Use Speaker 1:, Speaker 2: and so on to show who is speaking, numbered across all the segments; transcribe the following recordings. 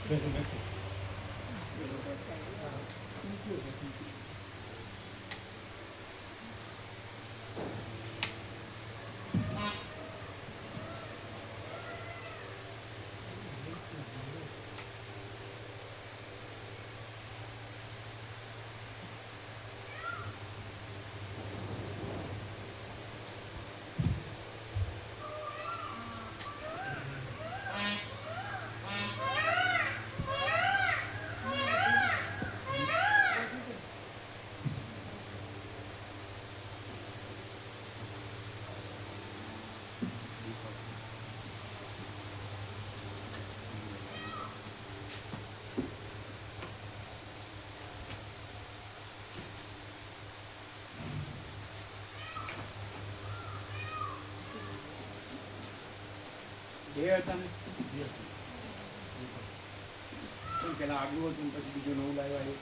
Speaker 1: બે હતા ને પેલા આગલું હતું પછી બીજું નવું લાવ્યા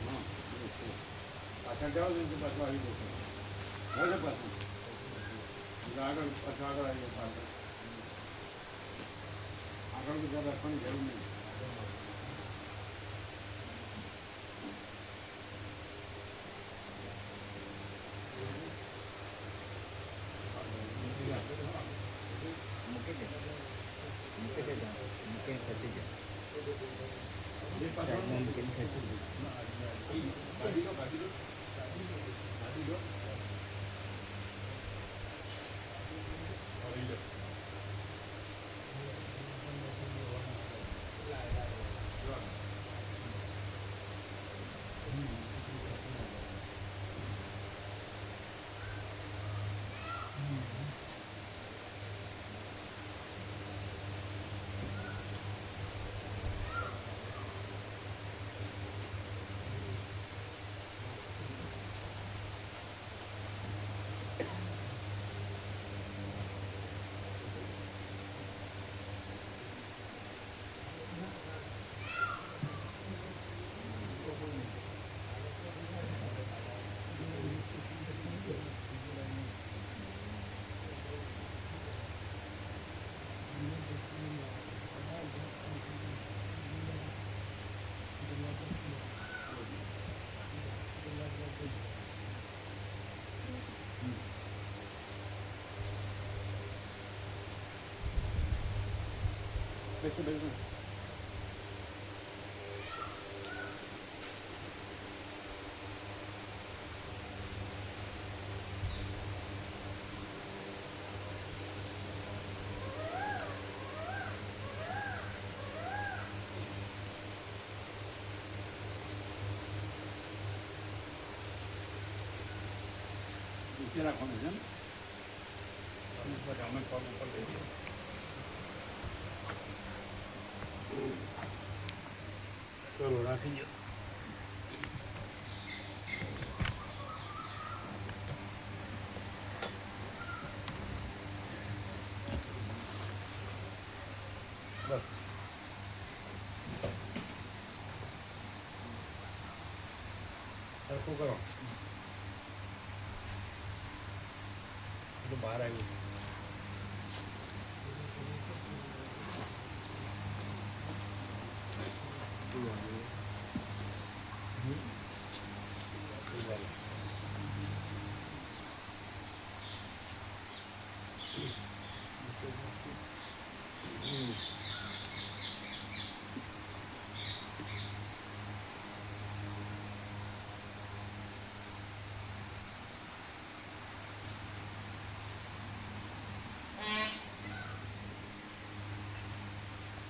Speaker 1: હા પાછળ જાઓ ને પાછું આવી જશે હવે પાછું આગળ પાછું આગળ આવી જશે આગળ ગુજરાત રાખવાની જરૂર નહીં બેસો બેસો નીચે રાખવાનું છે ને અમે પગ ઉપર લઈ દઈએ ચલો રાખી દો બસ સરખું કરો તો બહાર આવ્યું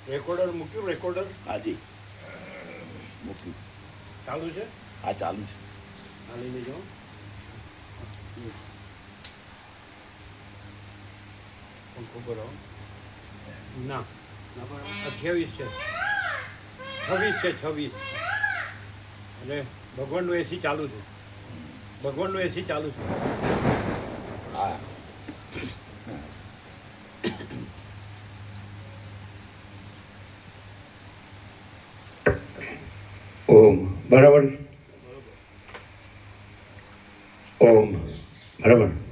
Speaker 1: રેકોર્ડર મૂક્યું રેકોર્ડર
Speaker 2: હાજી મૂક્યું
Speaker 1: ચાલુ છે
Speaker 2: હા ચાલુ છે
Speaker 1: હા લઈ લેજો ખબર ના 28 છે 26 છે 26 એટલે ભગવાનનું એસી ચાલુ છે ભગવાનનું એસી ચાલુ છે
Speaker 2: હા
Speaker 3: ઓમ બરાબર ઓમ બરાબર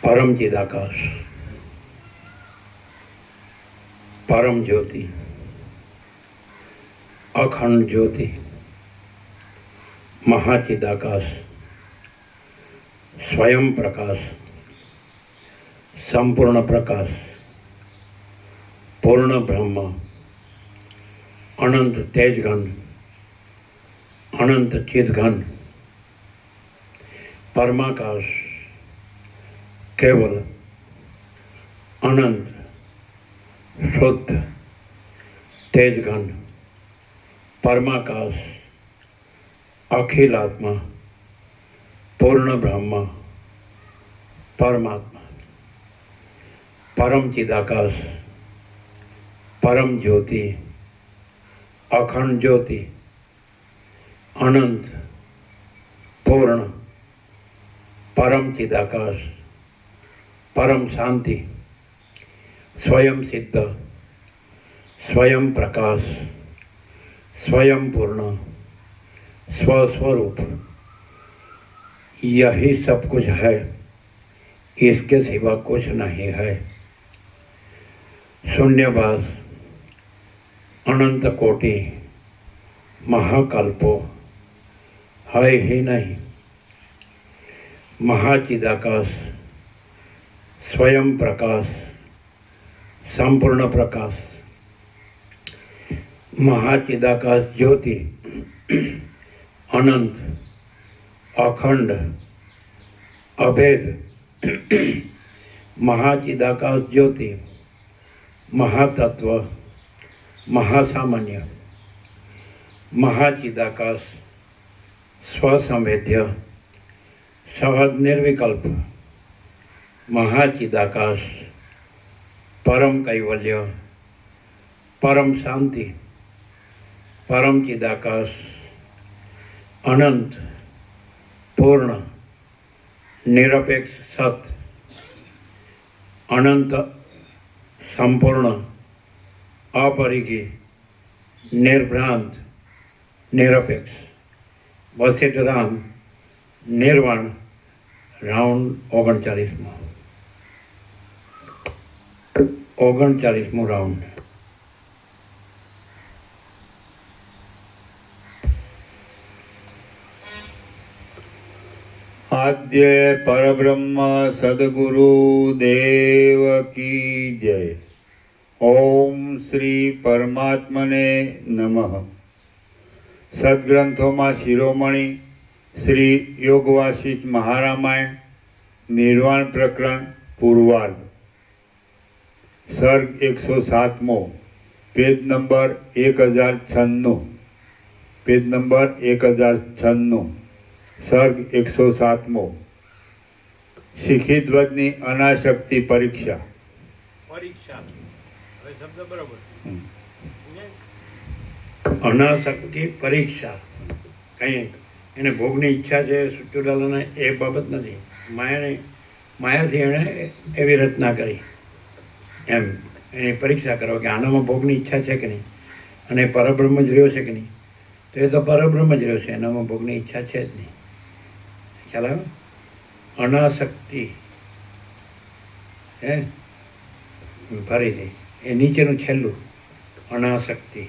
Speaker 3: परम चिदाकाश, परम ज्योति, अखंड ज्योति, महाचिदाकाश, स्वयं प्रकाश, संपूर्ण प्रकाश, पूर्ण ब्रह्म, अनंत तेजघन, अनंत चिदघन, परमाकाश, केवल अनंत शुद्ध तेजघन, परमाकाश, अखिल आत्मा, पूर्ण ब्रह्म, परमात्मा, परम चिदाकाश, परम ज्योति, अखंड ज्योति, अनंत पूर्ण परम चिदाकाश, परम शांति, स्वयं सिद्ध, स्वयं प्रकाश, स्वयं पूर्ण, स्वस्वरूप, यही सब कुछ है, इसके सिवा कुछ नहीं है। शून्यवास, अनंत कोटि, महाकल्पो है ही नहीं। महाचिदाकाश, स्वयं प्रकाश, संपूर्ण प्रकाश, महाचिदाकाश ज्योति, अनंत, अखंड, अभेद, महाचिदाकाश ज्योति, महातत्व, महासामान्य, महाचिदाकाश, स्वसंवेद्य, सहज निर्विकल्प, महाचिदाकाश, परम कैवल्य, परम शांति, परम चिदाकाश, अनंत, पूर्ण, निरपेक्ष सत, अनंत, संपूर्ण, अपरिघी, निर्भ्रांत, निरपेक्ष, वसिष्ठ राम, निर्वाण, राउंड 39 39 राउंड।
Speaker 4: आद्य परब्रह्म सद्गुरु देव की जय। ओम श्री परमात्मने नमः। सद्ग्रंथों शिरोमणि श्री योगवासिष्ठ महारामायण निर्वाण प्रकरण पूर्वार्ध सर्ग 107मो पेज नंबर 1096 पेज नंबर 1096 सर्ग 107मो શીખી ધ્વજની અનાશક્તિ પરીક્ષા
Speaker 1: પરીક્ષા હવે શબ્દ બરોબર
Speaker 3: અનાશક્તિ પરીક્ષા કંઈ એને ભોગની ઈચ્છા છે ચુડાલાને એ બાબત નથી. માયાથી એણે એવી રચના કરી એમ એની પરીક્ષા કરો કે આનામાં ભોગની ઈચ્છા છે કે નહીં, અને પરબ્રહ્મ જ રહ્યો છે કે નહીં, તો એ તો પરબ્રહ્મ જ રહ્યો છે, એનામાં ભોગની ઈચ્છા છે જ નહીં. ખ્યાલ આવે? અનાશક્તિ હે ફરીથી એ નીચેનું છેલ્લું અનાશક્તિ.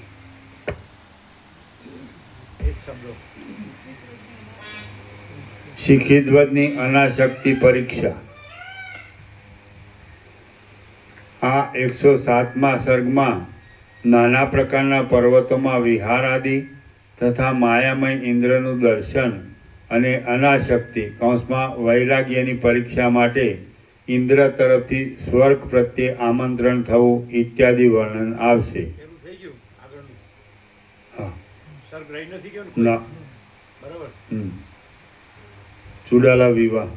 Speaker 4: શીખી ધ્વજની અનાશક્તિ પરીક્ષા. આ 107મા સર્ગમાં નાના પ્રકારના પર્વતોમાં વિહાર આદિ તથા માયામય ઇન્દ્રનું દર્શન અને અનાશક્તિ કૌંસમાં વૈરાગ્યની પરીક્ષા માટે ઇન્દ્ર તરફથી સ્વર્ગ પ્રત્યે આમંત્રણ થવું ઇત્યાદિ વર્ણન આવશે.
Speaker 1: એનું થઈ ગયું આગળનું
Speaker 4: હા
Speaker 1: સર્ગ રહી નથી ગયો ને
Speaker 4: ના
Speaker 1: બરાબર.
Speaker 4: ચુડાલા વિવાહ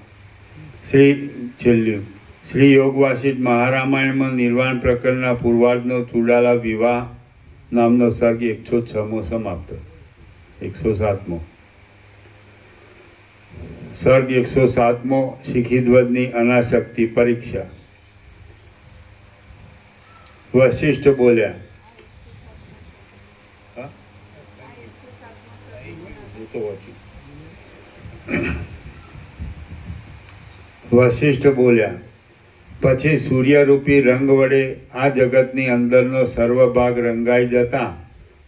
Speaker 4: શ્રી છેલ્લું શ્રી યોગવાસિષ્ઠ મહારામાયણમાં નિર્વાણ પ્રકરણના પૂર્વાર્ધનો ચુડાલા વિવાહ નામનો સર્ગ 106મો સમાપ્ત. 107મો સર્ગ 107મો શિખીધ્વજની અનાશક્તિ પરીક્ષા. વશિષ્ઠ બોલ્યા, પછી સૂર્યરૂપી રંગ વડે આ જગતની અંદરનો સર્વ ભાગ રંગાઈ જતા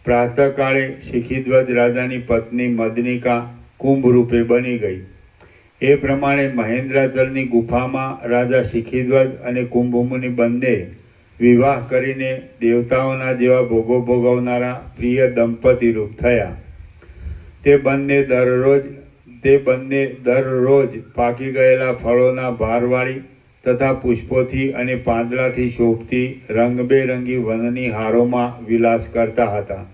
Speaker 4: પ્રાતઃકાળે શિખીધ્વજ રાજાની પત્ની મદનિકા કુંભ રૂપે બની ગઈ. એ પ્રમાણે મહેન્દ્રાચલની ગુફામાં રાજા શિખીધ્વજ અને કુંભમુનિ બંને વિવાહ કરીને દેવતાઓના જેવા ભોગો ભોગવનારા પ્રિય દંપતી રૂપ થયા. તે બંને દરરોજ પાકી ગયેલા ફળોના ભારવાળી તથા પુષ્પોથી અને પાંદડાથી શોભતી રંગબેરંગી વનની હારોમાં વિલાસ કરતા હતા.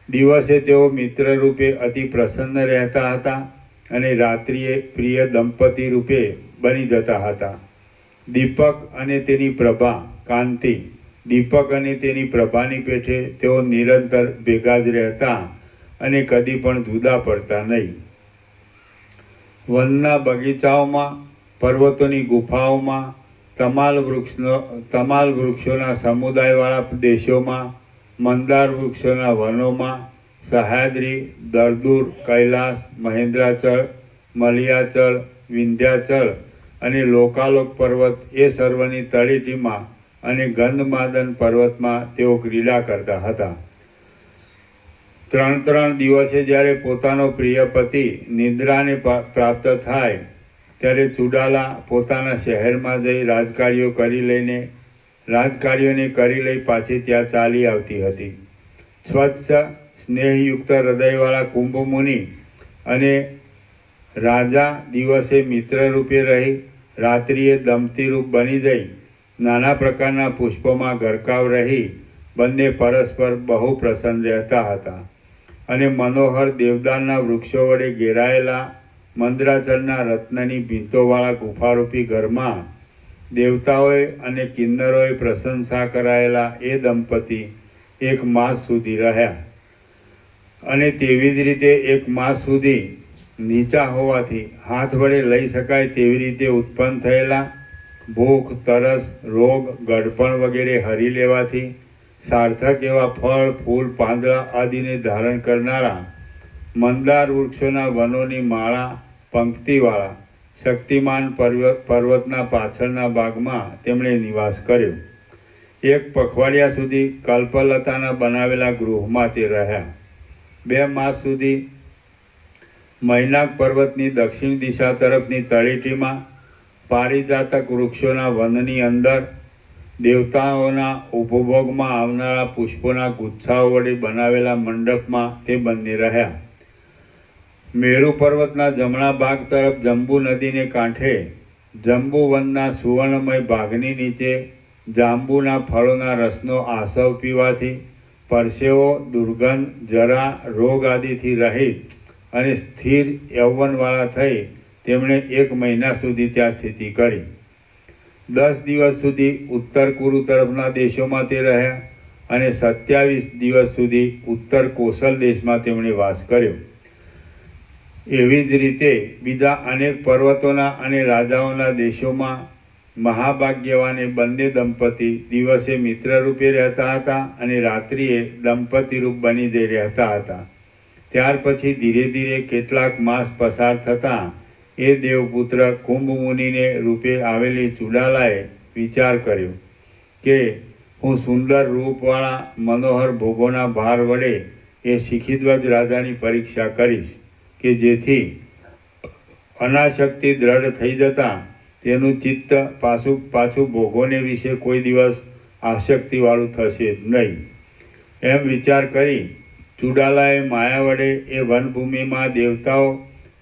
Speaker 4: દિવસે તેઓ મિત્ર રૂપે અતિ પ્રસન્ન રહેતા હતા અને રાત્રિએ પ્રિય દંપતી રૂપે બની જતા હતા. દીપક અને તેની પ્રભાની પેઠે તેઓ નિરંતર ભેગા જ રહેતા અને કદી પણ જુદા પડતા નહીં. વનના બગીચાઓમાં, પર્વતોની ગુફાઓમાં, તમાલ વૃક્ષોના સમુદાયવાળા દેશોમાં, મંદાર વૃક્ષોના વનોમાં, સહ્યાદ્રી, દરદુર, કૈલાસ, મહેન્દ્રાચળ, મલયાચળ, વિંધ્યાચળ અને લોકાલોક પર્વત એ સર્વની તળેટીમાં અને ગંધમાદન પર્વતમાં તેઓ ક્રીડા કરતા હતા. 3 દિવસે જ્યારે પોતાનો પ્રિય પતિ નિદ્રાને પ્રાપ્ત થાય ત્યારે ચુડાલા પોતાના શહેરમાં જઈ રાજકાર્યોને કરી લઈ પાછી ત્યાં ચાલી આવતી હતી. સ્વચ્છ સ્નેહયુક્ત હૃદયવાળા કુંભમુનિ અને રાજા દિવસે મિત્ર રૂપે રહી રાત્રિએ દંપતી રૂપ બની જઈ નાના પ્રકારના પુષ્પોમાં ગરકાવ રહી બંને પરસ્પર બહુ પ્રસન્ન રહેતા હતા. અને મનોહર દેવદારના વૃક્ષો વડે ઘેરાયેલા મંદરાચલના રત્નની ભીંતોવાળા ગુફારૂપી ઘરમાં દેવતાઓએ અને કિન્નરોએ પ્રશંસા કરાયેલા એ દંપતી 1 માસ સુધી રહ્યા. અને તેવી જ રીતે 1 માસ સુધી નીચા હોવાથી હાથ વડે લઈ શકાય તેવી રીતે ઉત્પન્ન થયેલા ભૂખ, તરસ, રોગ, ગડપણ વગેરે હરી લેવાથી સાર્થક એવા ફળ, ફૂલ, પાંદડા આદિને ધારણ કરનારા મંદાર વૃક્ષોના વનોની માળા પંક્તિવાળા શક્તિમાન પર્વતના પાછળના ભાગમાં તેમણે નિવાસ કર્યો. 1 પખવાડિયા સુધી કલ્પલતાના બનાવેલા ગૃહમાં તે રહ્યા. 2 માસ સુધી મૈનાક પર્વતની દક્ષિણ દિશા તરફની તળેટીમાં પારિજાતક વૃક્ષોના વનની અંદર દેવતાઓના ઉપભોગમાં આવનારા પુષ્પોના ગુચ્છાઓ વડે બનાવેલા મંડપમાં તે બંને રહ્યા. મેરુ પર્વતના જમણા ભાગ તરફ જંબુ નદીને કાંઠે જંબુવનના સુવર્ણમય ભાગની નીચે જાંબુના ફળોના રસનો આસવ પીવાથી પરસેવો, દુર્ગંધ, જરા, રોગ આદિથી રહિત અને સ્થિર યૌવનવાળા થઈ તેમણે 1 મહિના સુધી ત્યાં સ્થિતિ કરી. 10 દિવસ સુધી ઉત્તર કુરુ તરફના દેશોમાં તે રહ્યા અને 27 દિવસ સુધી ઉત્તર કોસલ દેશમાં તેમણે વાસ કર્યો. એવી જ રીતે બીજા અનેક પર્વતોના અને રાજાઓના દેશોમાં મહાભાગ્યવાને બંને દંપતી દિવસે મિત્ર રૂપે રહેતા હતા અને રાત્રિએ દંપતી રૂપ બની જઈ રહેતા હતા. ત્યાર પછી ધીરે ધીરે કેટલાક માસ પસાર થતાં એ દેવપુત્ર કુંભમુનિને રૂપે આવેલી ચુડાલાએ વિચાર કર્યો કે હું સુંદર રૂપવાળા મનોહર ભોગોના ભાર વડે એ શિખીધ્વજ રાજાની પરીક્ષા કરીશ કે જેથી અનાશક્તિ દ્રઢ થઈ જતાં તેનું ચિત્ત પાછું ભોગોને વિશે કોઈ દિવસ આસક્તિવાળું થશે જ નહીં. એમ વિચાર કરી ચુડાલાએ માયા વડે એ વનભૂમિમાં દેવતાઓ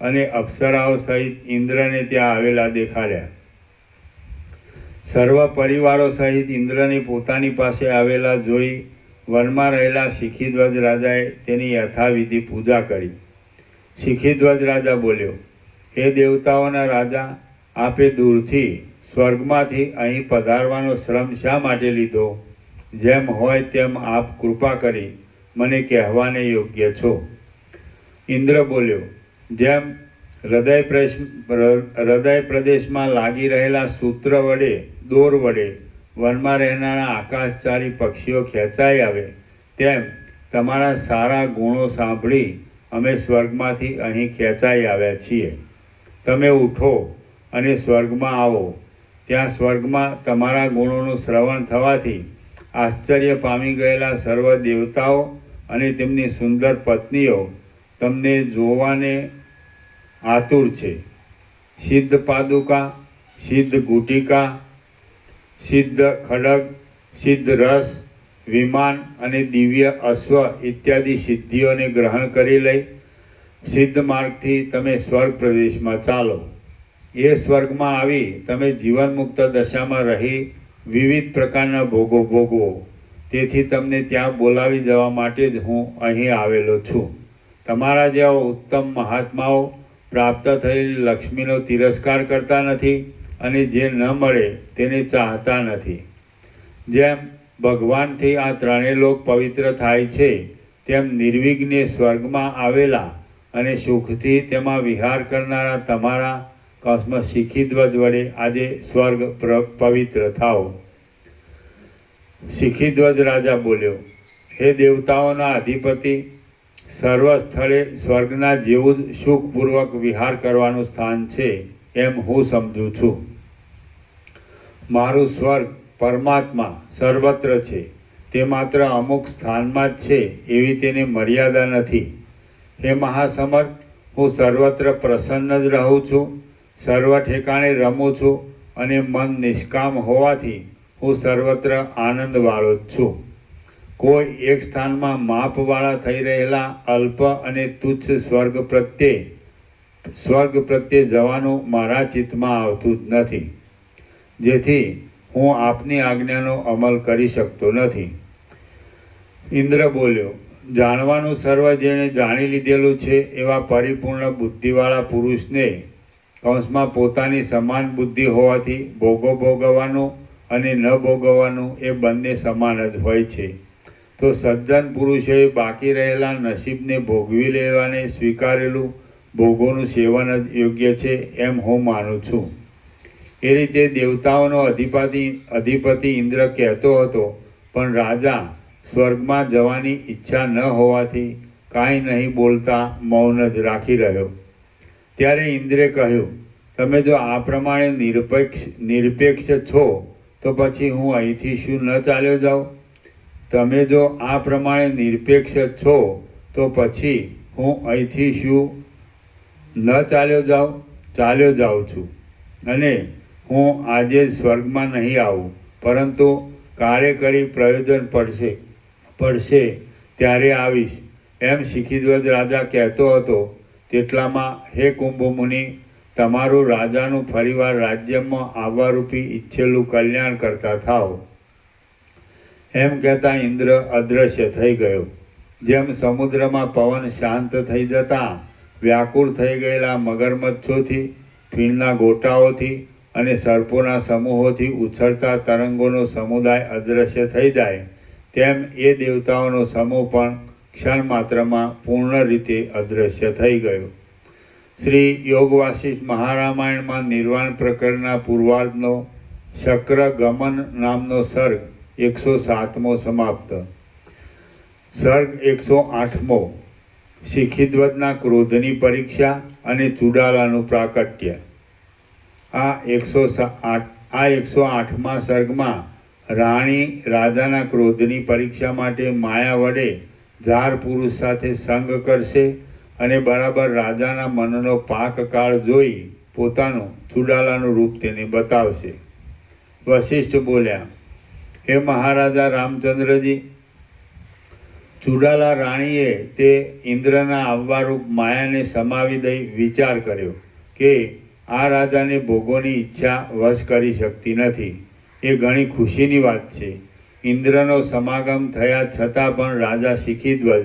Speaker 4: અને અપ્સરાઓ સહિત ઇન્દ્રને ત્યાં આવેલા દેખાડ્યા. સર્વ પરિવારો સહિત ઇન્દ્રને પોતાની પાસે આવેલા જોઈ વનમાં રહેલા શિખીધ્વજ રાજાએ તેની યથાવિધિ પૂજા કરી. શિખીધ્વજ રાજા બોલ્યો, હે દેવતાઓના રાજા, આપે દૂરથી સ્વર્ગમાંથી અહીં પધારવાનો શ્રમ શા માટે લીધો? જેમ હોય તેમ આપ કૃપા કરી મને કહેવાને યોગ્ય છો. ઇન્દ્ર બોલ્યો, જેમ હૃદય પ્રદેશમાં લાગી રહેલા સૂત્ર વડે દોર વડે વનમાં રહેનારા આકાશચારી પક્ષીઓ ખેંચાઈ આવે તેમ તમારા સારા ગુણો સાંભળી અમે સ્વર્ગમાંથી અહીં ખેંચાઈ આવ્યા છીએ. તમે ઉઠો અને સ્વર્ગમાં આવો. ત્યાં સ્વર્ગમાં તમારા ગુણોનું શ્રવણ થવાથી આશ્ચર્ય પામી ગયેલા સર્વ દેવતાઓ અને તેમની સુંદર પત્નીઓ તમને જોવાને આતુર છે. સિદ્ધ પાદુકા, સિદ્ધ ગુટિકા, સિદ્ધ ખડગ, સિદ્ધ રસ, વિમાન અને દિવ્ય અશ્વ ઇત્યાદિ સિદ્ધિઓને ગ્રહણ કરી લઈ સિદ્ધ માર્ગથી તમે સ્વર્ગ પ્રદેશમાં ચાલો. એ સ્વર્ગમાં આવી તમે જીવનમુક્ત દશામાં રહી વિવિધ પ્રકારના ભોગો ભોગવો. તેથી તમને ત્યાં બોલાવી જવા માટે જ હું અહીં આવેલો છું. તમારા જેવા ઉત્તમ મહાત્માઓ પ્રાપ્ત થયેલી લક્ષ્મીનો તિરસ્કાર કરતા નથી અને જે ન મળે તેને ચાહતા નથી. જેમ ભગવાનથી આ ત્રણેય લોક પવિત્ર થાય છે તેમ નિર્વિઘ્ને સ્વર્ગમાં આવેલા અને સુખથી તેમાં વિહાર કરનારા તમારા કૌંસમાં શીખી ધ્વજ વડે આજે સ્વર્ગ પવિત્ર થાઓ. શીખી ધ્વજ રાજા બોલ્યો, હે દેવતાઓના અધિપતિ, સર્વ સ્થળે સ્વર્ગના જેવું જ સુખપૂર્વક વિહાર કરવાનું સ્થાન છે એમ હું સમજું છું. મારું સ્વર્ગ પરમાત્મા સર્વત્ર છે. તે માત્ર અમુક સ્થાનમાં જ છે એવી તેની મર્યાદા નથી. હે મહાસમર્થ, હું સર્વત્ર પ્રસન્ન જ રહું છું, સર્વ ઠેકાણે રમું છું અને મન નિષ્કામ હોવાથી હું સર્વત્ર આનંદવાળો જ છું. કોઈ એક સ્થાનમાં માપવાળા થઈ રહેલા અલ્પ અને તુચ્છ સ્વર્ગ પ્રત્યે જવાનું મારા ચિત્તમાં આવતું જ નથી, જેથી હું આપની આજ્ઞાનો અમલ કરી શકતો નથી. ઇન્દ્ર બોલ્યો, જાણવાનું સર્વ જેણે જાણી લીધેલું છે એવા પરિપૂર્ણ બુદ્ધિવાળા પુરુષને કૌંસમાં પોતાની સમાન બુદ્ધિ હોવાથી ભોગો ભોગવવાનું અને ન ભોગવવાનું એ બંને સમાન જ હોય છે. તો સજ્જન પુરુષોએ બાકી રહેલા નસીબને ભોગવી લેવાને સ્વીકારેલું ભોગોનું સેવન જ યોગ્ય છે એમ હું માનું છું. એ રીતે દેવતાઓનો અધિપતિ ઇન્દ્ર કહેતો હતો, પણ રાજા સ્વર્ગમાં જવાની ઈચ્છા ન હોવાથી કાંઈ નહીં બોલતા મૌન જ રાખી રહ્યો. ત્યારે ઇન્દ્રે કહ્યું, તમે જો આ પ્રમાણે નિરપેક્ષ છો તો પછી હું અહીંથી શું ન ચાલ્યો જાઉં? તમે જો આ પ્રમાણે નિરપેક્ષ છો તો પછી હું અહીંથી શું ન ચાલ્યો જાઉં છું. અને હું આજે જ સ્વર્ગમાં નહીં આવું, પરંતુ કાર્ય કરી પ્રયોજન પડશે ત્યારે આવીશ એમ શીખીધ્વજ રાજા કહેતો હતો. તેટલામાં હે કુંભમુનિ, તમારું રાજાનું ફરીવાર રાજ્યમાં આવવારૂપી ઈચ્છેલું કલ્યાણ કરતા થાઓ. એમ કહેતા ઇન્દ્ર અદૃશ્ય થઈ ગયો. જેમ સમુદ્રમાં પવન શાંત થઈ જતા વ્યાકુળ થઈ ગયેલા મગરમચ્છોથી, ફીણના ગોટાઓથી અને સર્પોના સમૂહોથી ઉછળતા તરંગોનો સમુદાય અદૃશ્ય થઈ જાય, તેમ એ દેવતાઓનો સમૂહ પણ ક્ષણ માત્રમાં પૂર્ણ રીતે અદૃશ્ય થઈ ગયો. શ્રી યોગ વાસિષ્ઠ મહારામાયણમાં નિર્વાણ પ્રકરણના પૂર્વાર્ધનો શક્ર ગમન નામનો સર્ગ 107મો સમાપ્ત. સર્ગ 108મો શીખીધ્વજના ક્રોધની પરીક્ષા અને ચુડાલાનું પ્રાકટ્ય. આ 108મા સર્ગમાં રાણી રાજાના ક્રોધની પરીક્ષા માટે માયા વડે ઝાર પુરુષ સાથે સંગ કરશે અને બરાબર રાજાના મનનો પાકકાળ જોઈ પોતાનું ચુડાલાનું રૂપ તેને બતાવશે. વશિષ્ઠ બોલ્યા, હે મહારાજા રામચંદ્રજી, ચુડાલા રાણીએ તે ઇન્દ્રના આવવારૂપ માયાને સમાવી દઈ વિચાર કર્યો કે આ રાજાને ભોગોની ઈચ્છા વશ કરી શકતી નથી. એ ઘણી ખુશીની વાત છે. ઇન્દ્રનો સમાગમ થયા છતાં પણ રાજા શીખીધ્વજ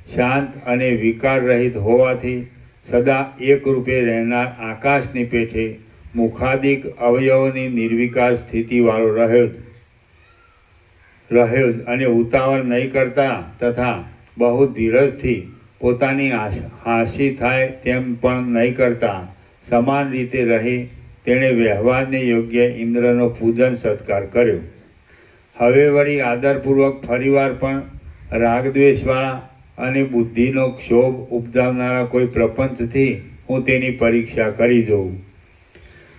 Speaker 4: શાંત અને વિકાર રહિત હોવાથી સદા એક રૂપે રહેનાર આકાશની પેઠે મુખાદિક અવયવોની નિર્વિકાર સ્થિતિવાળો રહ્યો જ અને ઉતાવળ નહીં કરતા તથા બહુ ધીરજથી પોતાની હાંસી થાય તેમ પણ નહીં કરતા સમાન રીતે રહી તેણે વ્યવહારને યોગ્ય ઇન્દ્રનો પૂજન સત્કાર કર્યો. હવે વળી આદરપૂર્વક ફરીવાર પણ રાગદ્વેષવાળા અને બુદ્ધિનો ક્ષોભ ઉપજાવનારા કોઈ પ્રપંચથી હું તેની પરીક્ષા કરી જોઉં.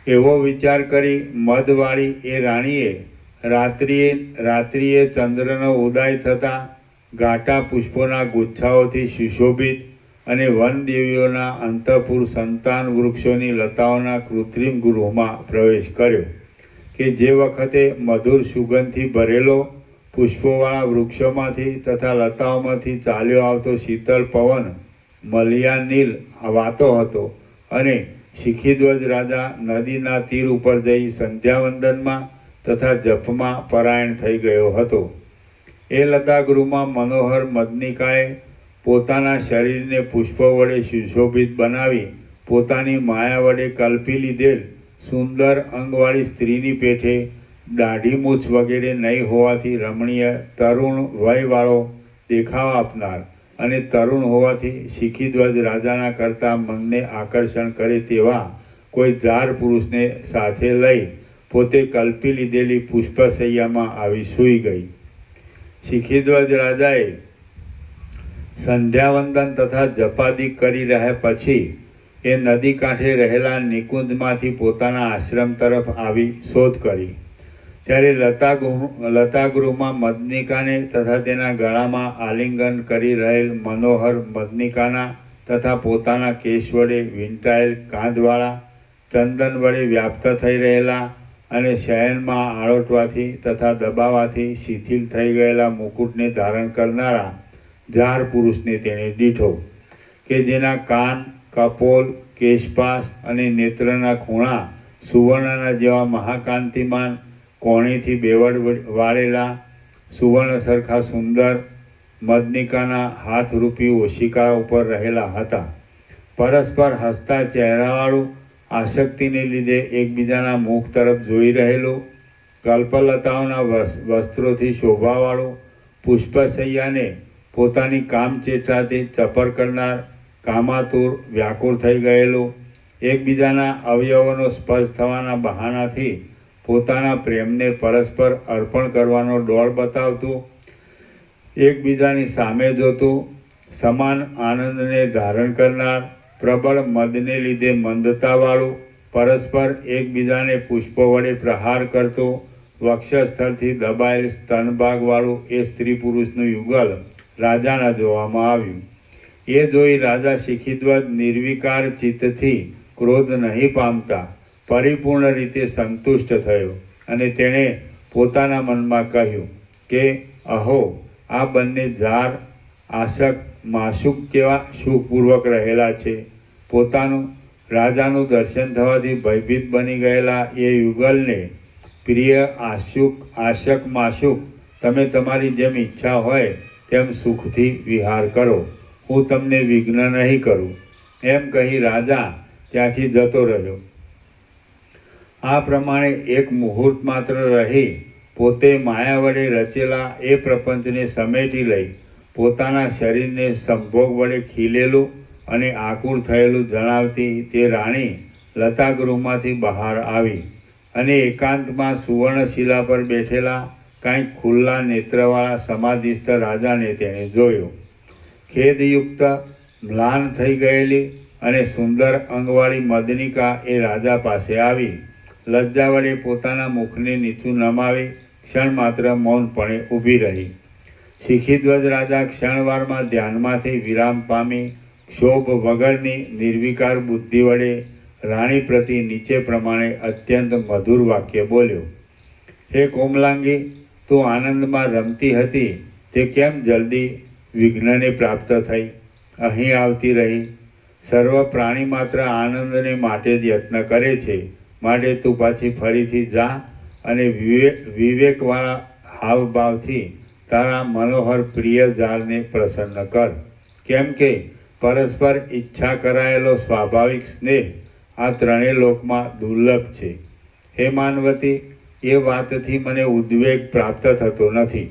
Speaker 4: એવો વિચાર કરી મદવાળી એ રાણીએ રાત્રિએ ચંદ્રનો ઉદય થતાં ઘાટા પુષ્પોના ગુચ્છાઓથી સુશોભિત અને વનદેવીઓના અંતઃપુર સંતાન વૃક્ષોની લતાઓના કૃત્રિમ ગૃહમાં પ્રવેશ કર્યો કે જે વખતે મધુર સુગંધથી ભરેલો પુષ્પોવાળા વૃક્ષોમાંથી તથા લતાઓમાંથી ચાલ્યો આવતો શીતળ પવન મલિયાનીલ વાતો હતો અને શિખીધ્વજ રાજા નદીના તીર ઉપર જઈ સંધ્યાવંદનમાં તથા જપમાં પરાયણ થઈ ગયો હતો. એ લતાગૃહમાં મનોહર મદનિકાએ પોતાના શરીરને પુષ્પો વડે સુશોભિત બનાવી પોતાની માયા વડે કલ્પી લીધેલ સુંદર અંગવાળી સ્ત્રીની પેઠે દાઢી મૂછ વગેરે નહીં હોવાથી રમણીય તરુણ વયવાળો દેખાવ આપનાર અને તરુણ હોવાથી શિખીધ્વજ રાજાના કરતાં મનને આકર્ષણ કરે તેવા કોઈ જાર પુરુષને સાથે લઈ પોતે કલ્પી લીધેલી પુષ્પશૈયામાં આવી સૂઈ ગઈ. શિખીધ્વજ રાજાએ સંધ્યાવંદન તથા જપાદિક કરી રહ્યા પછી એ નદી કાંઠે રહેલા નિકુંજમાંથી પોતાના આશ્રમ તરફ આવી શોધ કરી. ત્યારે લતાગૃહમાં મદનિકાને તથા તેના ગળામાં આલિંગન કરી રહેલ મનોહર મદનિકાના તથા પોતાના કેશ વડે વીંટાયેલ કાંધવાળા ચંદન વડે વ્યાપ્ત થઈ રહેલા અને શયનમાં આળોટવાથી તથા દબાવાથી શિથિલ થઈ ગયેલા મુકુટને ધારણ કરનારા જાર પુરુષને તેણે દીઠો કે જેના કાન, કપોલ, કેશપાશ અને નેત્રના ખૂણા સુવર્ણના જેવા મહાકાંતિમાન કોણીથી બેવડ વાળેલા સુવર્ણ સરખા સુંદર મદનિકાના હાથરૂપી ઓશિકા ઉપર રહેલા હતા. પરસ્પર હસતા ચહેરાવાળું આસક્તિને લીધે એકબીજાના મુખ તરફ જોઈ રહેલું કલ્પલતાઓના વસ્ત્રોથી શોભાવાળું પુષ્પશૈયાને પોતાની કામચેષ્ટાથી ચપર કરનાર કામાતુર વ્યાકુળ થઈ ગયેલું એકબીજાના અવયવોનો સ્પર્શ થવાના બહાનાથી પોતાના પ્રેમને પરસ્પર અર્પણ કરવાનો ડોળ બતાવતું એકબીજાની સામે જોતું સમાન આનંદને ધારણ કરનાર પ્રબળ મદને લીધે મંદતાવાળું પરસ્પર એકબીજાને પુષ્પો વડે પ્રહાર કરતું વક્ષસ્થળથી દબાયેલ સ્તનભાગવાળું એ સ્ત્રી પુરુષનું યુગલ રાજાના જોવામાં આવ્યું. એ જોઈ રાજા શિખીધ્વજ નિર્વિકાર ચિત્તથી ક્રોધ નહીં પામતા પરિપૂર્ણ રીતે સંતુષ્ટ થયો અને તેણે પોતાના મનમાં કહ્યું કે અહો, આ બંને જાર આશક માશુક કેવા સુખપૂર્વક રહેલા છે. પોતાનું રાજાનું દર્શન થવાથી ભયભીત બની ગયેલા એ યુગલને પ્રિય આશક માશુક, તમે તમારી જેમ ઈચ્છા હોય તેમ સુખથી વિહાર કરો, હું તમને વિઘ્ન નહીં કરું, એમ કહી રાજા ત્યાંથી જતો રહ્યો. આ પ્રમાણે એક મુહૂર્ત માત્ર રહી પોતે માયા વડે રચેલા એ પ્રપંચને સમેટી લઈ પોતાના શરીરને સંભોગ વડે ખીલેલું અને આકુળ થયેલું જણાવતી તે રાણી લતાગૃહમાંથી બહાર આવી અને એકાંતમાં સુવર્ણશિલા પર બેઠેલા કાંઈક ખુલ્લા નેત્રવાળા સમાધિસ્થ રાજાને તેણે જોયો. ખેદયુક્ત મ્લાન થઈ ગયેલી અને સુંદર અંગવાળી મદનિકા એ રાજા પાસે આવી લજ્જા વડે પોતાના મુખને નીચું નમાવી ક્ષણ માત્ર મૌનપણે ઊભી રહી. શિખીધ્વજ રાજા ક્ષણવારમાં ધ્યાનમાંથી વિરામ પામી ક્ષોભ વગરની નિર્વિકાર બુદ્ધિ વડે રાણી પ્રતિ નીચે પ્રમાણે અત્યંત મધુર વાક્ય બોલ્યો. હે કોમલાંગી, તું આનંદમાં રમતી હતી તે કેમ જલ્દી વિઘ્નને પ્રાપ્ત થઈ અહીં આવતી રહી? સર્વ પ્રાણી માત્ર આનંદને માટે જ યત્ન કરે છે, માટે તું પાછી ફરીથી જા અને વિવેકવાળા હાવભાવથી તારા મનોહર પ્રિય જારને પ્રસન્ન કર. કેમ કે પરસ્પર ઈચ્છા કરાયેલો સ્વાભાવિક સ્નેહ આ ત્રણેય લોકમાં દુર્લભ છે. હે માનવતી, એ વાતથી મને ઉદ્વેગ પ્રાપ્ત થતો નથી.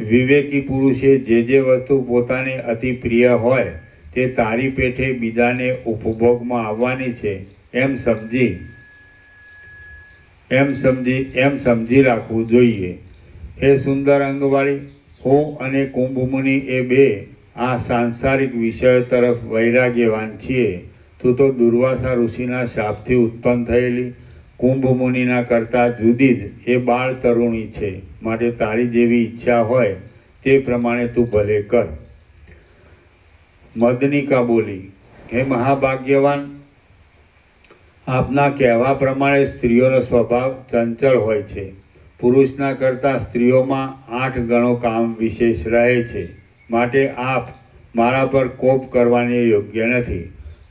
Speaker 4: વિવેકી પુરુષે જે વસ્તુ પોતાને અતિ પ્રિય હોય તે તારી પેઠે બીજાને ઉપભોગમાં આવવાની છે એમ સમજી રાખવું જોઈએ. હે સુંદર અંગવાળી, હું અને કુંભમુનિ એ બે આ સાંસારિક વિષયો તરફ વૈરાગ્યવાન છીએ. તું તો દુર્વાસા ઋષિના શાપથી ઉત્પન્ન થયેલી કુંભમુનિના કરતાં જુદી જ એ બાળ તરુણી છે. માટે તારી જેવી ઈચ્છા હોય તે પ્રમાણે તું ભલે કર. મદનિકા બોલી, હે મહાભાગ્યવાન, આપના કહેવા પ્રમાણે સ્ત્રીઓનો સ્વભાવ ચંચળ હોય છે. પુરુષના કરતાં સ્ત્રીઓમાં 8 ગણો કામ વિશેષ રહે છે. માટે આપ મારા પર કોપ કરવાની યોગ્ય નથી.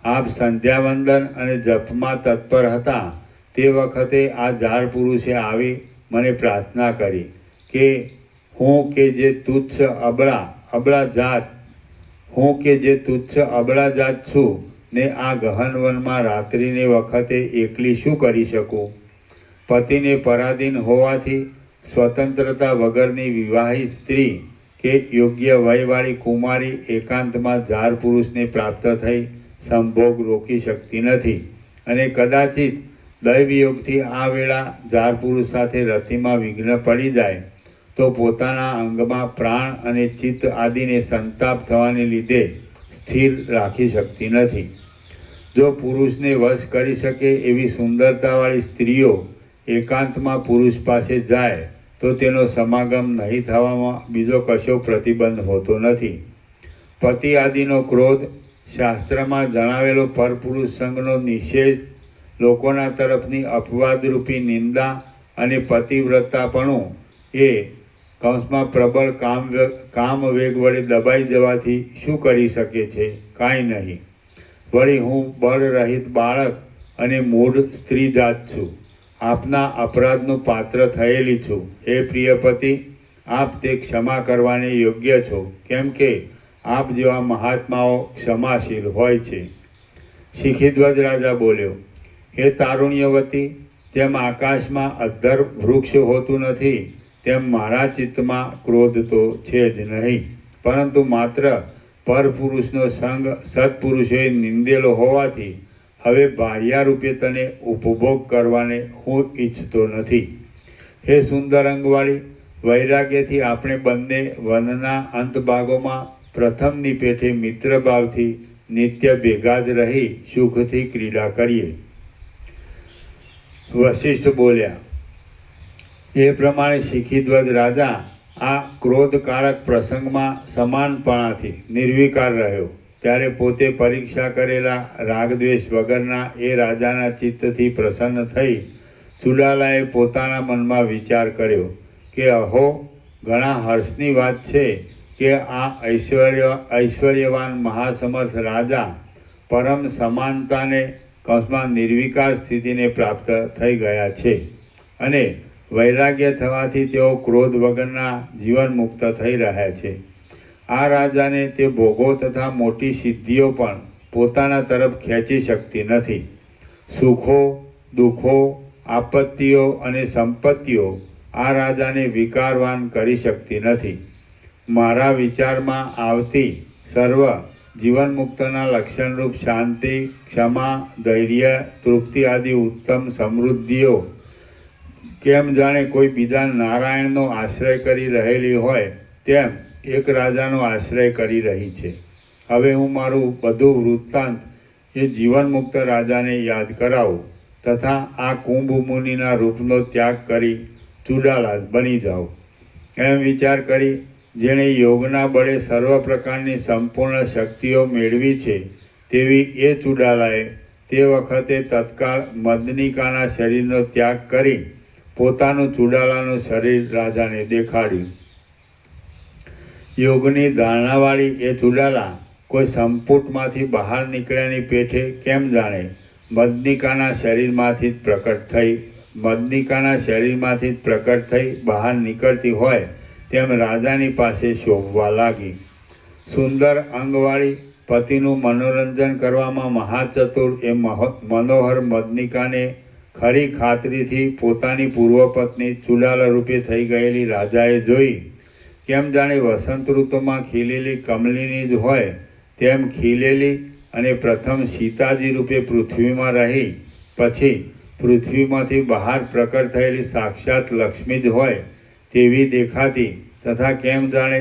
Speaker 4: આપ સંધ્યાવંદન અને જપમાં તત્પર હતા તે વખતે આ ઝાડ પુરુષે આવી મને પ્રાર્થના કરી કે હું કે જે તુચ્છ અબળા જાત છું ને આ ગહન વનમાં રાત્રિને વખતે એકલી શું કરી શકું? પતિને પરાધીન હોવાથી સ્વતંત્રતા વગરની વિવાહિત સ્ત્રી કે યોગ્ય વયવાળી કુમારી એકાંતમાં ઝાડ પુરુષને પ્રાપ્ત થઈ સંભોગ રોકી શકતી નથી. અને કદાચિત દૈવયોગથી આ વેળા ઝાડ પુરુષ સાથે રતિમાં વિઘ્ન પડી જાય તો પોતાના અંગમાં પ્રાણ અને ચિત્ત આદિને સંતાપ થવાને લીધે સ્થિર રાખી શકતી નથી. જો પુરુષને વશ કરી શકે એવી સુંદરતાવાળી સ્ત્રીઓ એકાંતમાં પુરુષ પાસે જાય તો તેનો સમાગમ નહીં થવામાં બીજો કશો પ્રતિબંધ હોતો નથી. પતિ આદિનો ક્રોધ, શાસ્ત્રમાં જણાવેલો પરપુરુષ સંગનો નિષેધ, લોકોના તરફની અપવાદરૂપી નિંદા અને પતિવ્રતાપણું એ કૌંસમાં પ્રબળ કામ વેગ વડે દબાઈ જવાથી શું કરી શકે છે? કાંઈ નહીં. વળી હું બળરહિત બાળક અને મૂઢ સ્ત્રી જાત છું. આપના અપરાધનું પાત્ર થયેલી છું. હે પ્રિય પતિ, આપ તે ક્ષમા કરવાને યોગ્ય છો, કેમ કે આપ જેવા મહાત્માઓ ક્ષમાશીલ હોય છે. શિખીધ્વજ રાજા બોલ્યો, હે તારુણ્યવતી, જેમ આકાશમાં અધ્ધર વૃક્ષ હોતું નથી તેમ મારા ચિત્તમાં ક્રોધ તો છે જ નહીં, પરંતુ માત્ર પરપુરુષનો સંગ સત્પુરુષોએ નિંદેલો હોવાથી હવે ભાર્યા રૂપે તને ઉપભોગ કરવાને હું ઈચ્છતો નથી. હે સુંદર અંગવાળી, વૈરાગ્યથી આપણે બંને વનના અંત ભાગોમાં પ્રથમની પેઠે મિત્રભાવથી નિત્ય ભેગા જ રહી સુખથી ક્રીડા કરીએ. વશિષ્ઠ બોલ્યા, એ પ્રમાણે શિખીધ્વજ રાજા આ ક્રોધકારક પ્રસંગમાં સમાનપણાથી નિર્વિકાર રહ્યો. ત્યારે પોતે પરીક્ષા કરેલા રાગદ્વેષ વગરના એ રાજાના ચિત્તથી પ્રસન્ન થઈ ચુડાલાએ પોતાના મનમાં વિચાર કર્યો કે અહો, ઘણા હર્ષની વાત છે કે આ ઐશ્વર્યવાન મહાસમર્થ રાજા પરમ સમાનતાને કૌંસમાં નિર્વિકાર સ્થિતિને પ્રાપ્ત થઈ ગયા છે અને વૈરાગ્ય થવાથી તેઓ ક્રોધ વગરના જીવન મુક્ત થઈ રહ્યા છે. આ રાજાને તે ભોગો તથા મોટી સિદ્ધિઓ પણ પોતાના તરફ ખેંચી શકતી નથી. સુખો, દુઃખો, આપત્તિઓ અને સંપત્તિઓ આ રાજાને વિકારવાન કરી શકતી નથી. મારા વિચારમાં આવતી સર્વ જીવન મુક્તના લક્ષણરૂપ શાંતિ, ક્ષમા, ધૈર્ય, તૃપ્તિ આદિ ઉત્તમ સમૃદ્ધિઓ કેમ જાણે કોઈ બીજા નારાયણનો આશ્રય કરી રહેલી હોય તેમ એક રાજાનો આશ્રય કરી રહી છે. હવે હું મારું બધું વૃત્તાંત એ જીવન મુક્ત રાજાને યાદ કરાવું તથા આ કુંભ મુનિના રૂપનો ત્યાગ કરી ચુડાલા બની જાઉં. એમ વિચાર કરી જેણે યોગના બળે સર્વ પ્રકારની સંપૂર્ણ શક્તિઓ મેળવી છે તેવી એ ચુડાલાએ તે વખતે તત્કાળ મદનિકાના શરીરનો ત્યાગ કરી પોતાનું ચુડાલાનું શરીર રાજાને દેખાડ્યું. યોગની ધારણાવાળી એ ચુડાલા કોઈ સંપુટમાંથી બહાર નીકળ્યાની પેઠે કેમ જાણે મદનિકાના શરીરમાંથી જ પ્રકટ થઈ બહાર નીકળતી હોય તેમ રાજાની પાસે શોભવા લાગી. સુંદર અંગવાળી પતિનું મનોરંજન કરવામાં મહાચતુર એ મનોહર મદનિકાને ખરી ખાતરીથી પોતાની પૂર્વપત્ની ચુડાલા રૂપે થઈ ગયેલી રાજાએ જોઈ કેમ જાણે વસંત ઋતુમાં ખીલેલી કમલીની જ હોય તેમ ખીલેલી અને પ્રથમ સીતાજી રૂપે પૃથ્વીમાં રહી પછી પૃથ્વીમાંથી બહાર પ્રકટ થયેલી સાક્ષાત લક્ષ્મી જ હોય તેવી દેખાતી તથા કેમ જાણે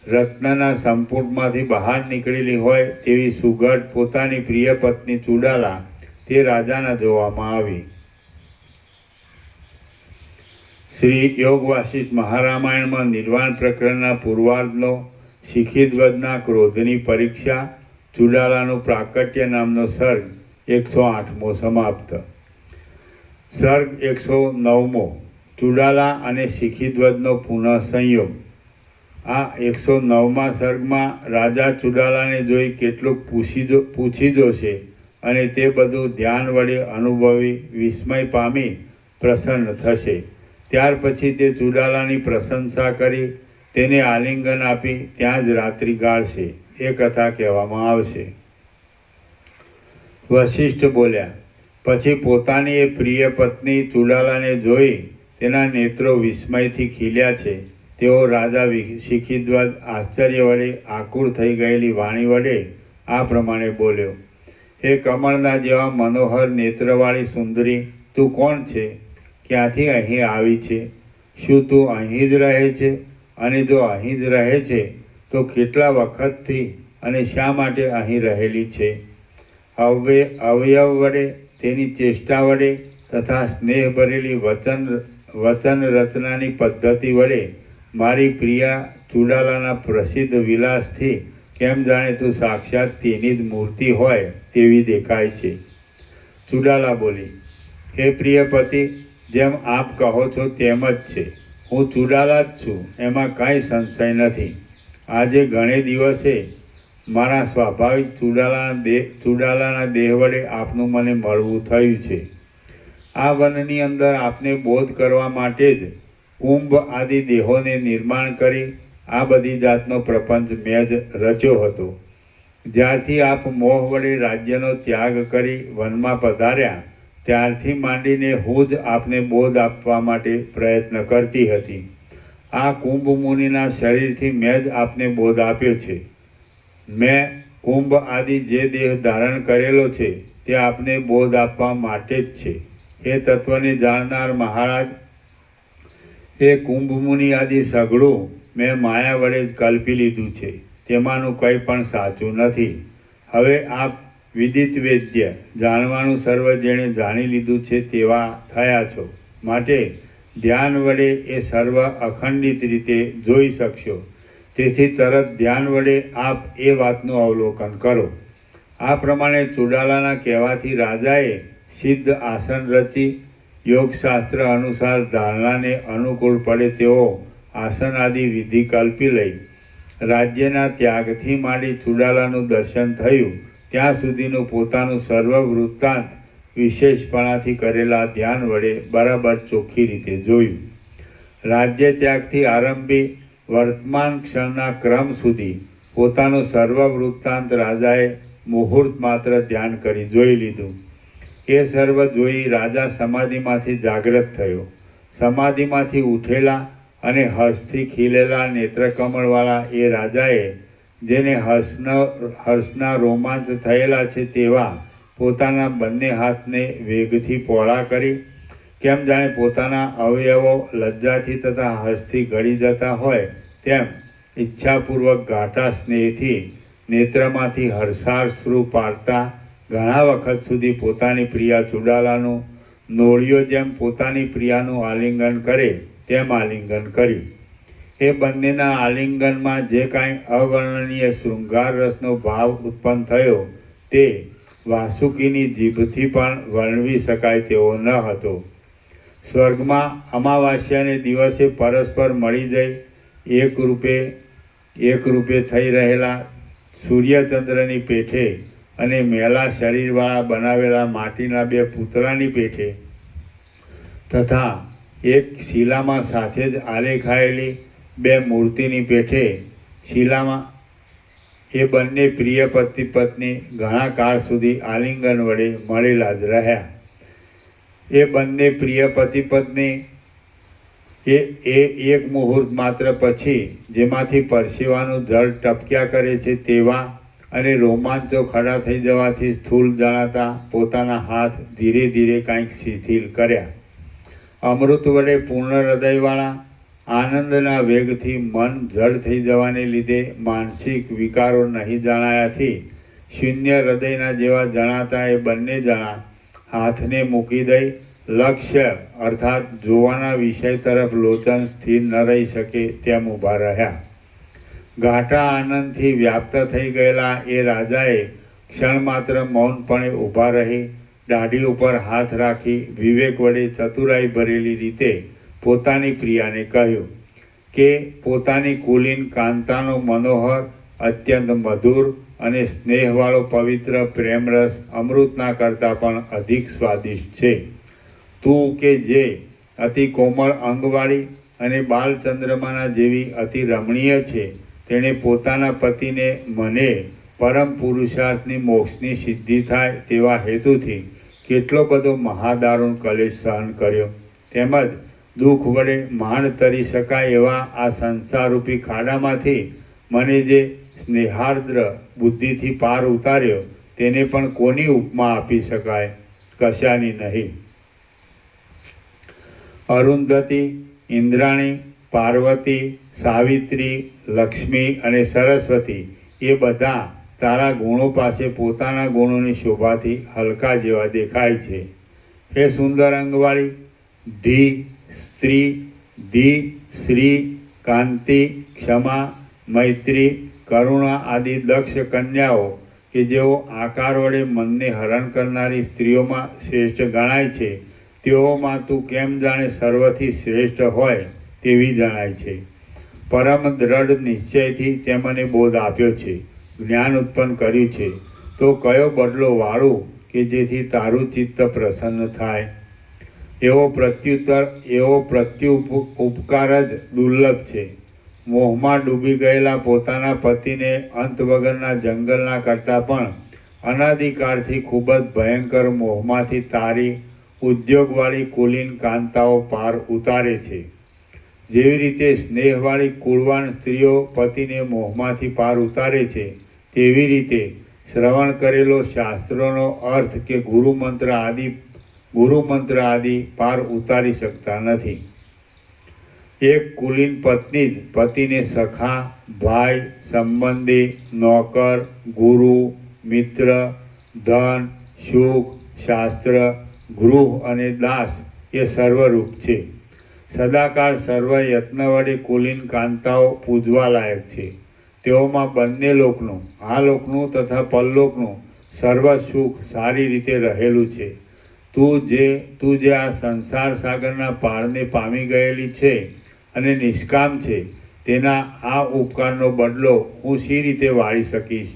Speaker 4: રત્નના સંપુટમાંથી બહાર નીકળેલી હોય તેવી સુઘડ પોતાની પ્રિય પત્ની ચુડાલા તે રાજાના જોવામાં આવી. શ્રી યોગ વાસિષ્ઠ મહારામાયણમાં નિર્વાણ પ્રકરણના પૂર્વાર્ધનો શિખીધ્વજના ક્રોધની પરીક્ષા ચુડાલાનું પ્રાકટ્ય નામનો સર્ગ 108મો સમાપ્ત. સર્ગ 109મો ચુડાલા અને શિખીધ્વજનો પુનઃ સંયોગ. આ 109મા સર્ગમાં રાજા ચુડાલાને જોઈ કેટલુંક પૂછી જોશે અને તે બધું ધ્યાન વડે અનુભવી વિસ્મય પામી પ્રસન્ન થશે. ત્યાર પછી તે ચુડાલાની પ્રશંસા કરી તેને આલિંગન આપી ત્યાં જ રાત્રિ ગાળશે એ કથા કહેવામાં આવશે. વશિષ્ઠ બોલ્યા, પછી પોતાની એ પ્રિય પત્ની ચુડાલાને જોઈ તેના નેત્રો વિસ્મયથી ખીલ્યા છે તેઓ રાજા શિખીધ્વજ આશ્ચર્ય વડે આકુળ થઈ ગયેલી વાણી વડે આ પ્રમાણે બોલ્યો. હે કમળના જેવા મનોહર નેત્રવાળી સુંદરી, તું કોણ છે? ક્યાંથી અહીં આવી છે? શું તું અહીં જ રહે છે? અને જો અહીં જ રહે છે તો કેટલા વખતથી અને શા માટે અહીં રહેલી છે? અવયવ વડે, તેની ચેષ્ટા વડે તથા સ્નેહ ભરેલી વચન રચનાની પદ્ધતિ વડે મારી પ્રિયા ચુડાલાના પ્રસિદ્ધ વિલાસથી કેમ જાણે તું સાક્ષાત તેની જ મૂર્તિ હોય તેવી દેખાય છે. ચુડાલા બોલી, હે પ્રિય પતિ, જેમ આપ કહો છો તેમ જ છે. હું ચુડાલા જ છું, એમાં કાંઈ સંશય નથી. આજે ઘણે દિવસે મારા સ્વાભાવિક ચુડાલાના દેહ વડે આપનું મને મળવું થયું છે. આ વનની અંદર આપને બોધ કરવા માટે જ કુંભ આદિ દેહોને નિર્માણ કરી આ બધી જાતનો પ્રપંચ મેં જ રચ્યો હતો. જ્યારથી આપ મોહ વડે રાજ્યનો ત્યાગ કરી વનમાં પધાર્યા ત્યારથી માંડીને હું જ આપને બોધ આપવા માટે પ્રયત્ન કરતી હતી. આ કુંભ મુનિના શરીરથી મેં જ આપને બોધ આપ્યો છે. મેં કુંભ આદિ જે દેહ ધારણ કરેલો છે તે આપને બોધ આપવા માટે જ છે. એ તત્વને જાણનાર મહારાજ, એ કુંભ મુનિ આદિ સઘળું મેં માયા વડે જ કલ્પી લીધું છે. તેમાંનું કંઈ પણ સાચું નથી. હવે આપ વિદિત વેદ્ય, જાણવાનું સર્વ જેણે જાણી લીધું છે તેવા થયા છો. માટે ધ્યાન વડે એ સર્વ અખંડિત રીતે જોઈ શકશો. તેથી તરત ધ્યાન વડે આપ એ વાતનું અવલોકન કરો. આ પ્રમાણે ચુડાલાના કહેવાથી રાજાએ સિદ્ધ આસન રચી યોગશાસ્ત્ર અનુસાર ધારણાને અનુકૂળ પડે તેવો આસન આદિ વિધિ કલ્પી લઈ રાજ્યના ત્યાગથી માંડી ચુડાલાનું દર્શન થયું ત્યાં સુધીનું પોતાનું સર્વ વૃત્તાંત વિશેષપણાથી કરેલા ધ્યાન વડે બરાબર ચોખ્ખી રીતે જોયું. રાજ્ય ત્યાગથી આરંભી વર્તમાન ક્ષણના ક્રમ સુધી પોતાનું સર્વ વૃત્તાંત રાજાએ મુહૂર્ત માત્ર ધ્યાન કરી જોઈ લીધું. એ સર્વ જોઈ રાજા સમાધિમાંથી જાગૃત થયો. સમાધિમાંથી ઉઠેલા અને હર્ષથી ખીલેલા નેત્રકમળવાળા એ રાજાએ જેને હર્ષના રોમાંચ થયેલા છે તેવા પોતાના બંને હાથને વેગથી પહોળા કરી કેમ જાણે પોતાના અવયવો લજ્જાથી તથા હર્ષથી ગળી જતા હોય તેમ ઈચ્છાપૂર્વક ઘાટા સ્નેહથી નેત્રમાંથી હર્ષાશ્રુ પાડતા ઘણા વખત સુધી પોતાની પ્રિયા ચુડાલાનું નોળિયો જેમ પોતાની પ્રિયાનું આલિંગન કરે તેમ આલિંગન કર્યું. એ બંનેના આલિંગનમાં જે કાંઈ અવર્ણનીય શૃંગાર રસનો ભાવ ઉત્પન્ન થયો તે વાસુકીની જીભથી પણ વર્ણવી શકાય તેવો ન હતો. સ્વર્ગમાં અમાવાસ્યાને દિવસે પરસ્પર મળી જઈ એક રૂપે થઈ રહેલા સૂર્યચંદ્રની પેઠે અને મેલા શરીરવાળા બનાવેલા માટીના બે પૂતળાની પેઠે તથા એક શિલામાં સાથે જ આલેખાયેલી બે મૂર્તિની પેઠે શિલામાં એ બંને પ્રિય પતિ પત્ની ઘણા કાળ સુધી આલિંગન વડે મળેલા જ રહ્યા. એ બંને પ્રિય પતિ પત્ની એ એક મુહૂર્ત માત્ર પછી જેમાંથી પરસેવાનું જળ ટપક્યા કરે છે તેવા અને રોમાંચો ખડા થઈ જવાથી સ્થૂળ જણાતા પોતાના હાથ ધીરે ધીરે કાંઈક શિથિલ કર્યા. અમૃત વડે પૂર્ણ હૃદયવાળા આનંદના વેગથી મન જડ થઈ જવાને લીધે માનસિક વિકારો નહીં જણાયાથી શૂન્ય હૃદયના જેવા જણાતા એ બંને જણા હાથને મૂકી દઈ લક્ષ્ય અર્થાત જોવાના વિષય તરફ લોચન સ્થિર ન રહી શકે તેમ ઊભા રહ્યા. ઘાટા આનંદથી વ્યાપ્ત થઈ ગયેલા એ રાજાએ ક્ષણ માત્ર મૌનપણે ઊભા રહી દાઢી ઉપર હાથ રાખી વિવેક વડે ચતુરાઈ ભરેલી રીતે પોતાની પ્રિયાને કહ્યું કે પોતાની કુલીન કાંતાનો મનોહર અત્યંત મધુર અને સ્નેહવાળો પવિત્ર પ્રેમરસ અમૃતના કરતાં પણ અધિક સ્વાદિષ્ટ છે. તું કે જે અતિ કોમળ અંગવાળી અને બાલચંદ્રમાના જેવી અતિ રમણીય છે, તેણે પોતાના પતિને મને પરમ પુરુષાર્થની મોક્ષની સિદ્ધિ થાય તેવા હેતુથી કેટલો બધો મહાદારુણ કલેશ સહન કર્યો, તેમજ દુઃખ વડે માંડ તરી શકાય એવા આ સંસારરૂપી ખાડામાંથી મને જે સ્નેહાર્દ્ર બુદ્ધિથી પાર ઉતાર્યો તેને પણ કોની ઉપમા આપી શકાય? કશાની નહીં. અરુંધતી, ઇન્દ્રાણી, પાર્વતી, સાવિત્રી, લક્ષ્મી અને સરસ્વતી એ બધા તારા ગુણો પાસે પોતાના ગુણોની શોભાથી હલકા જેવા દેખાય છે. હે સુંદર અંગવાળી, ધી, સ્ત્રી, ધી, શ્રી, કાંતિ, ક્ષમા, મૈત્રી, કરુણા આદિ દક્ષ કન્યાઓ કે જેઓ આકાર વડે મનને હરણ કરનારી સ્ત્રીઓમાં શ્રેષ્ઠ ગણાય છે, તેઓમાં તું કેમ જાણે સર્વથી શ્રેષ્ઠ હોય તેવી જણાય છે. પરમ દ્રઢ નિશ્ચયથી તે મને બોધ આપ્યો છે, જ્ઞાન ઉત્પન્ન કર્યું છે, તો કયો બદલો વાળું કે જેથી તારું ચિત્ત પ્રસન્ન થાય? એવો પ્રત્યુપકાર જ દુર્લભ છે. મોહમાં ડૂબી ગયેલા પોતાના પતિને અંત વગરના જંગલના કરતાં પણ અનાદિકાળથી ખૂબ જ ભયંકર મોહમાંથી તારી ઉદ્યોગવાળી કુલીન કાંતાઓ પાર ઉતારે છે. જેવી રીતે સ્નેહવાળી કુળવાન સ્ત્રીઓ પતિને મોહમાંથી પાર ઉતારે છે, તેવી રીતે શ્રવણ કરેલો શાસ્ત્રોનો અર્થ કે ગુરુમંત્ર આદિ પાર ઉતારી શકતા નથી. એક કુલીન પત્ની જ પતિને સખા, ભાઈ, સંબંધી, નોકર, ગુરુ, મિત્ર, ધન, સુખ, શાસ્ત્ર, ગૃહ અને દાસ એ સર્વરૂપ છે. સદાકાળ સર્વ યત્ન વડે કુલીન કાંતાઓ પૂજવા લાયક છે. તેઓમાં બંને લોકનું, આ લોકનું તથા પરલોકનું સર્વ સુખ સારી રીતે રહેલું છે. તું જે આ સંસાર સાગરના પારને પામી ગયેલી છે અને નિષ્કામ છે, તેના આ ઉપકારનો બદલો હું શી રીતે વાળી શકીશ?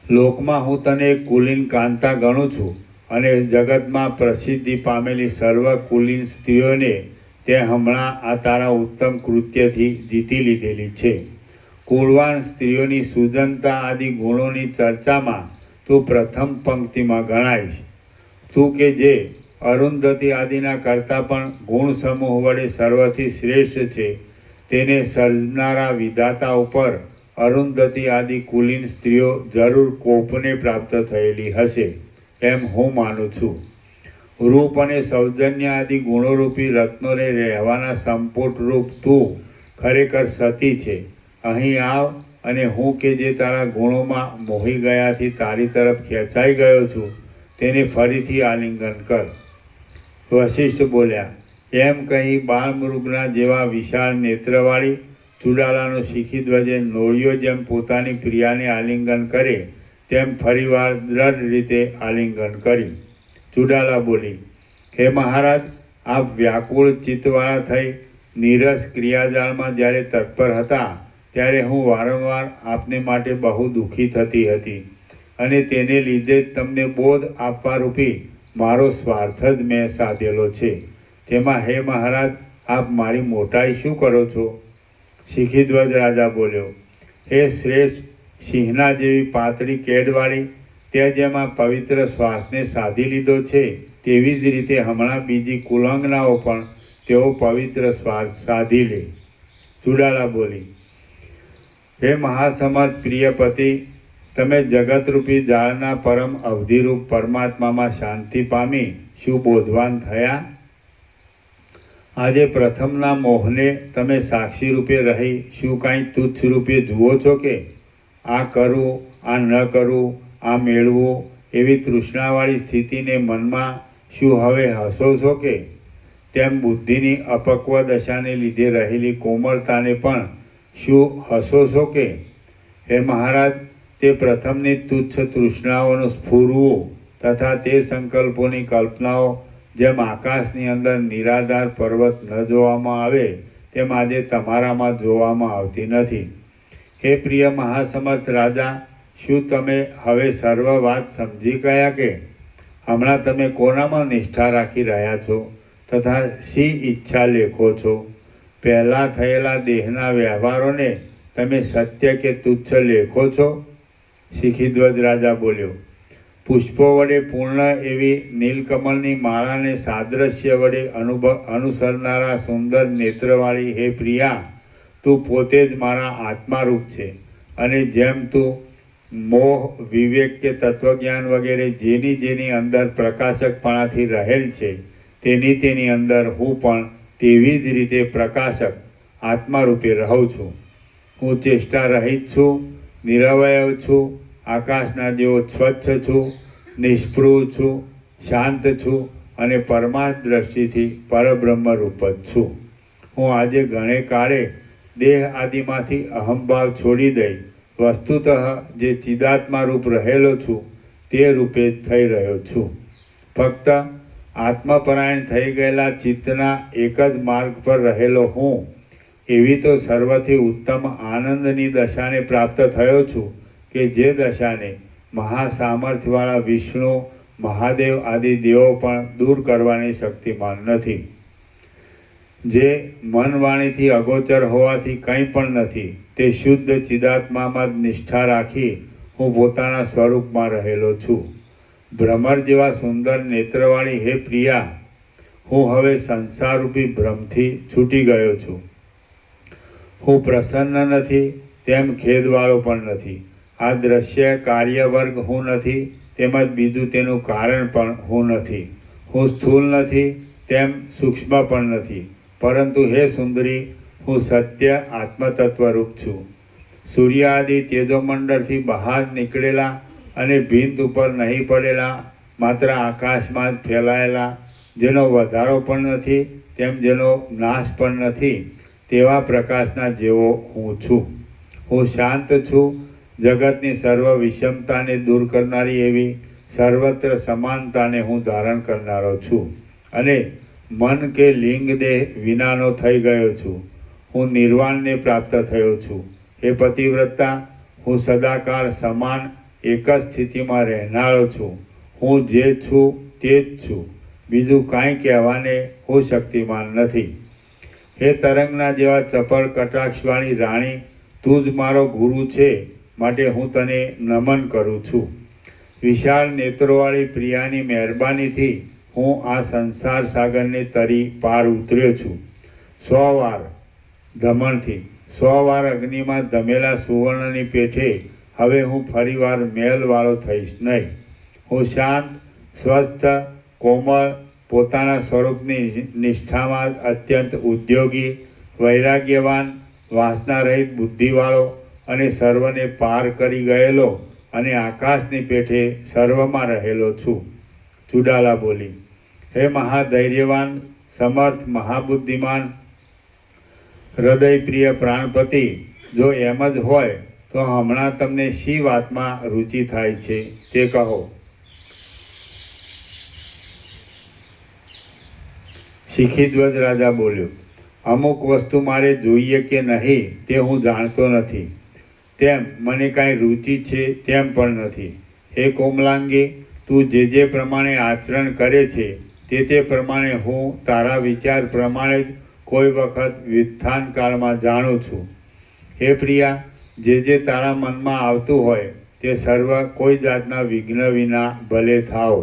Speaker 4: લોકમાં હું તને કુલીન કાંતા ગણું છું અને જગતમાં પ્રસિદ્ધિ પામેલી સર્વ કુલીન સ્ત્રીઓને તે હમણાં આ તારા ઉત્તમ કૃત્યથી જીતી લીધેલી છે. કુળવાન સ્ત્રીઓની સુજનતા આદિ ગુણોની ચર્ચામાં તું પ્રથમ પંક્તિમાં ગણાઈશ. તું કે જે અરુંધતી આદિના કરતાં પણ ગુણ સમૂહ વડે સર્વથી શ્રેષ્ઠ છે, તેને સર્જનારા વિધાતા ઉપર અરુંધતી આદિ કુલીન સ્ત્રીઓ જરૂર કોપને પ્રાપ્ત થયેલી હશે એમ હું માનું છું. રૂપ અને સૌજન્ય આદિ ગુણોરૂપી રત્નોને રહેવાના સંપુટ રૂપ તું ખરેખર સતી છે. અહીં આવ અને હું કે જે તારા ગુણોમાં મોહી ગયાથી તારી તરફ ખેંચાઈ ગયો છું, તેને ફરીથી આલિંગન કર. વશિષ્ઠ બોલ્યા. એમ કહી બાળમૃગના જેવા વિશાળ નેત્રવાળી ચુડાલાનો શીખી ધ્વજે નોળિયો જેમ પોતાની પ્રિયાને આલિંગન કરે તેમ ફરીવાર દ્રઢ રીતે આલિંગન કર્યું. ચુડાલા બોલી, હે મહારાજ, આપ વ્યાકુળ ચિત્તવાળા થઈ નીરસ ક્રિયાજાળમાં જ્યારે તત્પર હતા ત્યારે હું વારંવાર આપને માટે બહુ દુઃખી થતી હતી અને તેને લીધે જ તમને બોધ આપવા રૂપી મારો સ્વાર્થ જ મેં સાધેલો છે. તેમાં હે મહારાજ, આપ મારી મોટાઈ શું કરો છો? શિખીધ્વજ રાજા બોલ્યો, હે શ્રેષ્ઠ, સિંહના જેવી પાતળી કેડવાળી તે જેમાં પવિત્ર શ્વાસને સાધી લીધો છે, તેવી જ રીતે હમણાં બીજી કુલાંગનાઓ પણ તેઓ પવિત્ર શ્વાસ સાધી લે. ચુડાલા બોલી, હે મહાસમર્થ પ્રિય પતિ, તમે જગતરૂપી જાળના પરમ અવધિરૂપ પરમાત્મામાં શાંતિ પામી શું બોધવાન થયા? આજે પ્રથમના મોહને તમે સાક્ષી રૂપે રહી શું કાંઈ તુચ્છ રૂપે જુઓ છો કે આ કરવું, આ ન કરવું, આ મેળવું એવી તૃષ્ણાવાળી સ્થિતિને મનમાં શું હવે હસો છો કે? તેમ બુદ્ધિની અપક્વ દશાને લીધે રહેલી કોમળતાને પણ શું હસો છો કે? હે મહારાજ, તે પ્રથમની તુચ્છ તૃષ્ણાઓનું સ્ફુરવું તથા તે સંકલ્પોની કલ્પનાઓ જેમ આકાશની અંદર નિરાધાર પર્વત ન જોવામાં આવે તેમ આજે તમારામાં જોવામાં આવતી નથી. હે પ્રિય મહાસમર્થ રાજા, શું તમે હવે સર્વ વાત સમજી ગયા કે હમણાં તમે કોનામાં નિષ્ઠા રાખી રહ્યા છો તથા શી ઈચ્છા લેખો છો? પહેલાં થયેલા દેહના વ્યવહારોને તમે સત્ય કે તુચ્છ લેખો છો? શિખીધ્વજ રાજા બોલ્યો, પુષ્પો વડે પૂર્ણ એવી નીલકમળની માળાને સાદ્રશ્ય વડે અનુસરનારા સુંદર નેત્રવાળી હે પ્રિયા, તું પોતે જ મારા આત્મારૂપ છે અને જેમ તું મોહ, વિવેક કે તત્વજ્ઞાન વગેરે જેની અંદર પ્રકાશકપણાથી રહેલ છે તેની અંદર હું પણ તેવી જ રીતે પ્રકાશક આત્મા રૂપે રહું છું. હું ચેષ્ટા રહિત છું, નિરવયવ છું, આકાશના જેવો સ્વચ્છ છું, નિષ્પૃહ છું, શાંત છું અને પરમાર્થ દ્રષ્ટિથી પરબ્રહ્મ રૂપ જ છું. હું આજે ઘણે કાળે દેહ આદિમાંથી અહંભાવ છોડી દઈ વસ્તુતઃ જે ચિદાત્મા રૂપ રહેલો છું તે રૂપે જ થઈ રહ્યો છું. ફક્ત આત્મપરાયણ થઈ ગયેલા ચિત્તના એક જ માર્ગ પર રહેલો હું એવી તો સર્વથી ઉત્તમ આનંદની દશાને પ્રાપ્ત થયો છું કે જે દશાને મહાસામર્થ્યવાળા વિષ્ણુ, મહાદેવ આદિ દેવો પણ દૂર કરવાની શક્તિમાન નથી. જે મન વાણીથી અગોચર હોવાથી કંઈ પણ નથી તે શુદ્ધ ચિદાત્મામાં જ નિષ્ઠા રાખી હું પોતાના સ્વરૂપમાં રહેલો છું. ભ્રમર જેવા સુંદર નેત્રવાળી હે પ્રિયા, હું હવે સંસારરૂપી ભ્રમથી છૂટી ગયો છું. હું પ્રસન્ન નથી તેમ ખેદવાળો પણ નથી. આ દ્રશ્ય કાર્ય વર્ગ હું નથી તેમજ બીજું તેનું કારણ પણ હું નથી. હું સ્થૂલ નથી તેમ સૂક્ષ્મ પણ નથી, પરંતુ હે સુંદરી, હું સત્ય આત્મતત્વરૂપ છું. સૂર્ય આદિ તેજોમંડળથી બહાર નીકળેલા અને ભીંત ઉપર નહીં પડેલા, માત્ર આકાશમાં જ ફેલાયેલા, જેનો વધારો પણ નથી તેમ જેનો નાશ પણ નથી તેવા પ્રકાશના જેવો હું છું. હું શાંત છું. જગતની સર્વ વિષમતાને દૂર કરનારી એવી સર્વત્ર સમાનતાને હું ધારણ કરનારો છું અને મન કે લિંગ દેહ વિનાનો થઈ ગયો છું. હું નિર્વાણને પ્રાપ્ત થયો છું. હે પતિવ્રતા, હું સદાકાળ સમાન એક જ સ્થિતિમાં રહેનારો છું. હું જે છું તે જ છું. બીજું કાંઈ કહેવાને હું શક્તિમાન નથી. હે તરંગના જેવા ચપળ કટાક્ષવાળી રાણી, તું જ મારો ગુરુ છે માટે હું તને નમન કરું છું. વિશાળ નેત્રોવાળી પ્રિયાની મહેરબાનીથી હું આ સંસાર સાગરને તરી પાર ઉતર્યો છું. 100 વાર ધમણથી 100 વાર અગ્નિમાં ધમેલા સુવર્ણની પેઠે હવે હું ફરીવાર મેલવાળો થઈશ નહીં. હું શાંત, સ્વસ્થ, કોમળ, પોતાના સ્વરૂપની નિષ્ઠામાં અત્યંત ઉદ્યોગી, વૈરાગ્યવાન, વાસનારહિત બુદ્ધિવાળો અને સર્વને પાર કરી ગયેલો અને આકાશની પેઠે સર્વમાં રહેલો છું. ચુડાલા બોલી, હે મહાધૈર્યવાન, સમર્થ, મહાબુદ્ધિમાન, હૃદયપ્રિય પ્રાણપતિ, જો એમ જ હોય તો હમણાં તમને શી વાતમાં રુચિ થાય છે તે કહો. શિખીધ્વજ રાજા બોલ્યો, અમુક વસ્તુ મારે જોઈએ કે નહીં તે હું જાણતો નથી, તેમ મને કાંઈ રુચિ છે તેમ પણ નથી. હે કોમલાંગી, તું જે પ્રમાણે આચરણ કરે છે તે પ્રમાણે હું તારા વિચાર પ્રમાણે જ કોઈ વખત વ્યુત્થાન કાળમાં જાણું છું. હે પ્રિયા, જે તારા મનમાં આવતું હોય તે સર્વ કોઈ જાતના વિઘ્ન વિના ભલે થાઓ.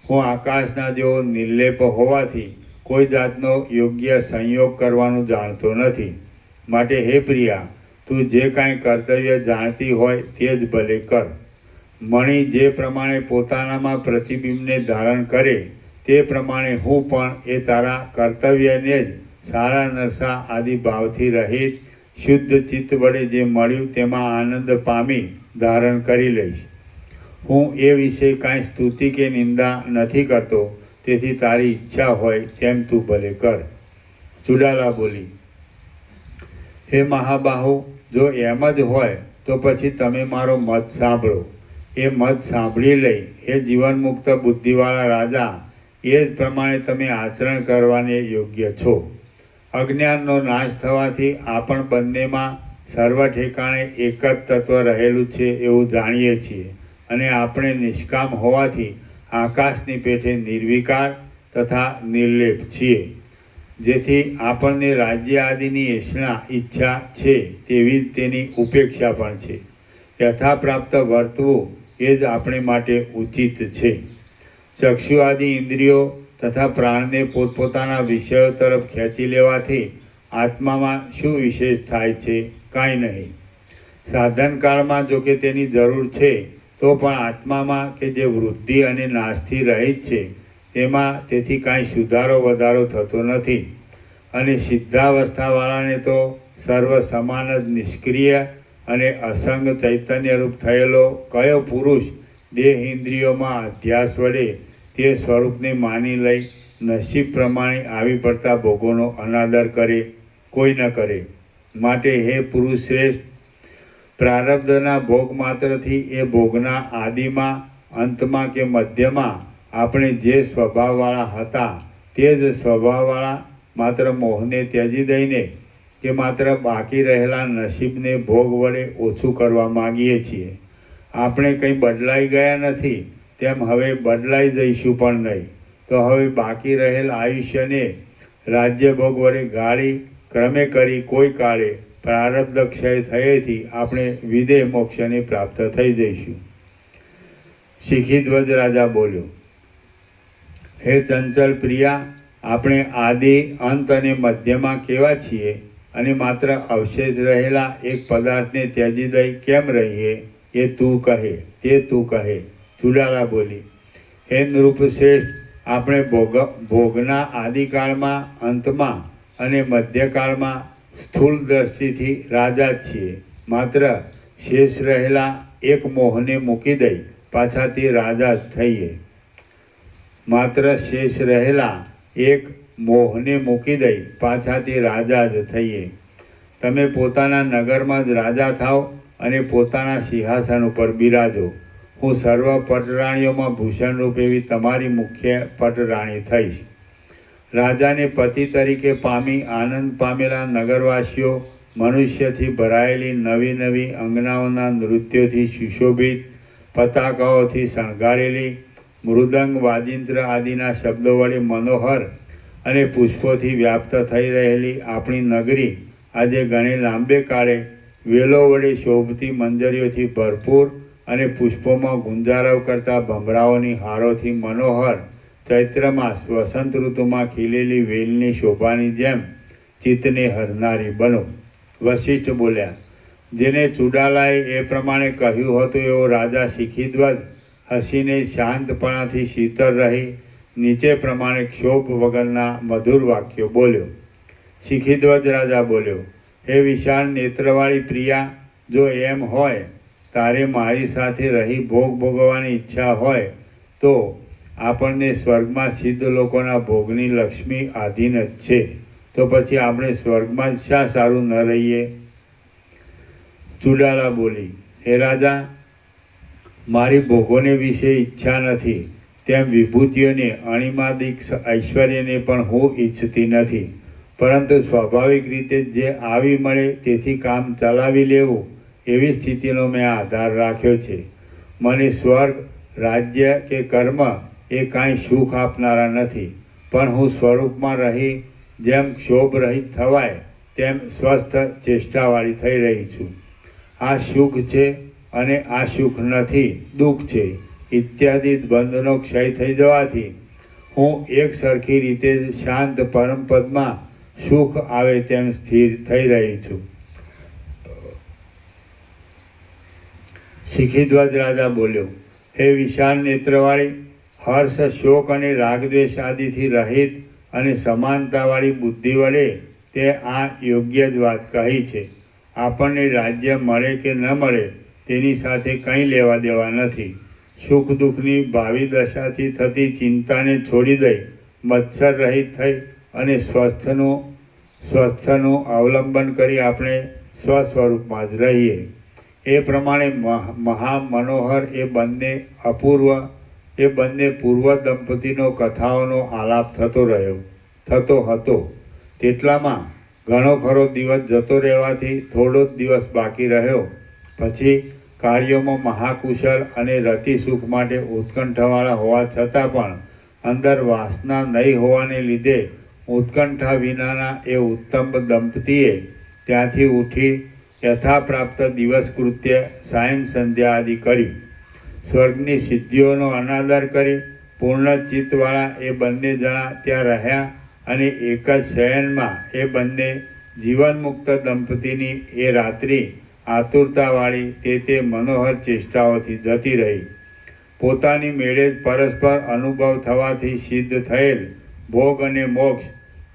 Speaker 4: હું આકાશના જેવો નિર્લેપ હોવાથી કોઈ જાતનો યોગ્ય સંયોગ કરવાનું જાણતો નથી. માટે હે પ્રિયા, તું જે કાંઈ કર્તવ્ય જાણતી હોય તે જ ભલે કર. મણિ જે પ્રમાણે પોતાનામાં પ્રતિબિંબને ધારણ કરે તે પ્રમાણે હું પણ એ તારા કર્તવ્યને જ સારા નરસા આદિ ભાવથી રહિત શુદ્ધ ચિત્ત વડે જે મળ્યું તેમાં આનંદ પામી ધારણ કરી લઈશ. હું એ વિશે કાંઈ સ્તુતિ કે નિંદા નથી કરતો, તેથી તારી ઈચ્છા હોય તેમ તું ભલે કર. ચુડાલા બોલી, હે મહાબાહુ, જો એમ જ હોય તો પછી તમે મારો મત સાંભળો. એ મત સાંભળી લઈ હે જીવનમુક્ત બુદ્ધિવાળા રાજા, એ જ પ્રમાણે તમે આચરણ કરવાને યોગ્ય છો. અજ્ઞાનનો નાશ થવાથી આપણ બંનેમાં સર્વ ઠેકાણે એક જ તત્વ રહેલું છે એવું જાણીએ છીએ, અને આપણે નિષ્કામ હોવાથી આકાશની પેઠે નિર્વિકાર તથા નિર્લેપ છીએ. જેથી આપણને રાજ્ય આદિની ઈચ્છા છે તેવી જ તેની ઉપેક્ષા પણ છે. યથાપ્રાપ્ત વર્તવું એ જ આપણે માટે ઉચિત છે. ચક્ષુ આદિ ઇન્દ્રિયો તથા પ્રાણને પોતપોતાના વિષયો તરફ ખેંચી લેવાથી આત્મામાં શું વિશેષ થાય છે? કાંઈ નહીં. સાધનકાળમાં જો કે તેની જરૂર છે, તો પણ આત્મામાં કે જે વૃદ્ધિ અને નાશથી રહિત છે તેમાં તેથી કાંઈ સુધારો વધારો થતો નથી. અને સિદ્ધાવસ્થાવાળાને તો સર્વ સમાન જ નિષ્ક્રિય અને અસંગ ચૈતન્યરૂપ થયેલો કયો પુરુષ દેહ ઇન્દ્રિયોમાં અધ્યાસ વડે તે સ્વરૂપને માની લઈ નસીબ પ્રમાણે આવી પડતા ભોગોનો અનાદર કરે? કોઈ ન કરે. માટે હે પુરુષ શ્રેષ્ઠ, પ્રારબ્ધના ભોગ માત્રથી એ ભોગના આદિમાં, અંતમાં કે મધ્યમાં આપણે જે સ્વભાવવાળા હતા તે જ સ્વભાવવાળા માત્ર મોહને ત્યજી દઈને કે માત્ર બાકી રહેલા નસીબને ભોગ વડે ઓછું કરવા માગીએ છીએ. આપણે કંઈ બદલાઈ ગયા નથી, તેમ હવે બદલાઈ જઈશું પણ નહીં. તો હવે બાકી રહેલ આયુષ્યને રાજ્ય ભોગ વડે ગાળી ક્રમે કરી કોઈ કાળે પ્રારબ્ધ ક્ષય થયેથી આપણે વિદેહ મોક્ષને પ્રાપ્ત થઈ જઈશું. શિખીધ્વજ રાજા બોલ્યો, હે ચંચળ પ્રિયા, આપણે આદિ, અંત અને મધ્યમાં કેવા છીએ અને માત્ર અવશેષ રહેલા એક પદાર્થને ત્યજી દઈ કેમ રહીએ? એ તું કહે, તે તું કહે. ચુડાલા બોલી, હે નૃપશ્રેષ્ઠ, આપણે ભોગના આદિકાળમાં, અંતમાં અને મધ્યકાળમાં સ્થૂળ દ્રષ્ટિથી રાજા જ છીએ. માત્ર શેષ રહેલા એક મોહને મૂકી દઈ પાછા તે રાજા જ થઈએ. માત્ર શેષ રહેલા એક મોહને મૂકી દઈ પાછા તે રાજા જ થઈએ. તમે પોતાના નગરમાં જ રાજા થાવ અને પોતાના સિંહાસન ઉપર બિરાજો. હું સર્વ પટરાણીઓમાં ભૂષણરૂપ એવી તમારી મુખ્ય પટરાણી થઈશ. રાજાને પતિ તરીકે પામી આનંદ પામેલા નગરવાસીઓ મનુષ્યથી ભરાયેલી નવી નવી અંગનાઓના નૃત્યોથી સુશોભિત, પતાકાઓથી શણગારેલી, મૃદંગ વાજિંત્ર આદિના શબ્દો વડે મનોહર અને પુષ્પોથી વ્યાપ્ત થઈ રહેલી આપણી નગરી આજે ઘણે લાંબે કાળે વેલો વડે શોભતી મંજરીઓથી ભરપૂર અને પુષ્પોમાં ગુંજારવ કરતા ભમરાઓની હારોથી મનોહર, ચૈત્ર માસ વસંત ઋતુમાં ખીલેલી વેલની શોભાની જેમ ચિત્તને હરનારી બનો. વશિષ્ઠ બોલ્યા, જેને ચુડાલાએ એ પ્રમાણે કહ્યું હતું એવો રાજા શિખીધ્વજ હસીને શાંતપણાથી શીતળ રહી નીચે પ્રમાણે ક્ષોભ વગરના મધુર વાક્યો બોલ્યો. શિખીધ્વજ રાજા બોલ્યો, હે વિશાળ નેત્રવાળી પ્રિયા, જો એમ હોય તારે મારી સાથે રહી ભોગ ભોગવવાની ઈચ્છા હોય તો આપણને સ્વર્ગમાં સિદ્ધ લોકોના ભોગની લક્ષ્મી આધીન જ છે. તો પછી આપણે સ્વર્ગમાં જ શા સારું ન રહીએ? ચુડાલા બોલી, હે રાજા, મારી ભોગોને વિશે ઈચ્છા નથી, તેમ વિભૂતિઓને, અણિમાદિક ઐશ્વર્યને પણ હું ઈચ્છતી નથી. પરંતુ સ્વાભાવિક રીતે જે આવી મળે તેથી કામ ચલાવી લેવું એવી સ્થિતિનો મેં આધાર રાખ્યો છે. મને સ્વર્ગ, રાજ્ય કે કર્મ એ કાંઈ સુખ આપનારા નથી, પણ હું સ્વરૂપમાં રહી જેમ ક્ષોભ રહિત થવાય તેમ સ્વસ્થ ચેષ્ટાવાળી થઈ રહી છું. આ સુખ છે અને આ સુખ નથી, દુઃખ છે ઇત્યાદિ બંધનો ક્ષય થઈ જવાથી હું એક સરખી રીતે શાંત પરમપદમાં સુખ આવે તેમ સ્થિર થઈ રહી છું. શિખીધ્વજ રાજા બોલ્યો, હે વિશાળ નેત્રવાળી, હર્ષ, શોક અને રાગદ્વેષ આદિથી રહિત અને સમાનતાવાળી બુદ્ધિ વડે તે આ યોગ્ય જ વાત કહી છે. આપણને રાજ્ય મળે કે ન મળે તેની સાથે કંઈ લેવા દેવા નથી. સુખ દુઃખની ભાવિ દશાથી થતી ચિંતાને છોડી દઈ મત્સર રહિત થઈ અને સ્વસ્થનું અવલંબન કરી આપણે સ્વસ્વરૂપમાં જ રહીએ. એ પ્રમાણે મહામનોહર એ બંને પૂર્વ દંપતીનો કથાઓનો આલાપ થતો હતો. તેટલામાં ઘણો ખરો દિવસ જતો રહેવાથી થોડો જ દિવસ બાકી રહ્યો. પછી કાર્યોમાં મહાકુશળ અને રતિ સુખ માટે ઉત્કંઠાવાળા હોવા છતાં પણ અંદર વાસના નહીં હોવાને લીધે ઉત્કંઠા વિનાના એ ઉત્તમ દંપતીએ ત્યાંથી ઉઠી યથાપ્રાપ્ત દિવસ કૃત્ય સાયં સંધ્યા આદિ કરી સ્વર્ગની સિદ્ધિઓનો અનાદર કરી પૂર્ણ ચિત્તવાળા એ બંને જણા ત્યાં રહ્યા અને એક જ શયનમાં એ બંને જીવનમુક્ત દંપતીની એ રાત્રિ આતુરતાવાળી તે મનોહર ચેષ્ટાઓથી જતી રહી. પોતાની મેળે જ પરસ્પર અનુભવ થવાથી સિદ્ધ થયેલ ભોગ અને મોક્ષ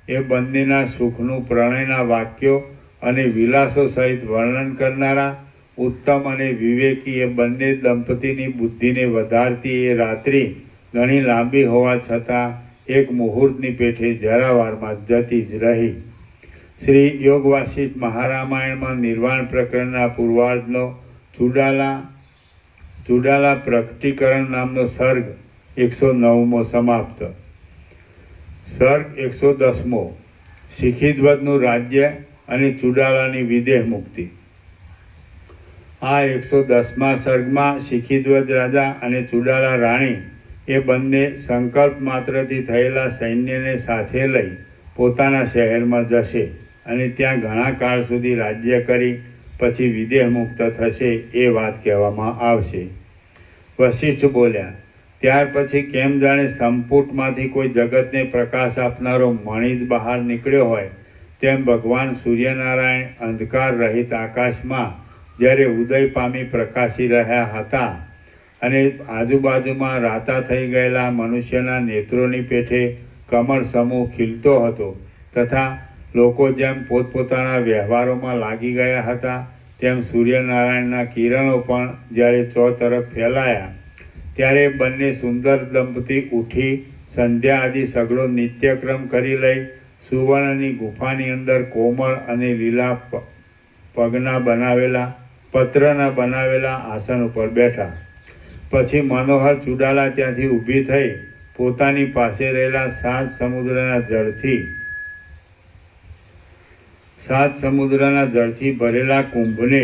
Speaker 4: એ બંનેના સુખનું પ્રણયના વાક્યો અને વિલાસો સહિત વર્ણન કરનારા ઉત્તમ અને વિવેકી એ બંને દંપતીની બુદ્ધિને વધારતી એ રાત્રિ ઘણી લાંબી હોવા છતાં એક મુહૂર્તની પેઠે જરાવારમાં જતી જ રહી. શ્રી યોગ વાસિષ્ઠ મહારામાયણમાં નિર્વાણ પ્રકરણના પૂર્વાર્ધનો ચૂડાલા પ્રકટીકરણ નામનો સર્ગ 109મો સમાપ્ત. સર્ગ 110મો શિખીધ્વજનું રાજ્ય અને ચૂડાલાની વિદેહ મુક્તિ. આ 110મા સર્ગમાં શિખીધ્વજ રાજા અને ચૂડાલા રાણી એ બંને સંકલ્પ માત્રથી થયેલા સૈન્યને સાથે લઈ પોતાના શહેરમાં જશે અને ત્યાં ઘણા કાળ સુધી રાજ્ય કરી પછી વિદેહ મુક્ત થશે એ વાત કહેવામાં આવશે. વશિષ્ઠ બોલ્યા, ત્યાર પછી કેમ જાણે સંપુટમાંથી કોઈ જગતને પ્રકાશ આપનારો મણિ જ બહાર નીકળ્યો હોય તેમ ભગવાન સૂર્યનારાયણ અંધકાર રહિત આકાશમાં જ્યારે ઉદય પામી પ્રકાશી રહ્યા હતા અને આજુબાજુમાં રાતા થઈ ગયેલા મનુષ્યના નેત્રોની પેઠે કમળ સમૂહ ખીલતો હતો તથા લોકો જેમ પોતપોતાના વ્યવહારોમાં લાગી ગયા હતા તેમ સૂર્યનારાયણના કિરણો પણ જ્યારે ચોતરફ ફેલાયા ત્યારે બંને સુંદર દંપતી ઉઠી સંધ્યા આદિ સઘળો નિત્યક્રમ કરી લઈ સુવર્ણની ગુફાની અંદર કોમળ અને લીલા પત્રના બનાવેલા આસન ઉપર બેઠા. પછી મનોહર ચૂડાલા ત્યાંથી ઊભી થઈ પોતાની પાસે રહેલા સાત સમુદ્રના જળથી ભરેલા કુંભને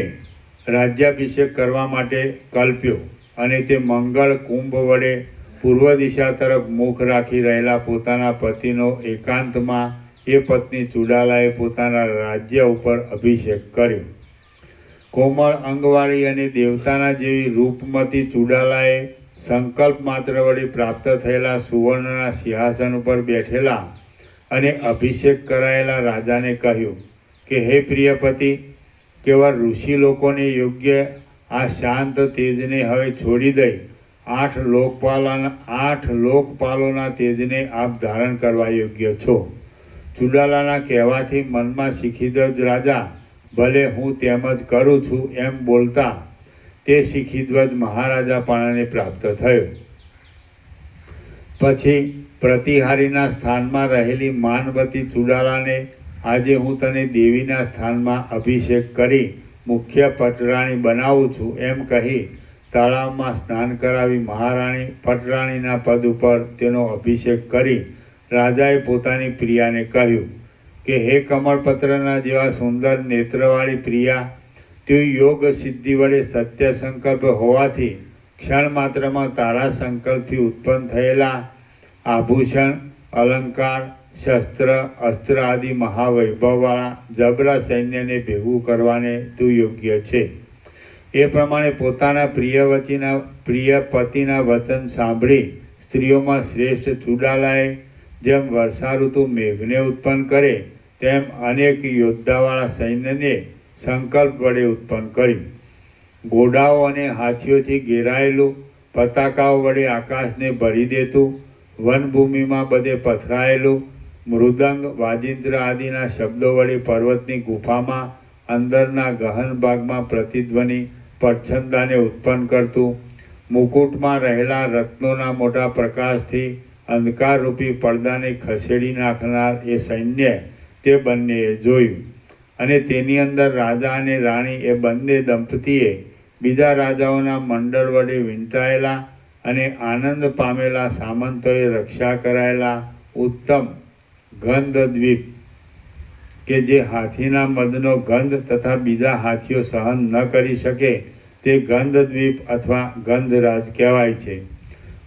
Speaker 4: રાજ્યાભિષેક કરવા માટે કલ્પ્યો અને તે મંગળ કુંભ વડે પૂર્વ દિશા તરફ મુખ રાખી રહેલા પોતાના પતિનો એકાંતમાં એ પત્ની ચૂડાલાએ પોતાના રાજ્ય ઉપર અભિષેક કર્યો. કોમળ અંગવાળી અને દેવતાના જેવી રૂપમતી ચૂડાલાએ સંકલ્પ માત્ર વડે પ્રાપ્ત થયેલા સુવર્ણના સિંહાસન ઉપર બેઠેલા અને અભિષેક કરાયેલા રાજાને કહ્યું કે હે પ્રિયપતિ, કેવળ ઋષિ લોકોને યોગ્ય આ શાંત તેજને હવે છોડી દઈ 8 લોકપાલોના તેજને આપ ધારણ કરવા યોગ્ય છો. ચૂડાલાના કહેવાથી મનમાં શિખીધ્વજ રાજા ભલે હું તેમ જ કરું છું એમ બોલતા તે શિખીધ્વજ મહારાજાપણાને પ્રાપ્ત થયો. પછી પ્રતિહારીના સ્થાનમાં રહેલી માનવતી ચૂડાલાને આજે હું તને દેવીના સ્થાનમાં અભિષેક કરી મુખ્ય પટરાણી બનાવું છું એમ કહી તળાવમાં સ્નાન કરાવી મહારાણી પટરાણીના પદ ઉપર તેનો અભિષેક કરી રાજાએ પોતાની પ્રિયાને કહ્યું કે હે કમળપત્રના જેવા સુંદર નેત્રવાળી પ્રિયા, તે યોગ સિદ્ધિ વડે સત્ય સંકલ્પ હોવાથી ક્ષણ માત્રમાં તારા સંકલ્પથી ઉત્પન્ન થયેલા આભૂષણ, અલંકાર, શસ્ત્ર, અસ્ત્ર આદિ મહાવૈભવવાળા જબરા સૈન્યને ભેગું કરવાને તું યોગ્ય છે. એ પ્રમાણે પોતાના પ્રિય પતિના વચન સાંભળી સ્ત્રીઓમાં શ્રેષ્ઠ ચૂડાલાએ જેમ વર્ષા ઋતુ મેઘને ઉત્પન્ન કરે તેમ અનેક યોદ્ધાવાળા સૈન્યને સંકલ્પ વડે ઉત્પન્ન કર્યું. ઘોડાઓ અને હાથીઓથી ઘેરાયેલું, પતાકાઓ વડે આકાશને ભરી દેતું, વનભૂમિમાં બધે પથરાયેલું, મૃદંગ વાજિંત્ર આદિના શબ્દો વડે પર્વતની ગુફામાં અંદરના ગહન ભાગમાં પ્રતિધ્વનિ પડછંદાને ઉત્પન્ન કરતું, મુકુટમાં રહેલા રત્નોના મોટા પ્રકાશથી અંધકારરૂપી પડદાને ખસેડી નાખનાર એ સૈન્ય તે બંનેએ જોયું. અને તેની અંદર રાજા અને રાણી એ બંને દંપતીએ બીજા રાજાઓના મંડળ વડે વીંટાયેલા અને આનંદ પામેલા સામંતોએ રક્ષા કરાયેલા ઉત્તમ ગંધદ્વીપ કે જે હાથીના મદનો ગંધ તથા બીજા હાથીઓ સહન ન કરી શકે તે ગંધદ્વીપ અથવા ગંધરાજ કહેવાય છે.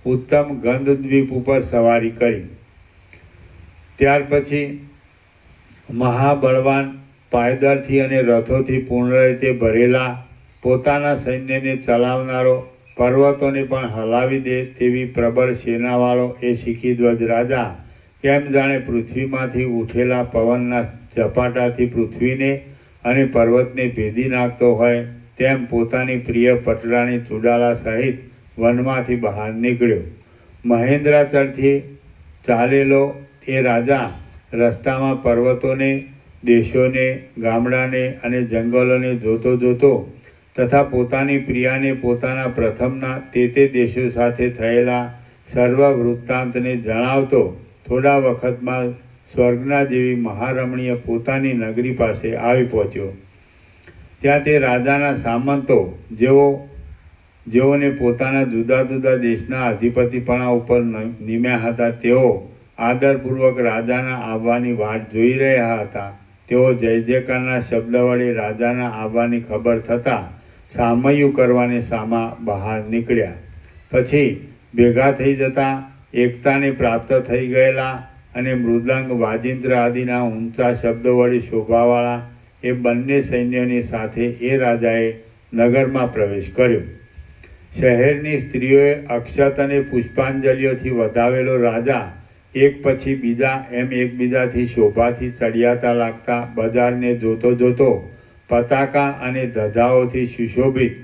Speaker 4: ઉત્તમ ગંધદ્વીપ ઉપર સવારી કરી. ત્યાર પછી મહાબળવાન પાયદળથી અને રથોથી પૂર્ણ રીતે ભરેલા, પોતાના સૈન્યને ચલાવનારો, પર્વતોને પણ હલાવી દે તેવી પ્રબળ સેનાવાળો એ શિખીધ્વજ રાજા કેમ જાણે પૃથ્વીમાંથી ઉઠેલા પવનના ઝપાટાથી પૃથ્વીને અને પર્વતને ભેદી નાખતો હોય તેમ પોતાની પ્રિય પટરાણી ચુડાલા સહિત વનમાંથી બહાર નીકળ્યો. મહેન્દ્રાચળથી ચાલેલો એ રાજા રસ્તામાં પર્વતોને, દેશોને, ગામડાને અને જંગલોને જોતો જોતો તથા પોતાની પ્રિયાને પોતાના પ્રથમના તે દેશો સાથે થયેલા સર્વ વૃત્તાંતને જણાવતો થોડા વખતમાં સ્વર્ગના જેવી મહારમણીય પોતાની નગરી પાસે આવી પહોંચ્યો. ત્યાં તે રાજાના સામંતો જેઓને પોતાના જુદા જુદા દેશના અધિપતિપણા ઉપર નિમ્યા હતા તેઓ આદરપૂર્વક રાજાના આવવાની વાટ જોઈ રહ્યા હતા. તેઓ જય જયકારના શબ્દ વડે રાજાના આવવાની ખબર થતાં સામયું કરવાને સામા બહાર નીકળ્યા. પછી ભેગા થઈ જતા એકતાને પ્રાપ્ત થઈ ગયેલા અને મૃદંગ વાજિંત્ર આદિના ઊંચા શબ્દો વડે શોભાવાળા એ બંને સૈન્યોની સાથે એ રાજાએ નગરમાં પ્રવેશ કર્યો. શહેરની સ્ત્રીઓએ અક્ષત અને પુષ્પાંજલિઓથી વધાવેલો રાજા એક પછી બીજા એમ એકબીજાથી શોભાથી ચડિયાતા લાગતા બજારને જોતો જોતો પતાકા અને ધજાઓથી સુશોભિત,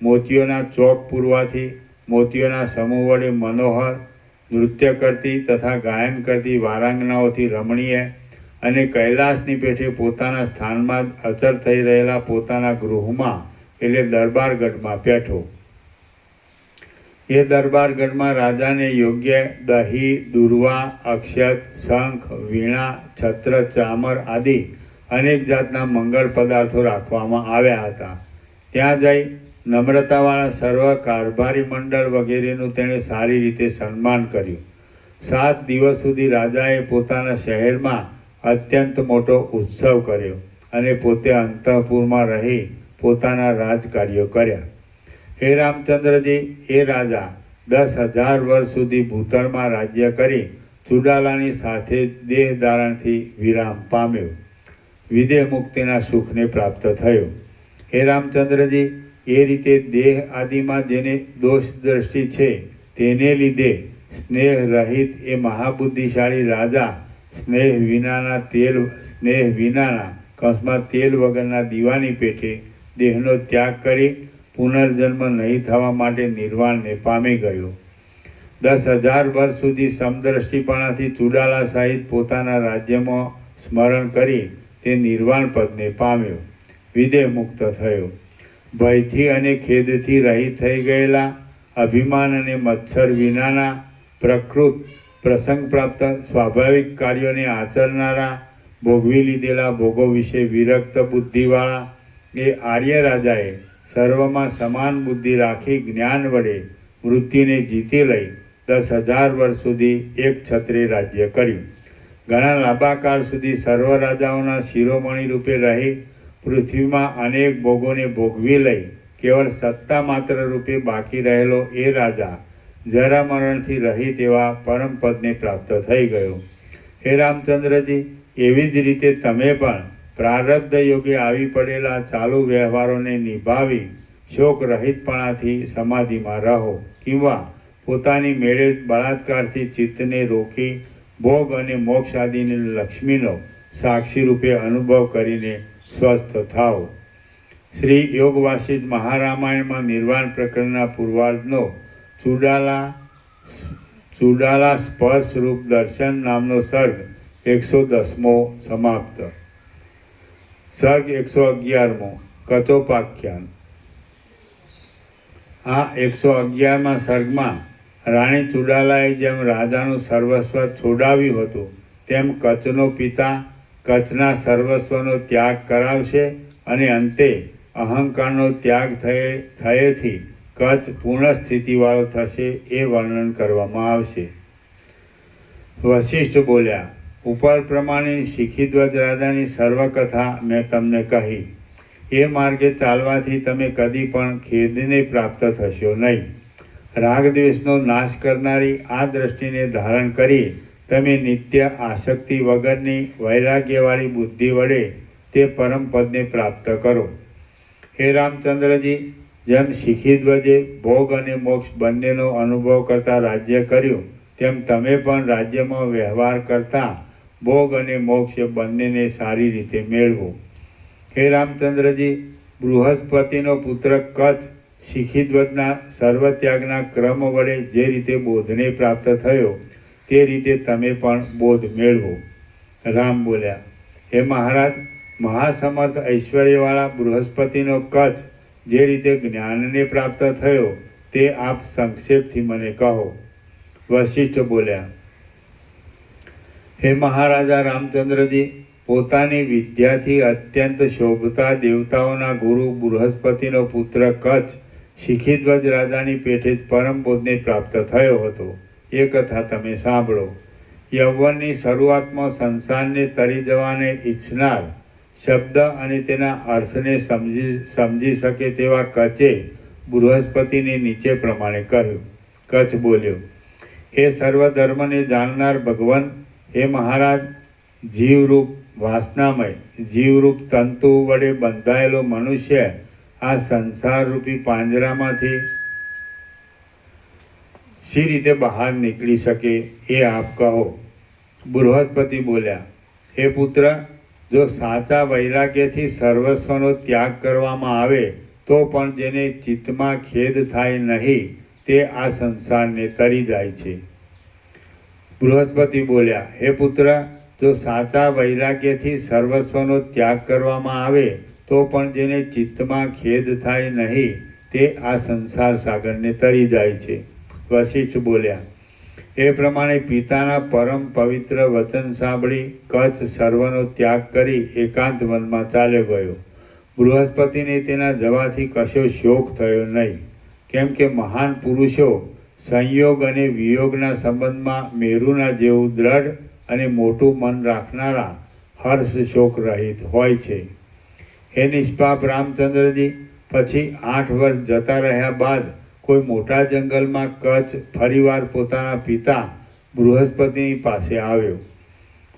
Speaker 4: મોતીઓના ચોક પૂરવાથી મોતીઓના સમૂહ વડે મનોહર, નૃત્ય કરતી તથા ગાયન કરતી વારાંગનાઓથી રમણીય અને કૈલાસની પેઠે પોતાના સ્થાનમાં જ અચર થઈ રહેલા પોતાના ગૃહમાં એટલે દરબારગઢમાં બેઠો. એ દરબારગઢમાં રાજાને યોગ્ય દહીં, દુર્વા, અક્ષત, શંખ, વીણા, છત્ર, ચામર આદિ અનેક જાતના મંગળ પદાર્થો રાખવામાં આવ્યા હતા. ત્યાં જઈ નમ્રતાવાળા સર્વ કારભારી મંડળ વગેરેનું તેણે સારી રીતે સન્માન કર્યું. 7 દિવસ સુધી રાજાએ પોતાના શહેરમાં અત્યંત મોટો ઉત્સવ કર્યો અને પોતે અંતઃપુરમાં રહી પોતાના રાજકાર્યો કર્યા. હે રામચંદ્રજી, એ રાજા 10,000 વર્ષ સુધી ભૂતળમાં રાજ્ય કરી ચુડાલાની સાથે દેહ ધારણથી વિરામ પામ્યો. વિદેહ મુક્તિના સુખને પ્રાપ્ત થયો. હે રામચંદ્રજી, એ રીતે દેહ આદિમાં જેને દોષ દ્રષ્ટિ છે તેને લીધે સ્નેહ રહિત એ મહાબુદ્ધિશાળી રાજા સ્નેહ વિનાના કંસમાં તેલ વગરના દીવાની પેટે દેહનો ત્યાગ કરી પુનર્જન્મ નહીં થવા માટે નિર્વાણને પામી ગયો. 10,000 વર્ષ સુધી સમદ્રષ્ટિપણાથી ચુડાલા સહિત પોતાના રાજ્યમાં સ્મરણ કરી તે નિર્વાણ પદને પામ્યો. વિદેહ મુક્ત થયો. ભયથી અને ખેદથી રહિત થઈ ગયેલા, અભિમાન અને મત્સર વિનાના, પ્રકૃત પ્રસંગ પ્રાપ્ત સ્વાભાવિક કાર્યોને આચરનારા, ભોગવી લીધેલા ભોગો વિશે વિરક્ત બુદ્ધિવાળા એ આર્ય રાજાએ સર્વમાં સમાન બુદ્ધિ રાખી જ્ઞાન વડે વૃત્તિને જીતી લઈ 10,000 વર્ષ સુધી એક છત્રે રાજ્ય કર્યું. ઘણા લાંબા કાળ સુધી સર્વ રાજાઓના શિરોમણી રૂપે રહી પૃથ્વીમાં અનેક ભોગોને ભોગવી લઈ કેવળ સત્તા માત્ર રૂપે બાકી રહેલો એ રાજા જરા મરણથી રહિત એવા પરમ પદને પ્રાપ્ત થઈ ગયો. હે રામચંદ્રજી, એવી જ રીતે તમે પણ પ્રારબ્ધ યોગે આવી પડેલા ચાલુ વ્યવહારોને નિભાવી શોક રહિતપણાથી સમાધિમાં રહો કિંવા પોતાની મેળે બળાત્કારથી ચિત્તને રોકી ભોગ અને મોક્ષ આદિની લક્ષ્મીનો સાક્ષી રૂપે અનુભવ કરીને સ્વસ્થ થાઓ. શ્રી યોગ વાસિષ્ઠ મહારામાયણમાં નિર્વાણ પ્રકરણના પૂર્વાર્ધનો ચૂડાલા સ્પર્શ રૂપ દર્શન નામનો સર્ગ 110મો સમાપ્ત. સર્ગ 111મો કચોપાખ્યાન. આ 111મા સર્ગમાં રાણી ચૂડાલાએ જેમ રાજાનું સર્વસ્વ છોડાવ્યું હતું તેમ કચ્છનો પિતા કચ્છના સર્વસ્વનો ત્યાગ કરાવશે અને અંતે અહંકારનો ત્યાગ થયેથી કચ્છ પૂર્ણ સ્થિતિવાળો થશે એ વર્ણન કરવામાં આવશે. વશિષ્ઠ બોલ્યા, ઉપર પ્રમાણેની શિખીધ્વજ રાજાની સર્વકથા મેં તમને કહી. એ માર્ગે ચાલવાથી તમે કદી પણ ખેદને પ્રાપ્ત થશો નહીં. રાગદ્વેષનો નાશ કરનારી આ દ્રષ્ટિને ધારણ કરી તમે નિત્ય આસક્તિ વગરની વૈરાગ્યવાળી બુદ્ધિ વડે તે પરમ પદને પ્રાપ્ત કરો. હે રામચંદ્રજી, જેમ શિખીધ્વજે ભોગ અને મોક્ષ બંનેનો અનુભવ કરતા રાજ્ય કર્યું તેમ તમે પણ રાજ્યમાં વ્યવહાર કરતા ભોગ અને મોક્ષ બંનેને સારી રીતે મેળવો. હે રામચંદ્રજી, બૃહસ્પતિનો પુત્ર કચ્છ શિખીધ્વજના સર્વત્યાગના ક્રમ વડે જે રીતે બોધને પ્રાપ્ત થયો તે રીતે તમે પણ બોધ મેળવો. રામ બોલ્યા, હે મહારાજ, મહાસમર્થ ઐશ્વર્યવાળા બૃહસ્પતિનો કચ્છ જે રીતે જ્ઞાનને પ્રાપ્ત થયો તે આપ સંક્ષેપથી મને કહો. વશિષ્ઠ બોલ્યા, હે મહારાજા રામચંદ્રજી, પોતાની વિદ્યાથી અત્યંત શોભતા દેવતાઓના ગુરુ બૃહસ્પતિનો પુત્ર કચ્છ શિખીધ્વજ રાજાની પેઠે જ પરમ બોધને પ્રાપ્ત થયો હતો. એ કથા તમે સાંભળો. યૌવનની શરૂઆતમાં સંસારને તરી જવાને ઈચ્છનાર શબ્દ અને તેના અર્થને સમજી શકે તેવા કચ્છે બૃહસ્પતિને નીચે પ્રમાણે કહ્યું. કચ્છ બોલ્યો, હે સર્વધર્મને જાણનાર ભગવાન, હે મહારાજ, જીવરૂપ વાસનામય જીવરૂપ તંતુ વડે બંધાયેલો મનુષ્ય આ સંસારરૂપી પાંજરામાંથી શી રીતે બહાર નીકળી શકે એ આપ કહો. બૃહસ્પતિ બોલ્યા, હે પુત્ર, જો સાચા વૈરાગ્યથી સર્વસ્વનો ત્યાગ કરવામાં આવે તો પણ જેને ચિત્તમાં ખેદ થાય નહીં તે આ સંસારને તરી જાય છે. બૃહસ્પતિ બોલ્યા, હે પુત્ર, જો સાચા વૈરાગ્યથી સર્વસ્વનો ત્યાગ કરવામાં આવે તો પણ જેને ચિત્તમાં ખેદ થાય નહીં તે આ સંસાર સાગરને તરી જાય છે. વશિષ્ઠ બોલ્યા, એ પ્રમાણે પિતાના પરમ પવિત્ર વચન સાંભળી કચ્છ સર્વનો ત્યાગ કરી એકાંત વનમાં ચાલ્યો ગયો. બૃહસ્પતિને તેના જવાથી કશો શોક થયો નહીં, કેમ કે મહાન પુરુષો સંયોગ અને વિયોગના સંબંધમાં મેરુના જેવું દ્રઢ અને મોટું મન રાખનારા હર્ષ શોક રહિત હોય છે. હે નિષ્પાપ રામચંદ્રજી, પછી 8 વર્ષ જતા રહ્યા બાદ કોઈ મોટા જંગલમાં કચ્છ ફરીવાર પોતાના પિતા બૃહસ્પતિની પાસે આવ્યો.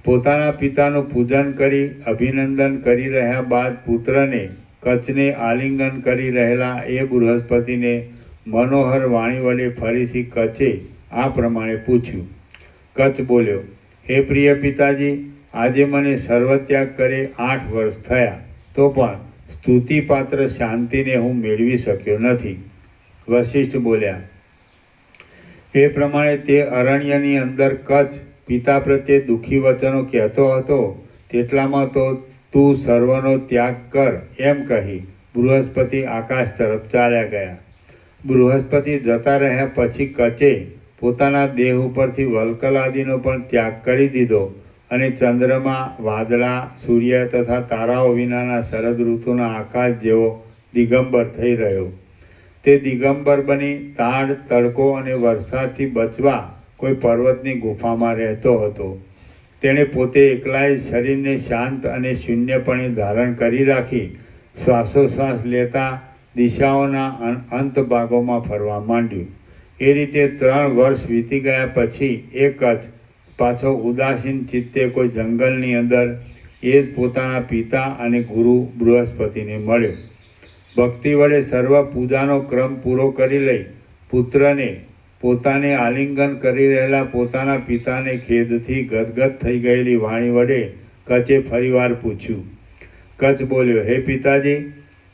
Speaker 4: પોતાના પિતાનું પૂજન કરી અભિનંદન કરી રહ્યા બાદ પુત્રને કચ્છને આલિંગન કરી રહેલા એ બૃહસ્પતિને મનોહર વાણી વડે ફરીથી કચ્છે આ પ્રમાણે પૂછ્યું. કચ્છ બોલ્યો, હે પ્રિય પિતાજી, આજે મને સર્વત્યાગ કરે 8 વર્ષ થયા તો પણ સ્તુતિપાત્ર શાંતિને હું મેળવી શક્યો નથી. વશિષ્ઠ બોલ્યા, એ પ્રમાણે તે અરણ્યની અંદર કચ્છ પિતા પ્રત્યે દુઃખી વચનો કહેતો હતો તેટલામાં તો તું સર્વનો ત્યાગ કર એમ કહી બૃહસ્પતિ આકાશ તરફ ચાલ્યા ગયા. બૃહસ્પતિ જતા રહ્યા પછી કચ્છે પોતાના દેહ ઉપરથી વલ્કલ આદિનો પણ ત્યાગ કરી દીધો અને ચંદ્રમા, વાદળા, સૂર્ય તથા તારાઓ વિનાના શરદ ઋતુના આકાશ જેવો દિગંબર થઈ રહ્યો. તે દિગંબર બની તાડ, તડકો અને વરસાદથી બચવા કોઈ પર્વતની ગુફામાં રહેતો હતો. તેણે પોતે એકલાએ શરીરને શાંત અને શૂન્યપણે ધારણ કરી રાખી શ્વાસોશ્વાસ લેતા દિશાઓના અંત ભાગોમાં ફરવા માંડ્યું. એ રીતે 3 વર્ષ વીતી ગયા પછી એ કચ્છ પાછો ઉદાસીન ચિત્તે કોઈ જંગલની અંદર એ જ પોતાના પિતા અને ગુરુ બૃહસ્પતિને મળ્યો. ભક્તિ વડે સર્વ પૂજાનો ક્રમ પૂરો કરી લઈ પુત્રને પોતાને આલિંગન કરી રહેલા પોતાના પિતાને ખેદથી ગદગદ થઈ ગયેલી વાણી વડે કચ્છે ફરીવાર પૂછ્યું. કચ્છ બોલ્યો, હે પિતાજી,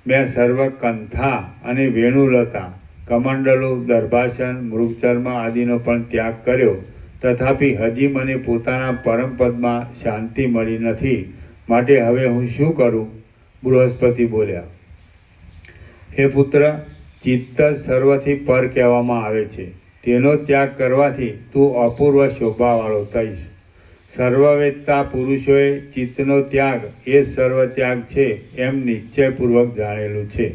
Speaker 4: મેં સર્વ કંથા અને વેણુલતા, કમંડલો, દર્ભાસન, મૃગચર્મ આદિનો પણ ત્યાગ કર્યો, તથાપિ હજી મને પોતાના પરમપદમાં શાંતિ મળી નથી. માટે હવે હું શું કરું? બૃહસ્પતિ બોલ્યા, હે પુત્ર, ચિત્ત સર્વથી પર કહેવામાં આવે છે. તેનો ત્યાગ કરવાથી તું અપૂર્વ શોભાવાળો થઈશ. સર્વવેદતા પુરુષોએ ચિત્તનો ત્યાગ એ સર્વ ત્યાગ છે એમ નિશ્ચયપૂર્વક જાણેલું છે.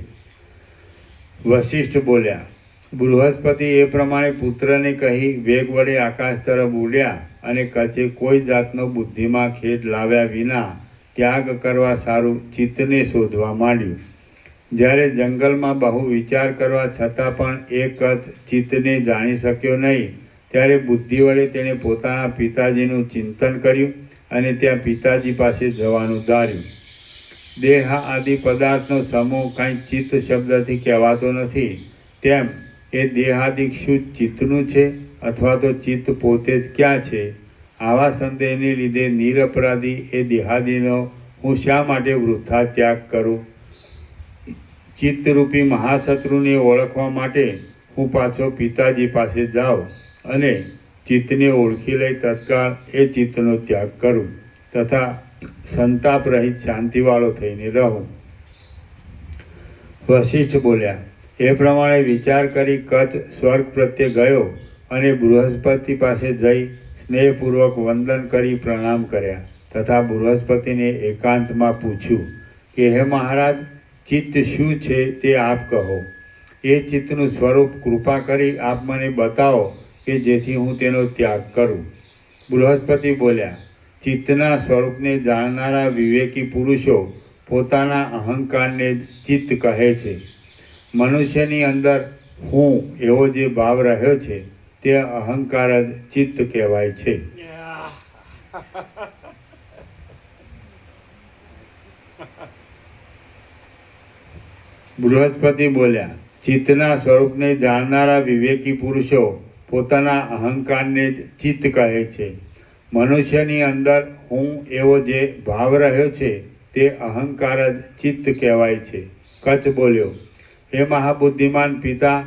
Speaker 4: વશિષ્ઠ બોલ્યા, બૃહસ્પતિ એ પ્રમાણે પુત્રને કહી વેગ વડે આકાશ તરફ ઉડ્યા અને કચે કોઈ જાતનો બુદ્ધિમાં ખેદ લાવ્યા વિના ત્યાગ કરવા સારું ચિત્તને શોધવા માંડ્યું. જ્યારે જંગલમાં બહુ વિચાર કરવા છતાં પણ એ કચ્છ ચિત્તને જાણી શક્યો નહીં, ત્યારે બુદ્ધિ વડે તેણે પોતાના પિતાજીનું ચિંતન કર્યું અને ત્યાં પિતાજી પાસે જવાનું ધાર્યું. દેહ આદિ પદાર્થનો સમૂહ કાંઈ ચિત્ત શબ્દથી કહેવાતો નથી, તેમ એ દેહાદિક શું ચિત્તનું છે અથવા તો ચિત્ત પોતે જ ક્યાં છે? આવા સંદેહને લીધે નિરપરાધી એ દેહાદિનો હું શા માટે વૃથા ત્યાગ કરું? ચિત્તરૂપી મહાશત્રુને ઓળખવા માટે હું પાછો પિતાજી પાસે જાઉં અને ચિત્તને ઓળખી લઈ તત્કાળ એ ચિત્તનો ત્યાગ કરું તથા સંતાપ રહિત શાંતિવાળો થઈને રહું. વશિષ્ઠ બોલ્યા, એ પ્રમાણે વિચાર કરી કચ્છ સ્વર્ગ પ્રત્યે ગયો અને બૃહસ્પતિ પાસે જઈ સ્નેહપૂર્વક વંદન કરી પ્રણામ કર્યા તથા બૃહસ્પતિને એકાંતમાં પૂછ્યું કે હે મહારાજ, ચિત્ત શું છે તે આપ કહો. એ ચિત્તનું સ્વરૂપ કૃપા કરી આપ મને બતાવો કે જેથી હું તેનો ત્યાગ કરું. બૃહસ્પતિ બોલ્યા, ચિત્તના સ્વરૂપને જાણનારા વિવેકી પુરુષો પોતાના અહંકારને જ ચિત્ત કહે છે. મનુષ્યની અંદર હું એવો જે ભાવ રહ્યો છે તે અહંકાર જ ચિત્ત કહેવાય છે. બૃહસ્પતિ બોલ્યા, ચિત્તના સ્વરૂપને જાણનારા વિવેકી પુરુષો પોતાના અહંકારને જ ચિત્ત કહે છે. મનુષ્યની અંદર હું એવો જે ભાવ રહ્યો છે તે અહંકાર જ ચિત્ત કહેવાય છે. કચ્છ બોલ્યો, હે મહાબુદ્ધિમાન પિતા,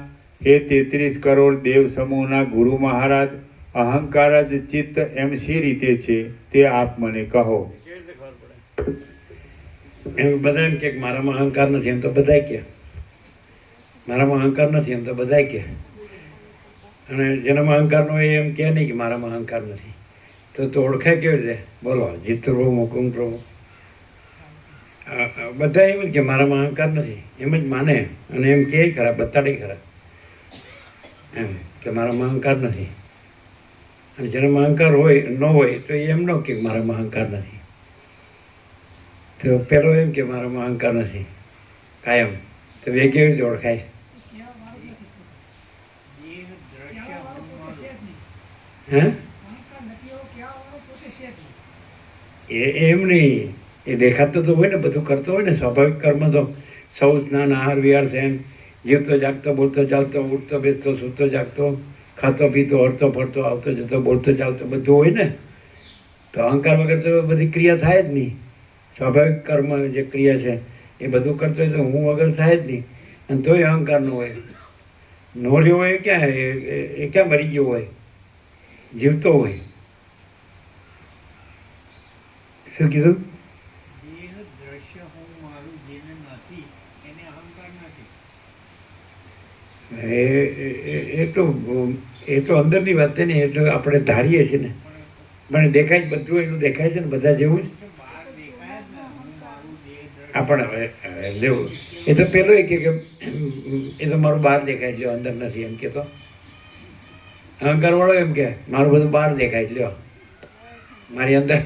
Speaker 4: હે 33 કરોડ દેવ સમૂહના ગુરુ મહારાજ, અહંકાર જ ચિત્ત એમ શી રીતે છે તે આપ મને કહો.
Speaker 3: એમ બધા એમ કે મારામાં અહંકાર નથી, એમ તો બધા કે મારામાં અહંકાર નથી, એમ તો બધા કે. અને જેનામાં અહંકાર ન હોય એમ કે નહીં કે મારામાં અહંકાર નથી, તો ઓળખાય કેવી રીતે? બોલો, જીત પ્રભુ, મુકુંદ પ્રભુ, બધા એમ જ કે મારામાં અહંકાર નથી, એમ જ માને અને એમ કે ખરા, બતાડે ખરા એમ કે મારામાં અહંકાર નથી. અને જેનામાં અહંકાર હોય ન હોય તો એમ ન કે મારામાં અહંકાર નથી. તો પેલો એમ કે મારામાં અહંકાર નથી કાયમ, તો એ કેવી રીતે ઓળખાય? હે? એમ નહીં, એ દેખાતો તો હોય ને, બધું કરતો હોય ને, સ્વાભાવિક કર્મ તો સૌ સ્નાન, આહાર, વિહાર, ધ્યાન, જીવતો જાગતો, બોલતો ચાલતો, ઉઠતો બેસતો, સૂતો જાગતો, ખાતો પીતો, હરતો ફરતો, આવતો જતો, બોલતો ચાલતો, બધું હોય ને. તો અહંકાર વગર તો બધી ક્રિયા થાય જ નહીં. સ્વાભાવિક કર્મ જે ક્રિયા છે એ બધું કરતો હોય તો હું વગર થાય જ નહીં. અને તોય અહંકાર ન હોય, નો રહ્યો હોય ક્યાં? એ ક્યાં મરી ગયો હોય? જીવતો હોય. શું કીધું? એ તો અંદરની વાત છે ને, એ તો આપણે ધારીએ છીએ ને. પણ દેખાય બધું એનું દેખાય છે ને, બધા જેવું જ. આપણે લેવું એ તો પેલો એ કે એ તો મારું બહાર દેખાય છે, અંદર નથી એમ કેતો. અહંકાર વાળો એમ કે મારું બધું બહાર દેખાય છે, લ્યો મારી અંદર.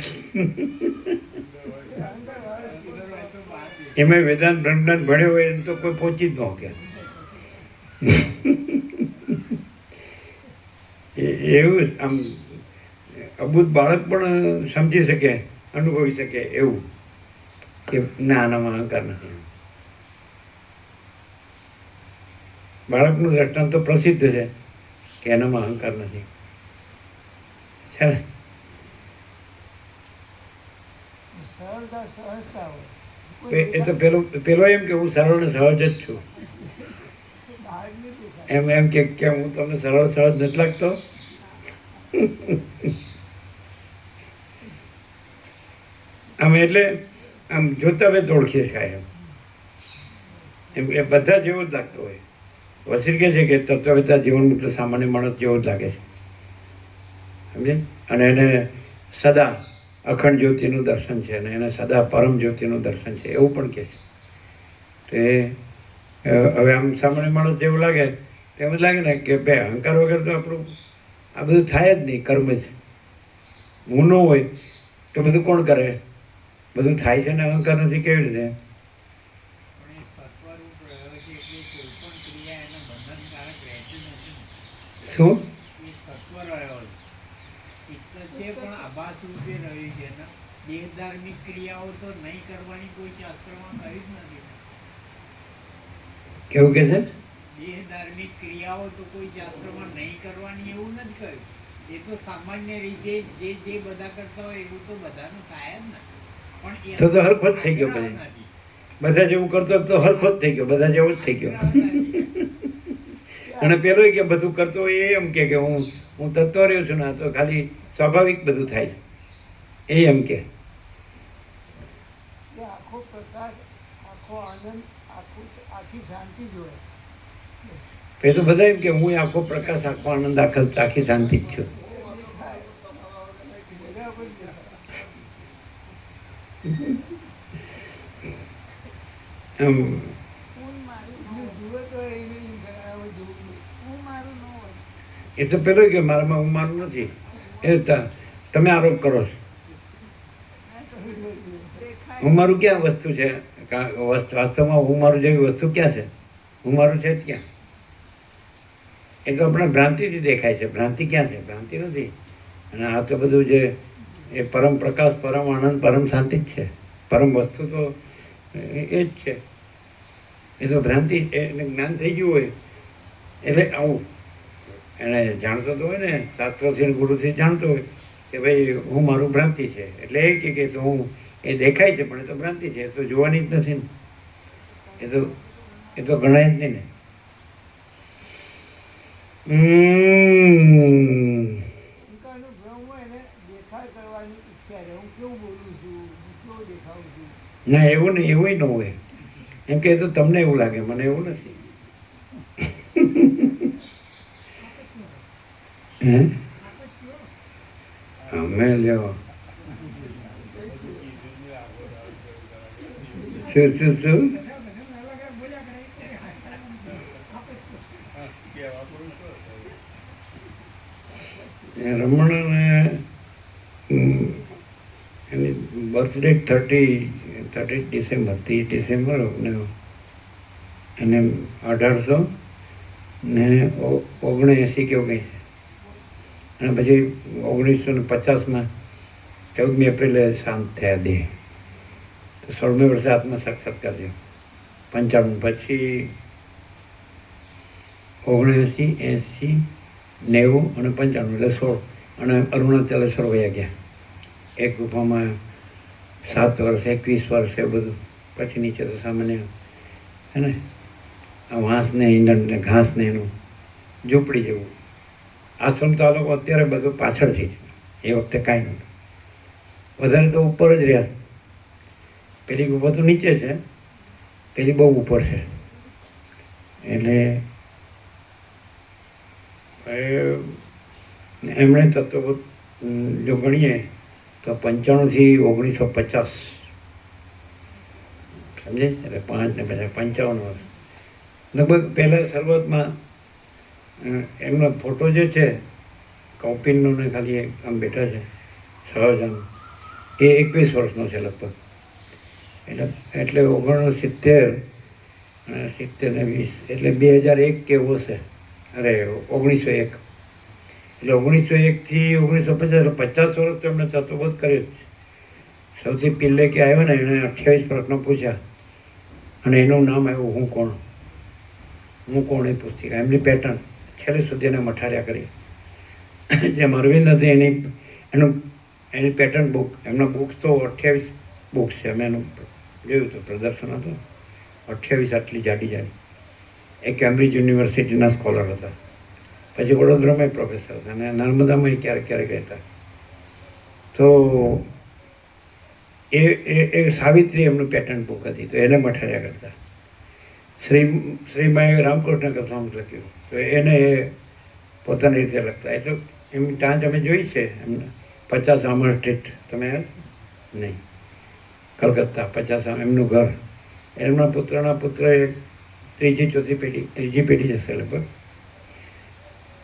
Speaker 3: એમાં વેદાંત બ્રહ્માંડ ભણ્યો હોય તો કોઈ પહોંચી જ ન કે. એવું આમ અબુધ બાળક પણ સમજી શકે, અનુભવી શકે એવું કે ના, આનામાં અહંકાર નથી. બાળકનું દ્રષ્ટાંત તો પ્રસિદ્ધ છે કે એનામાં અહંકાર નથી, છે ને?
Speaker 5: સરળતા સહજતા હોય.
Speaker 3: એ તો પેલો એમ કે હું સરળ ને સહજ જ છું, એમ કે હું તમને સરળ સહજ નથી લાગતો. આમ એટલે આમ જોતા વેત ઓળખી શકાય એમ એ બધા જેવો જ લાગતો હોય. વસીર કહે છે કે તત્વવેતા જીવન મુક્ત સામાન્ય માણસ જેવો જ લાગે છે, સમજે. અને એને સદા અખંડ જ્યોતિનું દર્શન છે અને એને સદા પરમ જ્યોતિનું દર્શન છે એવું પણ કહે છે. તે હવે આમ સામાન્ય માણસ જેવું લાગે તો એમ જ લાગે ને કે બે અહંકાર વગર તો આપણું આ બધું થાય જ નહીં. કર્મ જ હું ન હોય તો બધું કોણ કરે? બધું થાય છે ને અહંકાર નથી કેવી રીતે?
Speaker 5: પણ એ સત્વરૂપ રહ્યો છે એટલે કોઈ પણ ક્રિયા એને બંધનકારક રહેતી નથી.
Speaker 3: શું
Speaker 5: એ સત્વ રહ્યો છે. ચિત્ત છે પણ આભાસ રૂપે રહ્યું છે ને દેહ ધાર્મિક ક્રિયાઓ તો નહીં કરવાની કોઈ શાસ્ત્રમાં કરી જ નથી.
Speaker 3: કેવું કે છે?
Speaker 5: દેહ ધાર્મિક ક્રિયાઓ તો કોઈ શાસ્ત્રમાં નહીં કરવાની એવું નથી કહ્યું. એ તો સામાન્ય રીતે જે બધા કરતા હોય એવું તો બધાનું થાય જ ને. પણ એ
Speaker 3: તો હરખો જ થઈ ગયો પછી.
Speaker 5: નથી.
Speaker 3: બધા જેવું કરતો તો હરખો જ થઈ ગયો, બધા જેવો જ થઈ ગયો.
Speaker 5: આગ્રહ નથી.
Speaker 3: અને પેલો કે બધું કરતો હોય એ એમ કે હું તત્વ રહ્યો છું ને તો ખાલી સ્વાભાવિક બધું થાય છે એ એમ કે.
Speaker 6: આખો પ્રકાશ, આખો આનંદ, આખી શાંતિ જ હોય.
Speaker 3: એ તો બધા એમ કે હું આખો પ્રકાશ, આખો આનંદ, આખી શાંતિ જ છું.
Speaker 6: બધા કોઈ જ દેખાય.
Speaker 3: એમ
Speaker 6: જે જુએ તો એને એમ કરે, હવે જોવું નહીં.
Speaker 3: એ તો પેલો કે મારામાં હું મારું નથી એ તમે આરોપ કરો છો. હું મારું ક્યાં વસ્તુ છે? વાસ્તવમાં હું મારું જેવી વસ્તુ ક્યાં છે? હું મારું છે જ ક્યાં? એ તો આપણે ભ્રાંતિથી દેખાય છે. ભ્રાંતિ ક્યાં છે? ભ્રાંતિ નથી. અને આ તો બધું જે એ પરમ પ્રકાશ, પરમ આનંદ, પરમ શાંતિ જ છે. પરમ વસ્તુ તો એ જ છે. એ તો ભ્રાંતિ, એને જ્ઞાન થઈ ગયું હોય એટલે આવું એને જાણતો તો હોય ને, શાસ્ત્રોથી ગુરુથી જાણતો હોય કે ભાઈ હું મારું ભ્રાંતિ છે. એટલે એ કે તો હું એ દેખાય છે પણ એ તો ભ્રાંતિ છે, એ તો જોવાની જ નથી ને. એ તો ગણાય જ નહીં ને.
Speaker 6: અહંકારનો ભ્રમ હોય એને દેખાડ કરવાની ઈચ્છા રહે. હું કેવું બોલું છું, હું કેવો દેખાઉં છું.
Speaker 3: ના એવું નહીં, એવું ન હોય. એમ કે એ તો તમને એવું લાગે, મને એવું નથી. હે અમે લ્યો શું રમણને એની બર્થડે 30 ડિસેમ્બર, 30 ડિસેમ્બર એને 1879 કેવું કંઈ. અને પછી 1950માં 14મી એપ્રિલે શાંત થયા દેહ. તો 16મી વર્ષે આત્મા સાક્ષાત્કાર થયો. 95 પછી 79, 80, 90 અને 95 એટલે 16. અને અરુણાચલેશ્વર વયા ગયા. એક ગુફામાં 7 વર્ષ, 21 વર્ષ એ બધું. પછી નીચે તો સામાન્ય હે ને આ વાંસ ને ઈંધણ ને ઘાસ ને એનું ઝૂંપડી જેવું. આશ્રમ તો આ લોકો અત્યારે બધું પાછળથી છે, એ વખતે કાંઈ નહોતું. વધારે તો ઉપર જ રહ્યા. પેલી ગુફા તો નીચે છે, પેલી બહુ ઉપર છે. એટલે એમણે તત્વ જો ગણીએ તો 95 થી 1950 સમજે. એટલે 5 ને 55 વર્ષ લગભગ. પહેલાં શરૂઆતમાં એમનો ફોટો જે છે કૌપિનનો ને ખાલી આમ બેઠા છે સહજાન, એ 21 વર્ષનો છે લગભગ. એટલે 69, 70 ને 20 એટલે 2001 કેવો છે. અરે 1901 એટલે 1901 થી 1950 એટલે 50 વર્ષ એમણે તત્વબોધ કર્યો. સૌથી પહેલે કે આવ્યો ને એણે 28 પ્રશ્નો પૂછ્યા અને એનું નામ આવ્યું હું કોણ. હું કોણ એ પુસ્તિકા એમની પેટર્ન છેલ્લે સુધી એને મઠાર્યા કરી. જેમ અરવિંદ હતી એની પેટર્ન બુક, એમના બુક્સ તો 28 બુક્સ છે. અમે એનું જોયું તો પ્રદર્શન હતું 28 આટલી જાડી જાડી. એ કેમ્બ્રિજ યુનિવર્સિટીના સ્કોલર હતા, પછી વડોદરામાં પ્રોફેસર હતા અને નર્મદામાં ક્યારેક ક્યારેક રહેતા. તો એ સાવિત્રી એમનું પેટન્ટ બુક હતી, તો એને મઠાર્યા કરતા. શ્રીમાએ રામકૃષ્ણ કથામાં લખ્યું, તો એને એ પોતાની રીતે લખતા. એ તો એમની ટાંચ અમે જોઈ છે, એમને 50 આમર સ્ટ્રીટ, તમે નહીં, કલકત્તા 50 એમનું ઘર. એમના પુત્રના પુત્ર એ ત્રીજી પેઢી જશે લગભગ,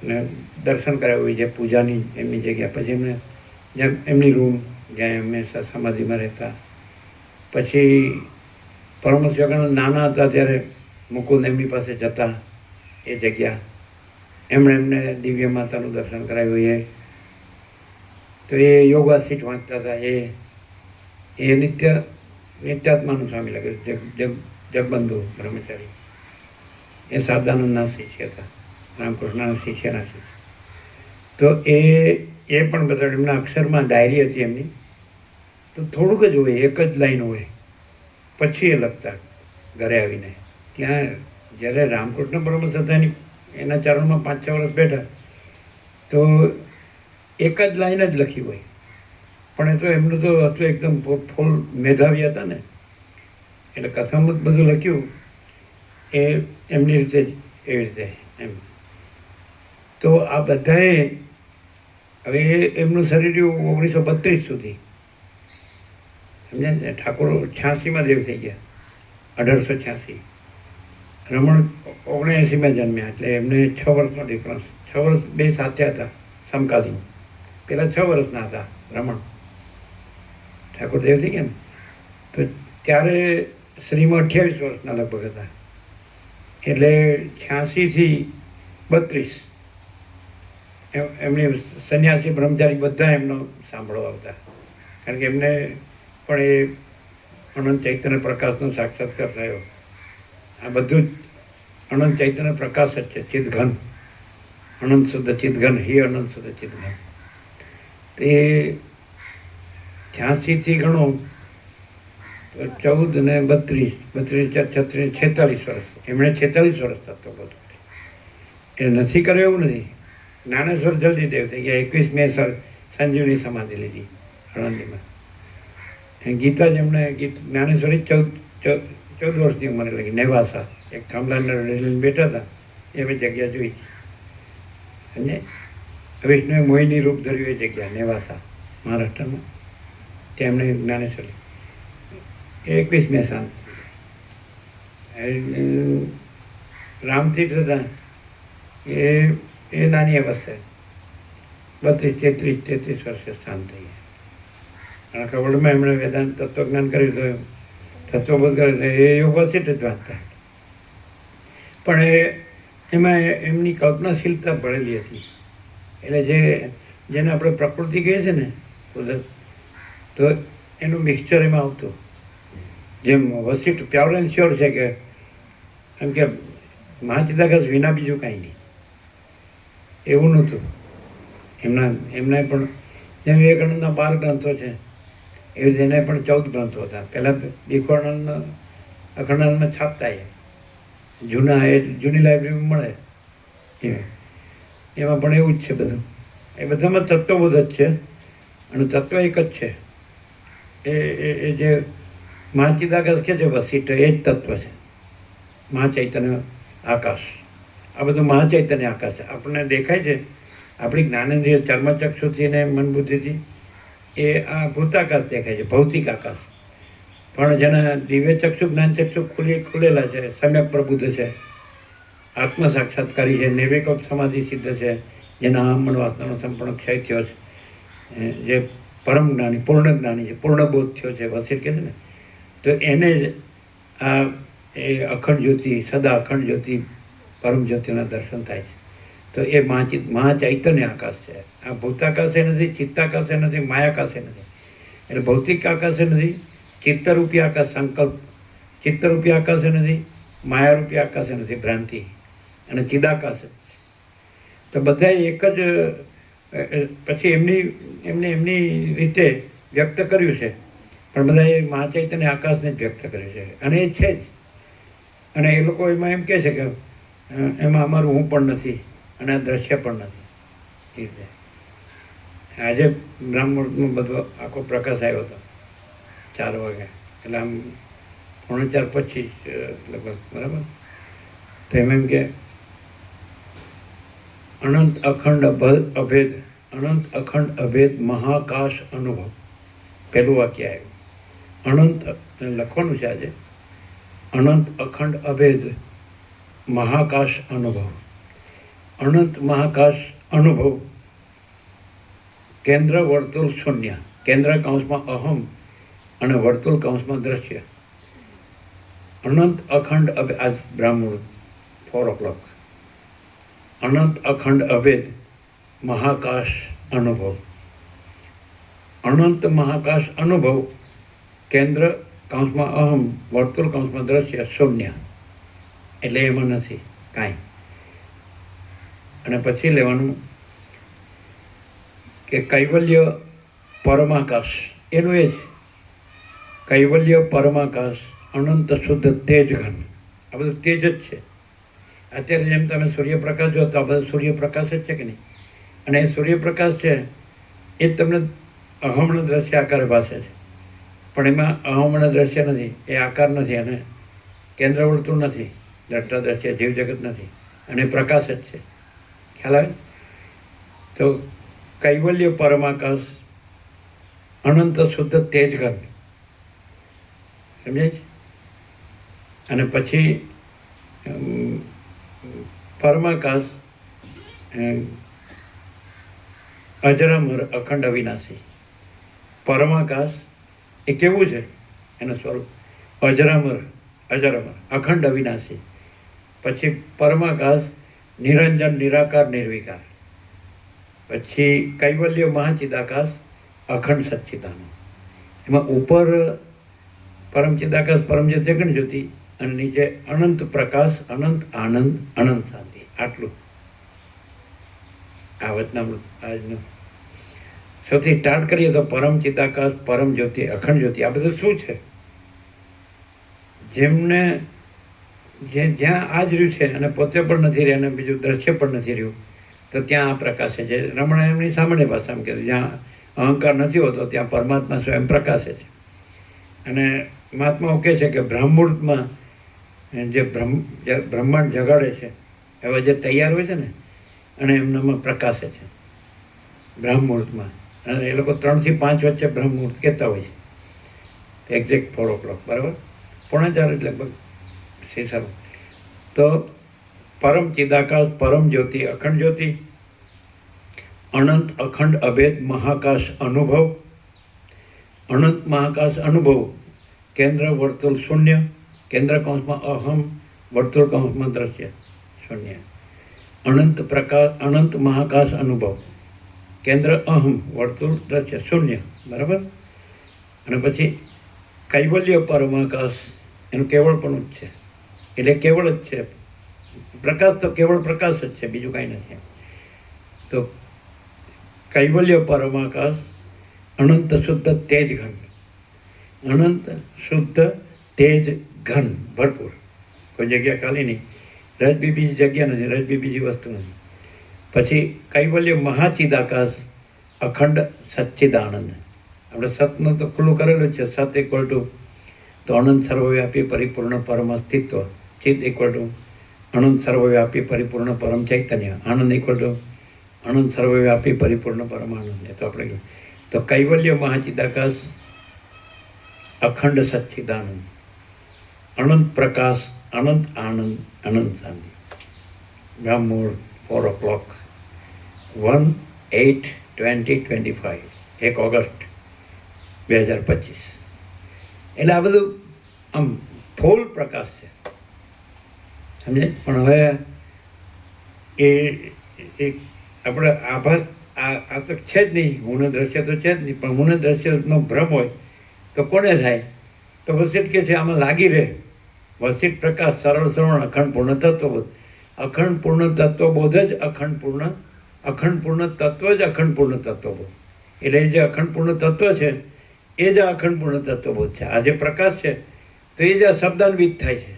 Speaker 3: ને દર્શન કરાવ્યું હોય છે પૂજાની એમની જગ્યા. પછી એમને જેમ એમની રૂમ જ્યાં એમને સમાધિમાં રહેતા. પછી પરમહંસ યોગાનંદ નાના હતા ત્યારે મુકુંદ એમની પાસે જતા એ જગ્યા. એમણે એમને દિવ્ય માતાનું દર્શન કરાવ્યું. એ તો એ યોગા સીટ વાંચતા હતા. એ નિત્યાત્માનું સ્વામી લાગે, જગબંધુ બ્રહ્મચારી. એ શારદાનંદના શિષ્ય હતા, રામકૃષ્ણના શિષ્યના શિષ્ય. તો એ પણ બધા એમના અક્ષરમાં ડાયરી હતી એમની, તો થોડુંક જ હોય, એક જ લાઈન હોય, પછી એ લખતા ઘરે આવીને. ત્યાં જ્યારે રામકૃષ્ણ પરમહંસ હતા એના ચરણમાં 5-6 વર્ષ બેઠા, તો એક જ લાઈન જ લખી હોય, પણ એ તો એમનું તો હતું એકદમ ફૂલ મેધાવી હતા ને, એટલે કથામાં બધું લખ્યું એ એમની રીતે જ એવી રીતે એમ. તો આ બધાએ હવે એમનું શરીર રહ્યું 1932 સુધી, સમજ્યા ને. ઠાકોર 86માં દેવ થઈ ગયા, 1886. રમણ 79માં જન્મ્યા, એટલે એમને 6 વર્ષનો ડિફરન્સ. 6 વર્ષ બે સાથે હતા સમકાલીન. પેલા 6 વર્ષના હતા રમણ, ઠાકોર દેવ થઈ ગયા ને. તો ત્યારે શ્રીમાં 28 વર્ષના લગભગ હતા, એટલે 86 થી 32 એમની સંન્યાસી બ્રહ્મચારી બધા એમનો સાંભળવા આવતા. કારણ કે એમને પણ એ અનંત ચૈતન્ય પ્રકાશનો સાક્ષાત્કાર થયો. આ બધું જ અનંત ચૈતન્ય પ્રકાશ જ છે, ચિદઘન, અનંત શુદ્ધ ચિદઘન, હિ અનંત શુદ્ધ ચિદઘન. તે 86 થી ગણો તો 14 ને 32, 32, 36, 46 વર્ષ. એમણે 46 વર્ષ થતો બધું. એ નથી કર્યો એવું નથી. જ્ઞાનેશ્વર જલ્દી દેવ થઈ ગયા. 21 મે સંજીવની સમાધિ લીધી આણંદીમાં. ગીતા જ એમણે જ્ઞાનેશ્વરી 14 વર્ષની ઉંમરે લગી. નેવાસા એક થાંભલાને લઈને બેઠા હતા, એવી જગ્યા જોઈ. અને વિષ્ણુએ મોહિની રૂપ ધર્યું એ જગ્યા નેવાસા મહારાષ્ટ્રમાં, ત્યાં એમણે જ્ઞાનેશ્વરી 21 મે શાંત. રામતીર્થ હતા એ નાની અવસ્થાએ 32, 33 વર્ષે શાંત થઈ ગયા. કારણ કે વર્લ્ડમાં એમણે વેદાંત તત્વજ્ઞાન કર્યું, તો તત્વબોધ કર્યું, તો એ યોગવસિત જ વાંચતા. પણ એમાં એમની કલ્પનાશીલતા ભળેલી હતી. એટલે જેને આપણે પ્રકૃતિ કહીએ છીએ ને કુદરત, તો એનું મિક્સચર એમાં આવતું. જેમ વસિષ્ઠ પ્યોર એન્ડ શ્યોર છે કે એમ કે મહાચિદાકાશ વિના બીજું કાંઈ નહીં, એવું નહોતું. એમના પણ જેમ વિવેકાનંદના 12 ગ્રંથો છે, એવી રીતે એને પણ 14 ગ્રંથો હતા. પહેલાં ભીખવાનંદ અખંડાનંદમાં છાપતા એ જૂના, એ જૂની લાઇબ્રેરીમાં મળે. એમાં પણ એવું જ છે બધું. એ બધામાં તત્વબોધ જ છે, અને તત્વ એક જ છે. એ જે મહાચિદાકાશ કે છે વસિષ્ઠ, એ જ તત્વ છે. મહાચૈતન્ય આકાશ, આ બધું મહાચૈતન્ય આકાશ છે. આપણને દેખાય છે આપણી જ્ઞાનેન્દ્રિય ચર્મચક્ષુથી ને મન બુદ્ધિથી, એ આ ભૂતાકાશ દેખાય છે, ભૌતિક આકાશ. પણ જેના દિવ્ય ચક્ષુ જ્ઞાનચક્ષુ ખુલેલા છે, સમ્યક પ્રબુદ્ધ છે, આત્મ સાક્ષાત્કારી છે, નિર્વિકલ્પ સમાધિ સિદ્ધ છે, જેના આમણ વાસનાનો સંપૂર્ણ ક્ષય થયો છે, જે પરમ જ્ઞાની પૂર્ણ જ્ઞાની છે, પૂર્ણ બોધ થયો છે, વસિષ્ઠ કહે છે ને. તો એને જ આ એ અખંડ જ્યોતિ, સદા અખંડ જ્યોતિ, પરમ જ્યોતિના દર્શન થાય છે. તો એ મહાચૈતન્ય આકાશ છે. આ ભૂતાકાશે નથી, ચિત્તાકાશે નથી, માયાકાશે નથી. એટલે ભૌતિક આકાશે નથી, ચિત્તરૂપી આકાશ સંકલ્પ, ચિત્તરૂપી આકાશે નથી, માયારૂપી આકાશે નથી ભ્રાંતિ, અને ચિદાકાશ. તો બધા એક જ પછી એમની રીતે વ્યક્ત કર્યું છે પણ બધા એ મહાચૈતન્ય આકાશને જ વ્યક્ત કરે છે અને એ છે જ. અને એ લોકો એમાં એમ કહે છે કે એમાં અમારું હું પણ નથી અને આ દ્રશ્ય પણ નથી. એ રીતે આજે બ્રહ્મમુહૂર્તમાં બધો આખો પ્રકાશ આવ્યો હતો 4 વાગે, એટલે આમ 4:45 પછી લગભગ, બરાબર. તો એમ કે અનંત અખંડ અભેદ, અનંત અખંડ અભેદ મહાકાશ અનુભવ, પહેલું વાક્ય આવ્યું. અનંત લખવાનું છે આજે, અનંત અખંડ અભેદ મહાકાશ અનુભવ. અનંત મહાકાશ અનુભવ, કેન્દ્ર વર્તુળ શૂન્ય, કેન્દ્ર કૌંસમાં અહમ અને વર્તુળ કૌંસમાં દ્રશ્ય. અનંત અખંડ અભેદ, આજ બ્રહ્મમુહૂર્ત 4 o'clock. અનંત અખંડ અભેદ મહાકાશ અનુભવ. અનંત મહાકાશ અનુભવ, કેન્દ્ર કૌંસમાં અહમ વર્તુળ કૌંસમાં દ્રશ્ય શૂન્ય, એટલે એમાં નથી કાંઈ. અને પછી લેવાનું કે કૈવલ્ય પરમાકાશ, એનું એ જ કૈવલ્ય પરમાકાશ અનંત શુદ્ધ તેજ ઘન. આ બધું તેજ જ છે. અત્યારે જેમ તમે સૂર્યપ્રકાશ જો તો આ બધું સૂર્યપ્રકાશ જ છે કે નહીં? અને એ સૂર્યપ્રકાશ છે એ જ તમને અહમણ દ્રશ્ય આકારે ભાસે છે, પણ એમાં અહમણ દ્રશ્ય નથી, એ આકાર નથી, અને કેન્દ્ર વર્તુળ નથી, દ્રષ્ટા દ્રશ્ય જીવ જગત નથી, અને પ્રકાશ જ છે. ખ્યાલ આવે? તો કૈવલ્ય પરમાકાશ અનંત શુદ્ધ તેજ ઘન, સમજાય છે? અને પછી પરમાકાશ અજરામર અખંડ અવિનાશી. પરમાકાશ એ કેવું છે? એનું સ્વરૂપ અજરામર, અજરામર અખંડ અવિનાશી. પછી પરમાકાશ નિરંજન નિરાકાર નિર્વિકાર. પછી કૈવલ્ય મહાચિદાકાશ અખંડ સચ્ચિદાનંદ. એમાં ઉપર પરમ ચિદાકાશ પરમ જગન જ્યોતિ અને નીચે અનંત પ્રકાશ અનંત આનંદ અનંત શાંતિ. આટલું આ વચનામૃત આજનું. સૌથી સ્ટાર્ટ કરીએ તો પરમ ચિદાકાશ પરમ જ્યોતિ અખંડ જ્યોતિ. આ બધું શું છે? જેમને જ્યાં આ જ રહ્યું છે અને પોતે પણ નથી રહ્યા અને બીજું દ્રશ્ય પણ નથી રહ્યું, તો ત્યાં આ પ્રકાશે છે. રમણ એમની સામાન્ય ભાષામાં કીધું, જ્યાં અહંકાર નથી હોતો ત્યાં પરમાત્મા સ્વયં પ્રકાશે છે. અને મહાત્માઓ કહે છે કે બ્રહ્મમુહૂર્તમાં જે બ્રહ્માંડ જગાડે છે એવા જે તૈયાર હોય છે ને, અને એમનામાં પ્રકાશે છે બ્રહ્મમુહૂર્તમાં. અને એ લોકો 3 થી 5 વચ્ચે બ્રહ્મમુહૂર્ત કહેતા હોય છે. એક્ઝેક્ટ 4 o'clock, બરાબર, 3:45 લગભગ સારું. તો પરમ ચિદાકાશ પરમ જ્યોતિ અખંડ જ્યોતિ અનંત અખંડ અભેદ મહાકાશ અનુભવ. અનંત મહાકાશ અનુભવ, કેન્દ્ર વર્તુળ શૂન્ય, કેન્દ્ર કૌંસમાં અહમ વર્તુળ કૌંસમાં દ્રશ્ય શૂન્ય. અનંત પ્રકાશ અનંત મહાકાશ અનુભવ, કેન્દ્ર અહમ વર્તુળ દ્રશ્ય શૂન્ય, બરાબર. અને પછી કૈવલ્ય પરમાકાશ, એનું કેવળપણું જ છે, એટલે કેવળ જ છે. પ્રકાશ તો કેવળ પ્રકાશ જ છે, બીજું કાંઈ નથી. તો કૈવલ્ય પરમાકાશ અનંત શુદ્ધ તેજ ઘન. અનંત શુદ્ધ તેજ ઘન, ભરપૂર, કોઈ જગ્યા ખાલી નહીં. રજબી બીજી જગ્યા નથી, રજબી બીજી વસ્તુ નથી. પછી કૈવલ્ય મહાચિદાકાશ અખંડ સચ્ચિદાનંદ. આપણે સતનું તો ખુલ્લું કરેલું જ છે. સત ઇક્વલ ટુ તો અનંત સર્વવ્યાપી પરિપૂર્ણ પરમ અસ્તિત્વ. ચિત્ત ઇક્વલ ટુ અનંત સર્વવ્યાપી પરિપૂર્ણ પરમ ચૈતન્ય. આનંદ ઇક્વલ ટુ અનંત સર્વવ્યાપી પરિપૂર્ણ પરમાનંદ. એ તો આપણે તો કૈવલ્ય મહાચિદાકાશ અખંડ સચ્ચિદાનંદ, અનંત પ્રકાશ અનંત આનંદ અનંત શાંતિ. બ્રહ્મમુહૂર્ત 4 o'clock 1/8/2025, 1 ઓગસ્ટ 2025. એટલે આ બધું આમ ફૂલ પ્રકાશ છે, સમજે. પણ હવે એ આપણે આભાસ આ તો છે જ નહીં, ગુણ દ્રશ્ય તો છે જ નહીં. પણ ગુણ દ્રશ્યનો ભ્રમ હોય તો કોને થાય? તો વસિત કે છે આમાં લાગી રહે. વસિત પ્રકાશ સરળ શ્રવણ અખંડ પૂર્ણ તત્વબોધ. અખંડ પૂર્ણ તત્વબોધ જ અખંડ પૂર્ણ તત્વ જ અખંડ પૂર્ણ તત્વબોધ. એટલે જે અખંડ પૂર્ણ તત્વ છે એ જ આ અખંડ પૂર્ણ તત્વબોધ છે. આ જે પ્રકાશ છે તો એ જ આ શબ્દાન્વિત થાય છે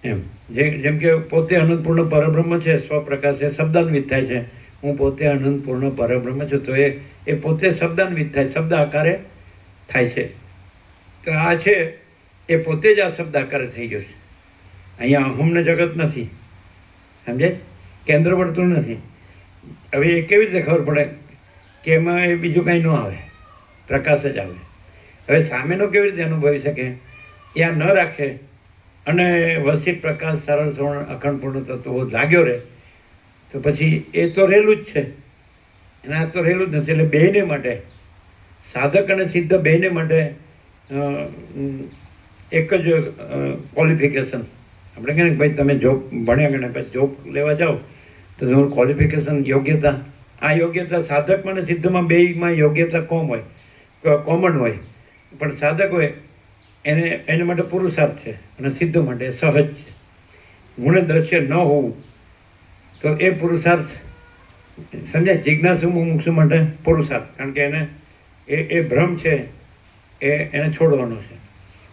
Speaker 3: એમ. જેમ કે પોતે અનંતપૂર્ણ પરબ્રહ્મ છે, સ્વપ્રકાશ છે, શબ્દાન્વિત થાય છે. હું પોતે અનંતપૂર્ણ પરબ્રહ્મ છું, તો એ પોતે શબ્દાન્વિત થાય, શબ્દ આકારે થાય છે. તો આ છે એ પોતે જ આ શબ્દ આકારે થઈ ગયો છે. અહીંયા અહમને જગત નથી, સમજાય? કેન્દ્ર વર્તુળ નથી. હવે એ કેવી રીતે ખબર પડે કે એમાં એ બીજું કંઈ ન આવે, પ્રકાશ જ આવે. હવે સામેનો કેવી રીતે અનુભવી શકે? એ આ ન રાખે અને વસિત પ્રકાશ સરળ શ્રવણ અખંડ પૂર્ણ તત્વો લાગ્યો રહે તો પછી એ તો રહેલું જ છે, અને આ તો રહેલું જ નથી. એટલે બેયને માટે, સાધક અને સિદ્ધ બેયને માટે એક જ ક્વોલિફિકેશન. આપણે કહીએ ને ભાઈ તમે જોબ ભણ્યા કે પછી જોબ લેવા જાઓ તો તમારું ક્વોલિફિકેશન, યોગ્યતા, આ યોગ્યતા સાધકમાં અને સિદ્ધમાં બેયમાં યોગ્યતા કોમન હોય. પણ સાધક હોય એને માટે પુરુષાર્થ છે અને સિદ્ધ માટે સહજ છે. ગુણે દ્રશ્ય ન હોવું તો એ પુરુષાર્થ, સમજાય? જિજ્ઞાસુ મુમુક્ષુ માટે પુરુષાર્થ, કારણ કે એને એ ભ્રમ છે એને છોડવાનો છે.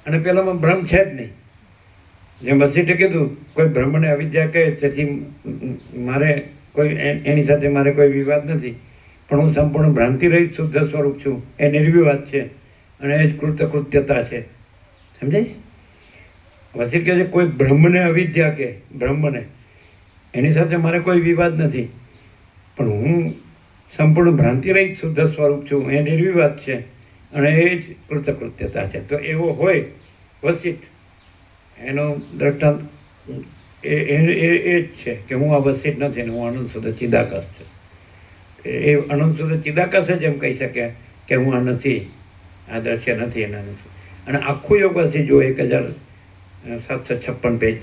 Speaker 3: અને પેલામાં ભ્રમ છે જ નહીં. જેમ વસીઠે કીધું, કોઈ બ્રહ્મને અવિદ્યા કહે તેથી મારે કોઈ એની સાથે મારે કોઈ વિવાદ નથી, પણ હું સંપૂર્ણ ભ્રાંતિ રહિત શુદ્ધ સ્વરૂપ છું, એ નિર્વિવાદ છે અને એ જ કૃતકૃત્યતા છે. સમજાય? વસીઠ કહે છે કોઈ બ્રહ્મને અવિદ્યા કે બ્રહ્મને, એની સાથે મારે કોઈ વિવાદ નથી, પણ હું સંપૂર્ણ ભ્રાંતિ રહિત શુદ્ધ સ્વરૂપ છું, એ નિર્વિવાદ છે અને એ જ કૃતકૃત્યતા છે. તો એવો હોય વસીઠ, એનો દ્રષ્ટાંત એ જ છે કે હું આ વસીઠ નથી ને હું અનંત શુદ્ધ ચિદાકાશ છું. એ અનંત શુદ્ધ ચિદાકાશ જ એમ કહી શકે કે હું આ નથી, આ દ્રશ્ય નથી એના નથી. અને આખું યોગવાસી જો 1756 પેજ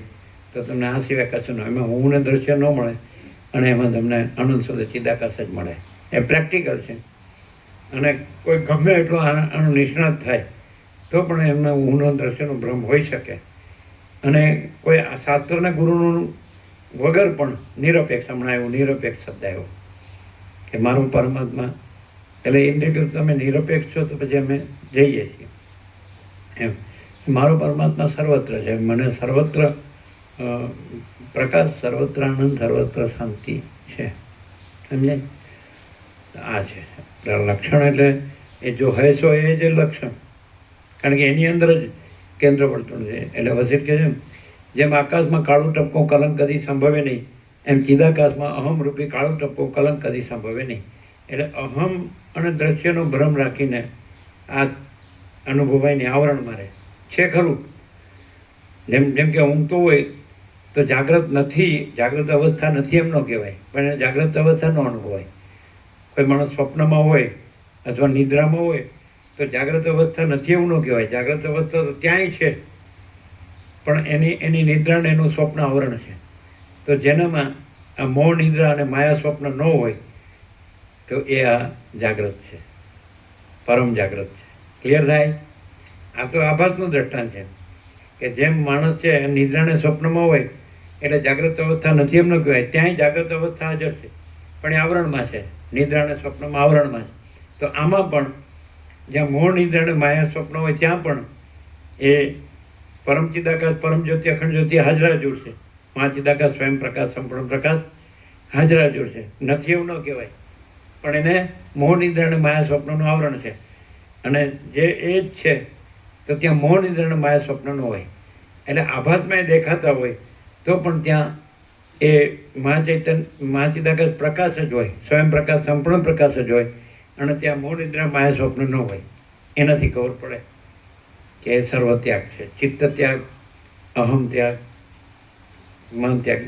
Speaker 3: તો તમને આ સિવાય કશું ન, એમાં હું ને દ્રશ્ય ન મળે અને એમાં તમને અનંત શુદ્ધ ચિદાકાશ જ મળે. એ પ્રેક્ટિકલ છે. અને કોઈ ગમે એટલો આનો નિષ્ણાત થાય તો પણ એમને ઊંનો દ્રશ્યનો ભ્રમ હોઈ શકે. અને કોઈ શાસ્ત્રના ગુરુનું વગર પણ નિરપેક્ષ, હમણાં એવું નિરપેક્ષ શબ્દ આવ્યો કે મારું પરમાત્મા, એટલે એમને કહ્યું તમે નિરપેક્ષ છો તો પછી અમે જઈએ છીએ એમ. મારો પરમાત્મા સર્વત્ર છે, મને સર્વત્ર પ્રકાશ, સર્વત્ર આનંદ, સર્વત્ર શાંતિ છે. સમજાય? આ છે લક્ષણ. એટલે એ જો હે છો એ જ લક્ષણ, કારણ કે એની અંદર જ કેન્દ્ર વર્તુળ છે. એટલે વસીઠ કહે છે જેમ આકાશમાં કાળું ટપકું કલંક કદી સંભવે નહીં, એમ ચિદાકાશમાં અહમ રૂપી કાળું ટપકું કલંક કદી સંભવે નહીં. એટલે અહમ અને દ્રશ્યનો ભ્રમ રાખીને આ અનુભવાઈને આવરણ મારે છે ખરું. જેમ કે ઊંઘતો હોય તો જાગ્રત નથી, જાગ્રત અવસ્થા નથી એમ ન કહેવાય, પણ એને જાગ્રત અવસ્થા ન અનુભવાય. કોઈ માણસ સ્વપ્નમાં હોય અથવા નિદ્રામાં હોય તો જાગ્રત અવસ્થા નથી એવું ન કહેવાય. જાગ્રત અવસ્થા તો ત્યાંય છે, પણ એની નિદ્રા ને એનું સ્વપ્ન આવરણ છે. તો જેનામાં આ મોહ નિદ્રા અને માયા સ્વપ્ન ન હોય તો એ આ જાગ્રત છે, પરમ જાગ્રત છે. ક્લિયર થાય? આ તો આભાસનું દ્રષ્ટાંત છે કે જેમ માણસ છે એમ નિદ્રાને સ્વપ્નમાં હોય એટલે જાગ્રત અવસ્થા નથી એમ ન કહેવાય. ત્યાંય જાગ્રત અવસ્થા હાજર છે, પણ એ આવરણમાં છે. નિદ્રાને સ્વપ્નમાં આવરણમાં છે. તો આમાં પણ જ્યાં મોહ નિદ્રાને માયા સ્વપ્ન હોય ત્યાં પણ એ પરમ ચિદાકાશ, પરમ જ્યોતિ, અખંડ જ્યોતિ હાજરા છે. મહાચિદાકાશ, સ્વયં પ્રકાશ, સંપૂર્ણ પ્રકાશ હાજરા છે. નથી એવું ન કહેવાય, પણ એને મોહ નિદ્રા અને માયા સ્વપ્નનું આવરણ છે. અને જે એ જ છે તો ત્યાં મોહ નિદ્રા અને માયા સ્વપ્ન ન હોય. એટલે આભાસમાં એ દેખાતા હોય તો પણ ત્યાં એ મહાચિદાકાશ પ્રકાશ જ હોય, સ્વયં પ્રકાશ, સંપૂર્ણ પ્રકાશ જ હોય. અને ત્યાં મોહ નિદ્રા માયા સ્વપ્ન ન હોય. એનાથી ખબર પડે કે એ સર્વ ત્યાગ છે. ચિત્ત ત્યાગ, અહમ ત્યાગ, મન ત્યાગ,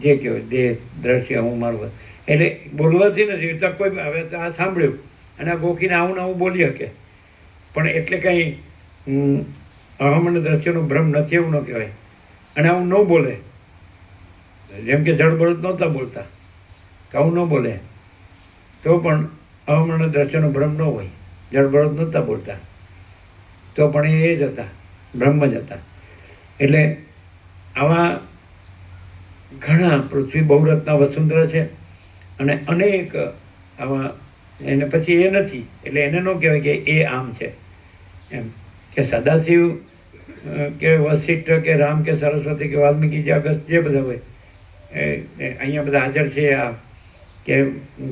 Speaker 3: જે કહેવાય દેહ, દ્રશ્ય, હું, મારું. એટલે બોલવાથી નથી તો કોઈ હવે આ સાંભળ્યું અને આ ગોખીને આવું ને આવું બોલી શકે, પણ એટલે કંઈ અહમ અને દ્રશ્યનો ભ્રમ નથી એવું ન કહેવાય. અને આવું ન બોલે, જેમ કે જળબળદ નહોતા બોલતા, આવું ન બોલે તો પણ અહમ અને દ્રશ્યનો ભ્રમ ન હોય. જળબળદ નહોતા બોલતા તો પણ એ જ હતા, બ્રહ્મ જ હતા. એટલે આવા ઘણા પૃથ્વી બહુરત્ના વસુંધરા છે અને અનેક આવા એને પછી એ નથી, એટલે એને ન કહેવાય કે એ આમ છે એમ. કે સદાશિવ કે વશિષ્ઠ કે રામ કે સરસ્વતી કે વાલ્મીકી કે અગસ્ત્ય જે બધા હોય અહીંયા બધા હાજર છે, આ કે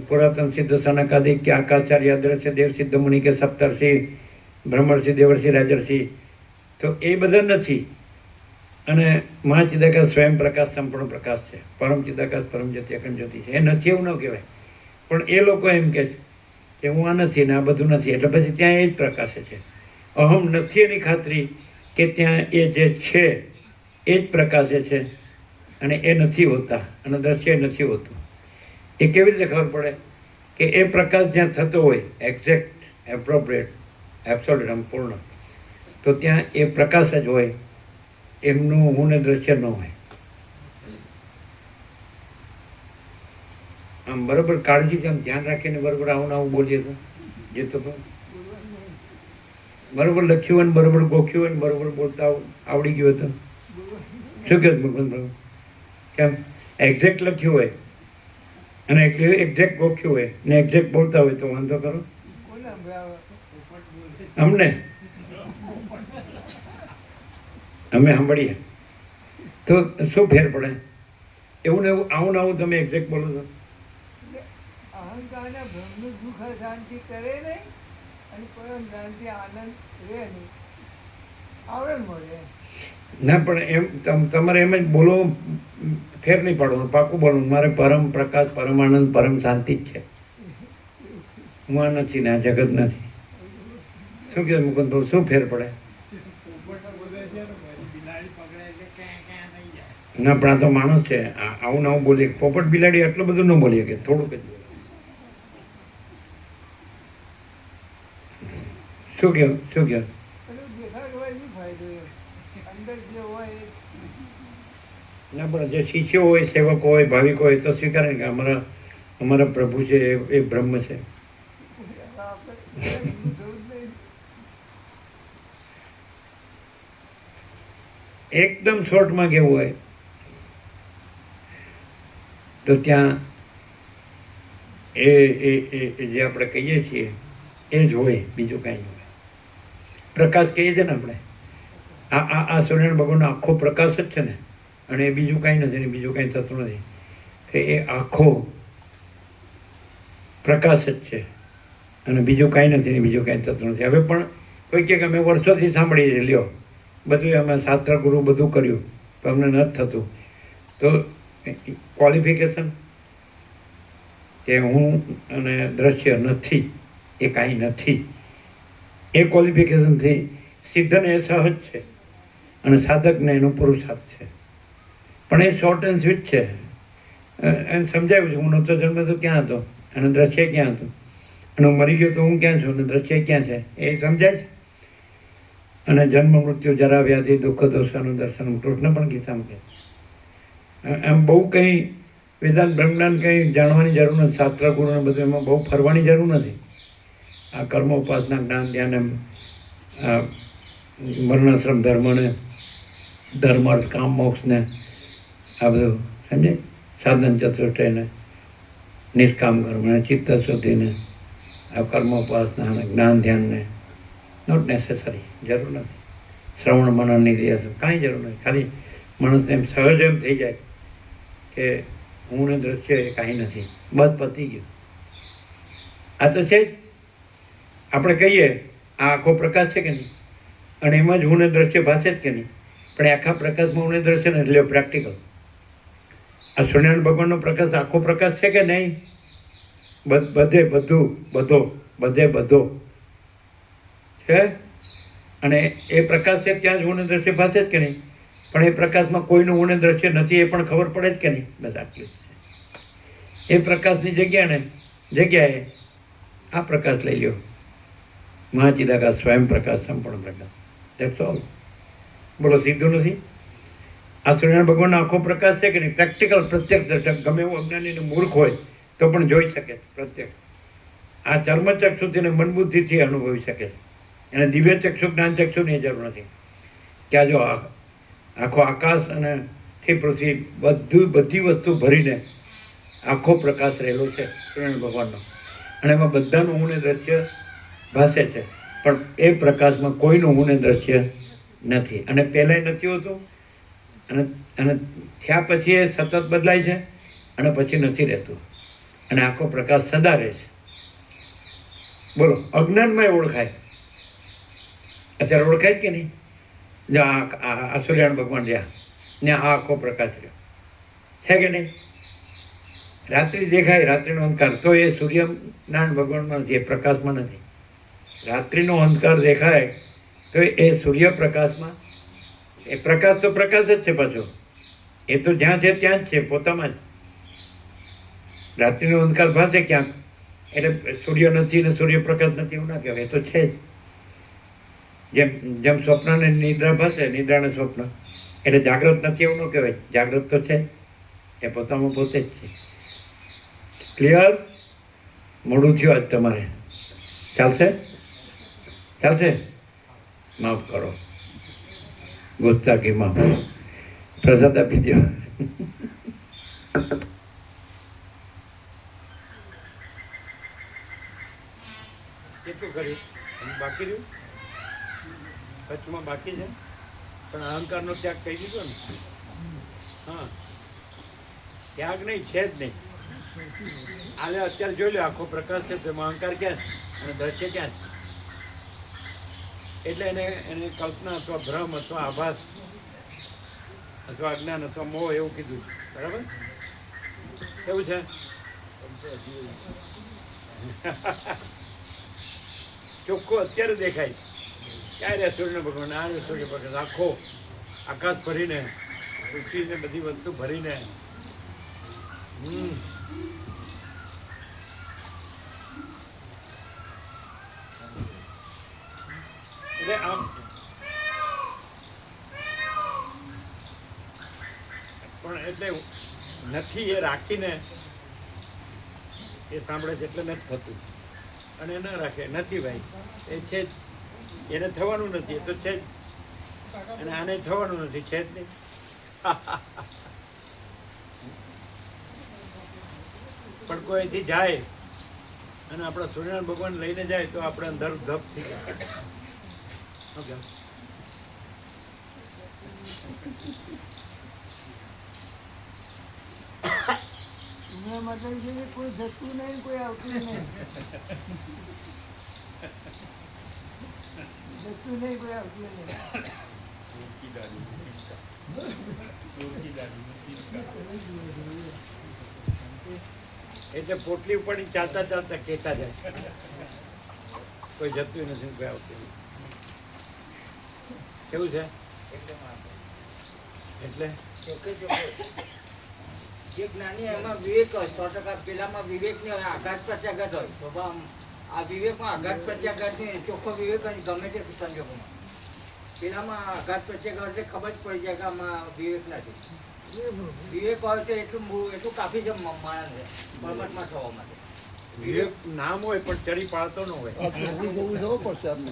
Speaker 3: પુરાતન સિદ્ધ સનકાદિક કે આકાચાર્ય અદ્રશ્ય દેવ સિદ્ધ મુનિ કે સપ્તર્ષિ બ્રહ્મર્ષિ દેવર્ષિ રાજર્ષિ, તો એ બધા નથી. અને મહાચિદાકાશ સ્વયં પ્રકાશ સંપૂર્ણ પ્રકાશ છે, પરમ ચિદાકાશ પરમ જ્યોતિ અખંડ જ્યોતિ છે. એ નથી એવું ન કહેવાય, પણ એ લોકો એમ કહે છે કે હું આ નથી ને આ બધું નથી, એટલે પછી ત્યાં એ જ પ્રકાશે છે. અહમ નથી એની ખાતરી કે ત્યાં એ જે છે એ જ પ્રકાશે છે, અને એ નથી હોતા, અને દ્રશ્ય નથી હોતું. એ કેવી રીતે ખબર પડે કે એ પ્રકાશ જ્યાં થતો હોય એક્ઝેક્ટ એપ્રોપ્રિએટ એબ્સોલ્યુટ સંપૂર્ણ, તો ત્યાં એ પ્રકાશ જ હોય, એમનું હું ને દ્રશ્ય ન હોય. આમ બરોબર કાળજીથી આમ ધ્યાન રાખીને બરોબર આવું આવું બોલીએ તો જે તો બરોબર લખ્યું હોય ને બરોબર ગોખ્યું હોય ને બરોબર બોલતા આવડી ગયું હતું. શું કહે મુકુંદ પ્રભુ? કેમ એક્ઝેક્ટ લખ્યું હોય અને એક્ઝેક્ટ ગોખ્યું હોય ને એક્ઝેક્ટ બોલતા હોય તો વાંધો કરો
Speaker 6: કોને સંભળાવે?
Speaker 3: અમને? અમે સાંભળીએ તો શું ફેર પડે? એવું ને એવું આવું ને આવું તમે એક્ઝેક્ટ બોલો છો.
Speaker 6: એટલે અહંકારના ભ્રમનું દુઃખ શાંતિ કરે નહીં, અને પરમ શાંતિ આનંદ રહે નહીં, આવરણ મળે.
Speaker 3: ના પણ એમ તમારે એમ જ બોલો, ફેર નહીં પાડવાનું, પાકું બોલવું. મારે પરમ પ્રકાશ પરમ આનંદ પરમ શાંતિ જ છે, હું આ નથી ને આ જગત નથી. શું કહે મુકુંદ ભાઈ, શું ફેર પડે?
Speaker 5: બિલાડી પકડે એટલે ક્યાં ક્યાં નહીં જાય.
Speaker 3: ના પણ આ તો માણસ છે, આવું ને આવું બોલીએ. પોપટ બિલાડી આટલું બધું ન બોલીએ, કે થોડુંક જ. શું કહ્યું શું કહ્યું?
Speaker 6: પેલું દેખાડ હોય શું ફાયદો એમ? અંદર જે હોય એ
Speaker 3: ના પણ જે શિષ્યો હોય, સેવકો હોય, ભાવિકો હોય તો સ્વીકારે ને કે અમારા પ્રભુ છે એ બ્રહ્મ છે.
Speaker 6: આપણે ઊંધું થવું જ નહીં.
Speaker 3: એકદમ શોર્ટમાં કેવું હોય તો ત્યાં એ જે આપણે કહીએ છીએ એ જ હોય, બીજું કાંઈ નહીં હોય. પ્રકાશ કહીએ છીએ ને આપણે, આ સૂર્યનારાયણ ભગવાનનો આખો પ્રકાશ જ છે ને, અને એ બીજું કાંઈ નથી ને બીજું કાંઈ થતું નથી, કે એ આખો પ્રકાશ જ છે અને બીજું કાંઈ નથી ને બીજું કાંઈ થતું નથી. હવે પણ કોઈ કહે કે અમે વર્ષોથી સાંભળીએ છીએ, લ્યો બધું અમે શાસ્ત્ર ગુરુ બધું કર્યું પણ અમને નથી થતું, તો ક્વોલિફિકેશન કે હું અને દ્રશ્ય નથી એ કાંઈ નથી, એ ક્વોલિફિકેશનથી સિદ્ધને એ સહજ છે અને સાધકને એનો પુરુષાર્થ છે. પણ એ શોર્ટ એન્ડ સ્વીટ છે. એમ સમજાવ્યું છે, હું નહોતો જન્મ તો ક્યાં હતો અને દ્રશ્ય ક્યાં હતું, અને હું મરી ગયો તો હું ક્યાં છું અને દ્રશ્ય ક્યાં છે, એ સમજાય છે. અને જન્મ મૃત્યુ જરા વ્યાધિ દુઃખ દોષાનું દર્શન કૃષ્ણ પણ ગીતામાં કહે. એમ બહુ કંઈ વેદાંત બ્રહ્મજ્ઞાન કંઈ જાણવાની જરૂર નથી, શાસ્ત્ર ગુરુને બધું એમાં બહુ ફરવાની જરૂર નથી. આ કર્મ ઉપાસના જ્ઞાન ધ્યાન એમ વર્ણાશ્રમ ધર્મને ધર્મ અર્થ કામ મોક્ષને આ બધું સમજે, સાધન ચતુષ્ટયને નિષ્કામ કર્મને ચિત્ત શુદ્ધિને આ કર્મ ઉપાસના અને જ્ઞાન ધ્યાનને નોટ નેસેસરી, જરૂર નથી. શ્રવણ મનનની ક્રિયા કાંઈ જરૂર નથી. ખાલી માણસને એમ સહજ એમ થઈ જાય કે હું ને દ્રશ્ય એ કાંઈ નથી, બસ પતી ગયું. આ તો છે જ. આપણે કહીએ આ આખો પ્રકાશ છે કે નહીં, અને એમાં જ હું ને દ્રશ્ય ભાષે જ કે નહીં, પણ આખા પ્રકાશમાં હું ને દ્રશ્ય ને એટલે પ્રેક્ટિકલ. આ સૂર્યનારાયણ ભગવાનનો પ્રકાશ આખો પ્રકાશ છે કે નહીં? બધે બધો છે. અને એ પ્રકાશ છે ત્યાં જ હું ને દ્રશ્ય ભાષે જ કે નહીં, પણ એ પ્રકાશમાં કોઈનું હું ને દ્રશ્ય નથી એ પણ ખબર પડે જ કે નહીં? બસ આટલું જ છે. એ પ્રકાશની જગ્યાએ આ પ્રકાશ લઈ લ્યો, મહાચિદાકાશ સ્વયં પ્રકાશ સંપૂર્ણ પ્રકાશ. That's all. બોલો, સીધું નથી? આ સૂર્યનારાયણ ભગવાનનો આખો પ્રકાશ છે કે નહીં? પ્રેક્ટિકલ પ્રત્યક્ષ દર્શક ગમે એવું અજ્ઞાની મૂર્ખ હોય તો પણ જોઈ શકે પ્રત્યક્ષ. આ ચર્મચક્ષુથી મનબુદ્ધિથી અનુભવી શકે છે. એને દિવ્ય ચક્ષુ જ્ઞાન ચક્ષુની જરૂર નથી. કે આ જો આખો આકાશ અને પૃથ્વી બધી વસ્તુ ભરીને આખો પ્રકાશ રહેલો છે સૂર્યનારાયણ ભગવાનનો, અને એમાં બધાનું હું ને દ્રશ્ય ભાસે છે, પણ એ પ્રકાશમાં કોઈનું હું ને દ્રશ્ય નથી. અને પહેલાંય નથી હોતું, અને થયા પછી એ સતત બદલાય છે, અને પછી નથી રહેતું, અને આખો પ્રકાશ સદા રહે છે. બોલો, અજ્ઞાનમાં ઓળખાય, અત્યારે ઓળખાય કે નહીં? જો આ સૂર્યનારાયણ ભગવાન રહ્યા ને આ આખો પ્રકાશ રહ્યો છે કે નહીં? રાત્રિ દેખાય, રાત્રિનો અંધકાર, તો એ સૂર્યનારાયણ ભગવાનમાં નથી, એ પ્રકાશમાં નથી. રાત્રિનો અંધકાર દેખાય તો એ સૂર્યપ્રકાશમાં, એ પ્રકાશ તો પ્રકાશ જ છે પાછો, એ તો જ્યાં છે ત્યાં જ છે, પોતામાં જ. રાત્રિનો અંધકાર ભાસે ક્યાંક, એટલે સૂર્ય નથી ને સૂર્યપ્રકાશ નથી એવું ના કહેવાય, એ તો છે જ. જેમ જેમ સ્વપ્ન ને નિદ્રા ભાસે, નિદ્રા ને સ્વપ્ન, એટલે જાગ્રત નથી એવું ન કહેવાય, જાગ્રત તો છે, એ પોતામાં પોતે જ છે. ક્લિયર? મોડું થયું આજ તમારે, ચાલશે? ચાલશે? માફ કરો, ગુસ્તાખી માફ. પ્રસાદ આપી દો. કેટલું કરી બાકી રહ્યું? કચ્છમાં બાકી છે, પણ અહંકારનો ત્યાગ કહી દીધો ને. હા, ત્યાગ નહીં, છે જ નહીં. આલે અત્યારે જોઈ લો, આખો પ્રકાશ છે, તેમાં અહંકાર ક્યાં અને દ્રશ્ય ક્યાં? એટલે એને કલ્પના અથવા ભ્રમ અથવા આભાસ અથવા અજ્ઞાન અથવા મોહ એવું કીધું. બરાબર? કેવું છે? ચોખ્ખો અત્યારે દેખાય. ક્યારે સૂર્ય ભગવાન, આ સૂર્ય ભગવાન આખો આકાશ ભરીને, પૃથ્વીને બધી વસ્તુ ભરીને. એટલે આમ પણ એટલે નથી એ રાખીને એ સાંભળે છે એટલે નથી થતું, અને ન રાખે નથી ભાઈ, એ છે જ, એને થવાનું નથી, એ તો છે જ, અને આને થવાનું નથી, છે જ નહીં. પણ કોઈ અહીંથી જાય અને આપણા સૂર્યનારાયણ ભગવાન લઈને જાય તો આપણે અંધારું ધપ થઈ જાય. ઓકે,
Speaker 6: એના મતલબ છે કે કોઈ જતું નહીં, કોઈ આવતું નહીં. જતું નહીં, કોઈ આવતું નહીં.
Speaker 3: એટલે પોટલી ઉપાડી ચાલતા ચાલતા કહેતા જાય, કોઈ જતું નથી, કોઈ આવતું નથી. કેવું છે? એટલે
Speaker 7: જે જ્ઞાની એમાં વિવેક હોય 100%, પેલામાં વિવેક નહીં હોય, આઘાત પ્રત્યાઘાત હોય. તો આ વિવેકમાં આઘાત પ્રત્યાઘાત નહીં, ચોખ્ખો વિવેક હોય ગમે તે સંજોગોમાં. પેલામાં આઘાત પ્રત્યાઘાત એટલે ખબર જ પડી જાય કે આમાં વિવેક નથી. વિવેક હોય તો એટલું કાફી છે માણસને પરમાત્મા થવા માટે.
Speaker 3: વિવેક નામ હોય પણ ચરી પાડતો ન હોય.
Speaker 1: જવું પડશે આપણે,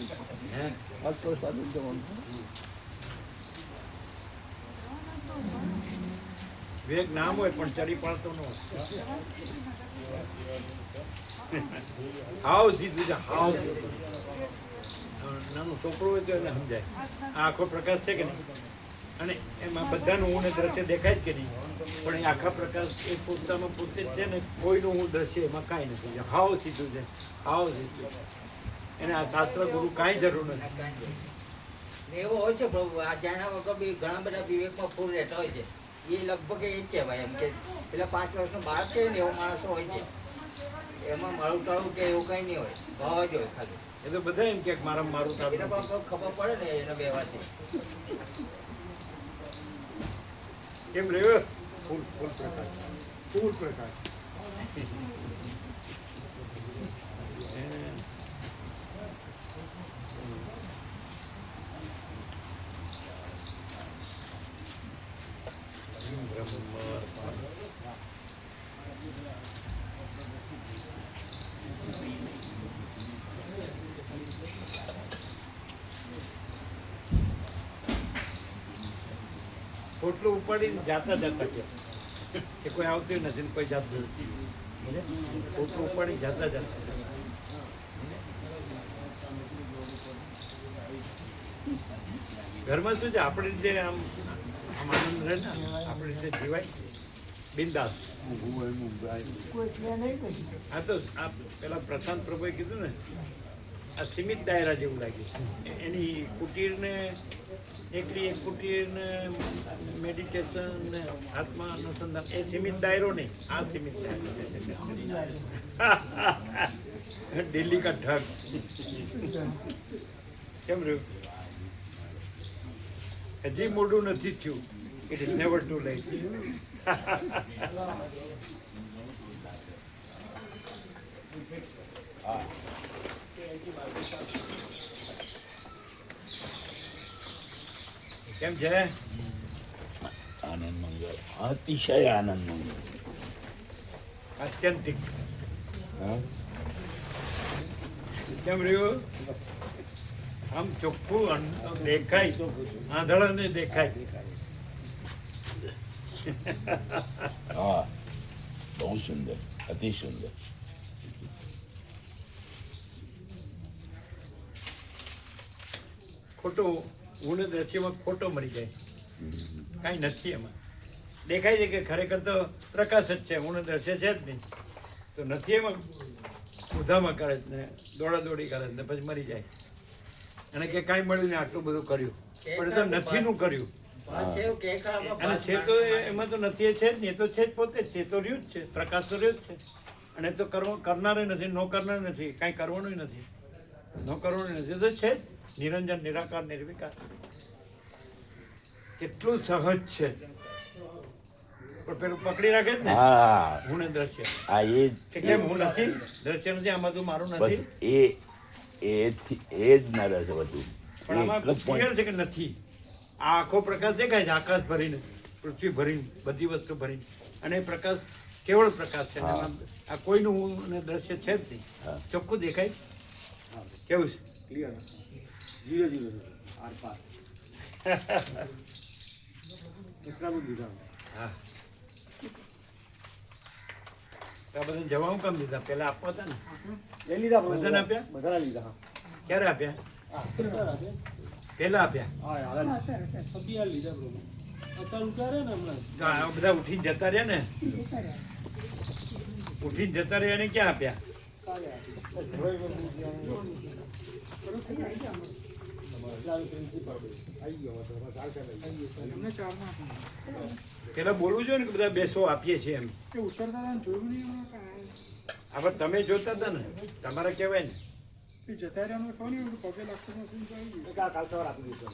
Speaker 3: હે?
Speaker 1: આજ પ્રસાદ જવાનું.
Speaker 3: વિવેક નામ હોય પણ ચરી પાડતો ન હોય. હાવ સીધું છે, હાવ સીધું. નાનું છોકરું હોય તો એને સમજાય આ આખો પ્રકાશ છે કે નહીં, અને એમાં બધાનું હું ને દ્રશ્ય દેખાય જ કે નહીં, પણ એ આખા પ્રકાશ એ પોતામાં પોતે જ છે ને, કોઈનું હું દ્રશ્ય એમાં કાંઈ નથી. હાવ સીધું છે, હાવ સીધું. એને આ શાસ્ત્ર ગુરુ કાંઈ જરૂર નથી.
Speaker 7: એવો હોય છે પ્રભુ, આ જાણ્યા વગર બી ઘણા બધા વિવેકમાં ફૂલ રહેતા હોય છે. એ લગભગ એ જ કહેવાય એમ કે પેલા 5 વર્ષનો બાળક છે ને એવો માણસો હોય છે, એમાં મારું તાળું કે એવું કંઈ નહીં હોય, ભાવ જ હોય ખાલી.
Speaker 3: એ તો બધા એમ કે મારું
Speaker 7: એને
Speaker 3: તારું
Speaker 7: પણ ખબર પડે ને એના વ્યવહારથી.
Speaker 3: કેમ રહ્યો? ફૂલ ફૂલ પ્રકાશ,
Speaker 1: ફૂલ પ્રકાશ.
Speaker 3: પોટલું ઉપાડીને જાતા જતા કે કોઈ આવતું નથી ને કોઈ જાતું નથી. પોટલું ઉપાડી જાતા જતા ઘરમાં શું છે આપણી રીતે આમ આમ આનંદ રહે ને આપણી રીતે જીવાય બિંદાસ.
Speaker 6: કોઈ કે નહીં કરી
Speaker 3: આ તો આ પેલા પ્રશાંત પ્રભુએ કીધું ને આ સીમિત દાયરા જેવું લાગ્યું. એની કુટીરને એકલી એક કુટીરને મેડિટેશન ને આત્મા અનુસંધાન એ સીમિત દાયરો નહીં, આ સીમિત દાયરો. દિલ્હી કા ઠગ કેમ રહ્યું? હજી મોડું નથી થયું. It is never too late. કેમ છે?
Speaker 2: આનંદ મંગળ, અતિશય આનંદ મંગળ.
Speaker 3: આત્યંતિક.
Speaker 2: હા?
Speaker 3: કેમ રહ્યું? આમ ચોખ્ખું દેખાય, આંધળાને દેખાય.
Speaker 2: હા, બહુ સુંદર, અતિ સુંદર.
Speaker 3: ખોટું હું ને દ્રશ્યમાં ખોટો મળી જાય, કાંઈ નથી એમાં. દેખાય છે કે ખરેખર તો પ્રકાશ જ છે, હું દ્રશ્ય છે જ નહીં. તો નથી એમાં ઉધામાં કરે છે ને દોડાદોડી કરે છે ને પછી મરી જાય. અને કે કાંઈ મળ્યું ને આટલું બધું કર્યું પણ એ તો નથીનું કર્યું. અને છે તો એમાં તો નથી, એ છે જ નહીં, એ તો છે જ પોતે જ છે, એ તો રહ્યું જ છે, પ્રકાશ તો રહ્યું જ છે. અને તો કરનારે નથી, ન કરનાર નથી, કાંઈ કરવાનું નથી, ન કરવાનું નથી, તો છે જ નિરંજન, નિરાકાર, નિર્વિકાર. કેટલું સહજ છે પણ પેલું પકડી રાખે જ ને
Speaker 2: હા,
Speaker 3: હું ને દ્રશ્ય.
Speaker 2: આ એ
Speaker 3: એટલે હું નથી, દ્રશ્ય નથી, આમાં તું મારું
Speaker 2: બસ
Speaker 3: નથી.
Speaker 2: એ જ ન રહેશે બધું.
Speaker 3: પણ આમાં
Speaker 2: એક જ
Speaker 3: ક્લિયર
Speaker 2: point.
Speaker 3: છે કે નથી. આ આખો પ્રકાશ દેખાય છે, આકાશ ભરીને, પૃથ્વી ભરીને, બધી વસ્તુ ભરીને, અને એ પ્રકાશ કેવળ પ્રકાશ છે. અને
Speaker 2: હા.
Speaker 3: એમાં આ કોઈનું હું ને દ્રશ્ય છે જ નહીં,
Speaker 2: હા.
Speaker 3: ચોખ્ખું દેખાય. કેવું છે?
Speaker 1: ક્લિયર 0 આર પાર એટલા બધું દીધા.
Speaker 3: હા. તો આ બધાને જવા હું કામ દીધા? પહેલા આપવા હતા ને?
Speaker 1: લઈ લીધા પ્રભુ.
Speaker 3: બધાને આપ્યા?
Speaker 1: બધાને લીધા.
Speaker 3: ક્યારે આપ્યા? પહેલા આપ્યા.
Speaker 1: હા હાલ
Speaker 3: તો આ બધા ઉઠીને જતા રહ્યા ને, ઉઠીને જતા રહ્યા ને ક્યાં આપ્યા? પેલા બોલવું જોઈએ ને કે બધા બેસો આપીએ છીએ એમ. હવે તમે જોતા હતા ને, તમારે કહેવાય ને.
Speaker 1: કાલ સવાર આપી દઈશું.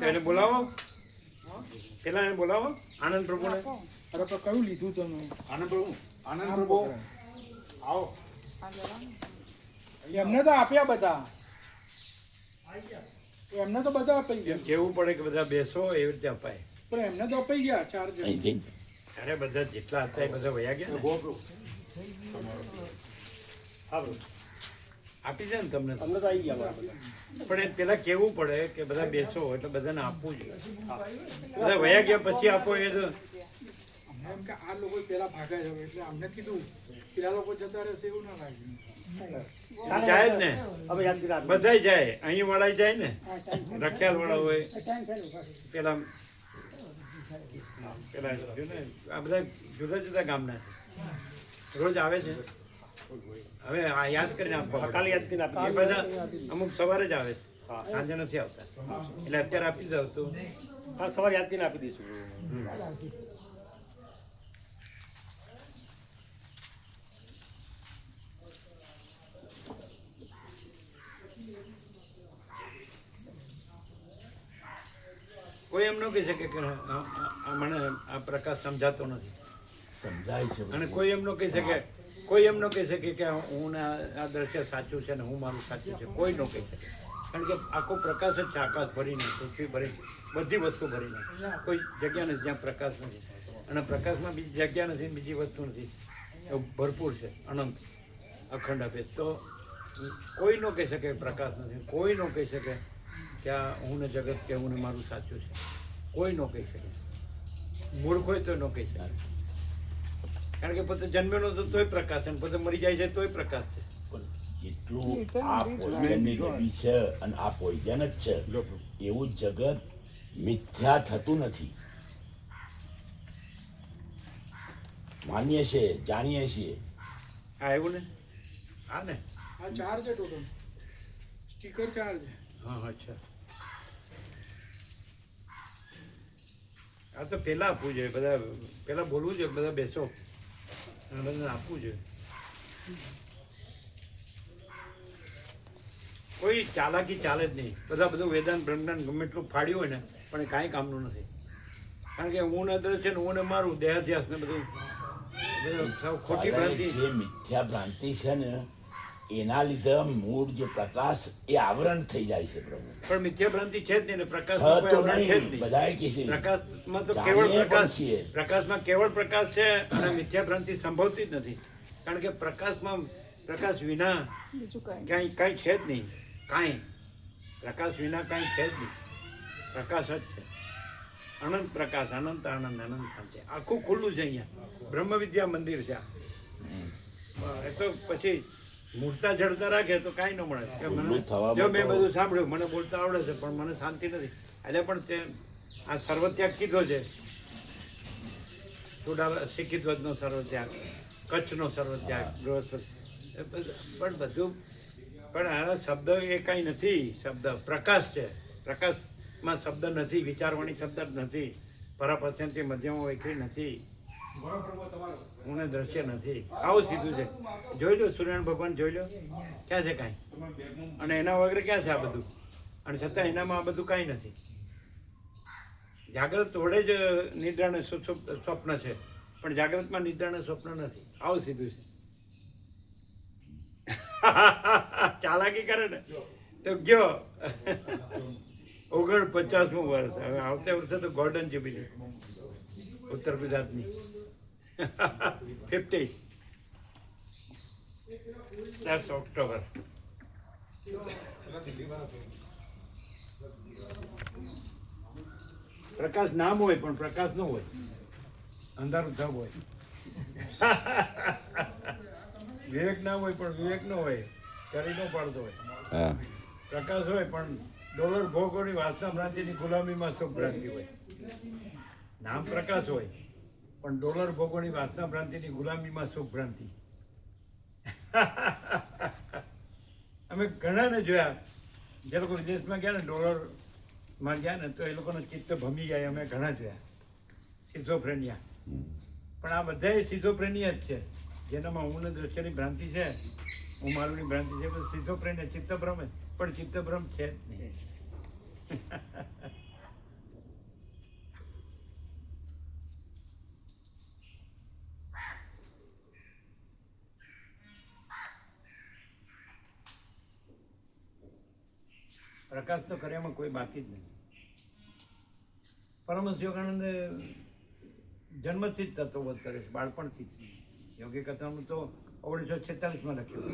Speaker 3: એને બોલાવો, પેલા એને બોલાવો, આનંદ પ્રભુને.
Speaker 6: કયું લીધું તમે?
Speaker 1: આનંદ પ્રભુ, આનંદ પ્રભુ આવો.
Speaker 6: એમને તો આપ્યા બધા, એમને તો બધા અપાઈ
Speaker 3: એમ કહેવું પડે કે બધા બેસો, એવી રીતે અપાય.
Speaker 6: પણ એમને તો અપાઈ ગયા 4 જણ.
Speaker 2: અહીંથી
Speaker 3: અરે બધા જેટલા હતા એ બધા વયા ગયા ને.
Speaker 1: ગોપ્રો
Speaker 3: આપી છે ને તમને તો.
Speaker 1: તમને તો આવી ગયા બધા.
Speaker 3: પણ એ પેલા કેવું પડે કે બધા બેસો એટલે બધાને આપવું જોઈએ. બધા વયા ગયા પછી આપો એ તો
Speaker 6: એમ કે આ લોકો પેલા ભાગા છે એટલે અમને કીધું પેલા લોકો જતા રહેશે એવું ના લાગ્યું.
Speaker 3: જાય જ ને.
Speaker 1: હવે યાદ કરી આપી.
Speaker 3: બધાય જાય, અહીં વાળા જાય ને, રખિયાલ વાળા હોય, પેલા પેલા જો ને, આ બધા જુદા જુદા ગામના છે. રોજ આવે છે. હવે આ યાદ કરીને આપવા કાલે યાદ કરીને આપી. એ બધા અમુક સવારે જ આવે છે, સાંજે નથી આવતા. એટલે અત્યારે આપી દઉં તો
Speaker 1: હા સવારે યાદ કરીને આપી દઈશું.
Speaker 3: કોઈ એમ ન કહી શકે કે મને આ પ્રકાશ સમજાતો નથી.
Speaker 2: સમજાય છે
Speaker 3: અને
Speaker 2: બધું.
Speaker 3: કોઈ એમ ન કહી શકે, કે હું ને આ દ્રશ્ય સાચું છે ને હું મારું સાચું છે. કોઈ ન કહી શકે. કારણ કે આખો પ્રકાશ જ છે, આકાશ ભરીને, પૃથ્વી ભરીને, બધી વસ્તુ ભરીને. કોઈ જગ્યા નથી જ્યાં પ્રકાશ નથી. અને પ્રકાશમાં બીજી જગ્યા નથી, બીજી વસ્તુ નથી. એવું ભરપૂર છે, અનંત. અખંડ અભેદ. તો કોઈ ન કહી શકે પ્રકાશ નથી, કોઈ ન કહી શકે કે આ હું ને જગત કે હું ને મારું સાચું છે, કોઈ ન કહી શકે. મૂર્ખ હોય તો ન કહી શકે, કારણ કે પોતે જન્મેલો તો તોય પ્રકાશ છે, અને પોતે મરી જાય છે તોય પ્રકાશ છે.
Speaker 2: પણ જેટલું આ પોઈઝનની ડબ્બી છે અને આ પોઈઝન જ છે, એવું જગત મિથ્યા થતું નથી. માનીએ છીએ, જાણીએ છીએ.
Speaker 3: હા એવું ને, હા ને,
Speaker 8: આ 4 છે ટોટલ, સ્ટીકર 4 છે.
Speaker 3: હા અચ્છા. આ તો પહેલાં આપવું જોઈએ, બધા પહેલાં બોલવું જોઈએ, બધા બેસો અને બધાને આપવું જોઈએ. કોઈ ચાલાકી ચાલે જ નહીં. બધું વેદાંત બ્રહ્મજ્ઞાન ગમે એટલું ફાડ્યું હોય ને પણ એ કાંઈ કામનું નથી. કારણ કે હું ને દ્રશ્ય ને હું ને મારું દેહાધ્યાસ ને બધું સાવ ખોટી ભ્રાંતિ.
Speaker 2: જે મિથ્યા ભ્રાંતિ છે ને એના લીધે મૂળ જે પ્રકાશ એ આવરણ થઈ જાય છે પ્રભુ.
Speaker 3: પણ મિથ્યા ભ્રાંતિ છે જ નહીં ને, પ્રકાશ
Speaker 2: તો નહીં, બધાએ કીધું.
Speaker 3: પ્રકાશમાં તો કેવળ
Speaker 2: જાણીએ
Speaker 3: પ્રકાશ
Speaker 2: પણ છીએ.
Speaker 3: પ્રકાશમાં કેવળ પ્રકાશ છે અને મિથ્યા ભ્રાંતિ સંભવતી જ નથી. કારણ કે પ્રકાશ વિના કાંઈ છે જ નહીં. કાંઈ પ્રકાશ વિના કાંઈ છે જ નહીં. પ્રકાશ જ છે, અનંત પ્રકાશ, અનંત આનંદ, અનંત શાંતિ. આખું ખુલ્લું છે અહીંયા. બ્રહ્મ વિદ્યા મંદિર છે. એ તો પછી મૂર્તા જડતા રાખે તો કાંઈ ન મળે. કે મને જો મેં બધું સાંભળ્યું, મને બોલતા આવડે છે પણ મને શાંતિ નથી, એટલે પણ તે આ સર્વત્યાગ કીધો છે. શીખિત વદનો સર્વત્યાગ, કચ્છનો સર્વત્યાગ, ગૃહસ્થ, પણ બધું. પણ આ શબ્દ એ કાંઈ નથી. શબ્દ પ્રકાશ છે. પ્રકાશમાં શબ્દ નથી, વિચારવાણી શબ્દ જ નથી, પરાપસ્યંથી મધ્યમાં વૈખરી નથી, હું દ્રશ્ય નથી. આવું સીધું છે. જોઈ લો સૂર્યનારાયણ ભગવાન, જોઈ લો ક્યાં છે કાંઈ, અને એના વગર ક્યાં છે આ બધું, અને છતાં એનામાં આ બધું કાંઈ નથી. જાગ્રત વડે જ નિદ્રા અને સ્વપ્ન છે, પણ જાગ્રતમાં નિદ્રા અને સ્વપ્ન નથી. આવું સીધું છે. ચાલાકી કરે ને તો ગયો 49મું વર્ષ. હવે આવતા વર્ષે તો ગોલ્ડન જ્યુબિલી ઉત્તર ગુજરાતની 50 ઓક્ટોબર. પ્રકાશ નામ હોય પણ પ્રકાશ ન હોય, અંધારું ધબ હોય. વિવેક નામ હોય પણ વિવેક ન હોય, કરી ન પાડતો હોય. પ્રકાશ હોય પણ ડોલર ભોગોની વાસના ભ્રાંતિની ગુલામીમાં સુખ ભ્રાંતિ હોય. નામ પ્રકાશ હોય પણ ડોલર ભોગોની વાસના ભ્રાંતિની ગુલામીમાં સુખ ભ્રાંતિ. અમે ઘણાને જોયા, જે લોકો વિદેશમાં ગયા ને, ડોલરમાં ગયા ને, તો એ લોકોનો ચિત્ત ભમી જાય. અમે ઘણા જોયા સિઝોફ્રેનિયા. પણ આ બધા સિઝોફ્રેનિયા જ છે, જેનામાં હું ને દ્રશ્યની ભ્રાંતિ છે, હું મારુંની ભ્રાંતિ છે. પણ સિઝોફ્રેનિયા ચિત્તભ્રમ જ, પણ ચિત્તભ્રમ છે જ નહીં. પ્રકાશ તો કર્યામાં કોઈ બાકી જ નહીં. પરમહંસ યોગાનંદ જન્મથી જ તત્વબોધ કરે છે, બાળપણથી જ. યોગી કથાનું તો 1946માં લખ્યું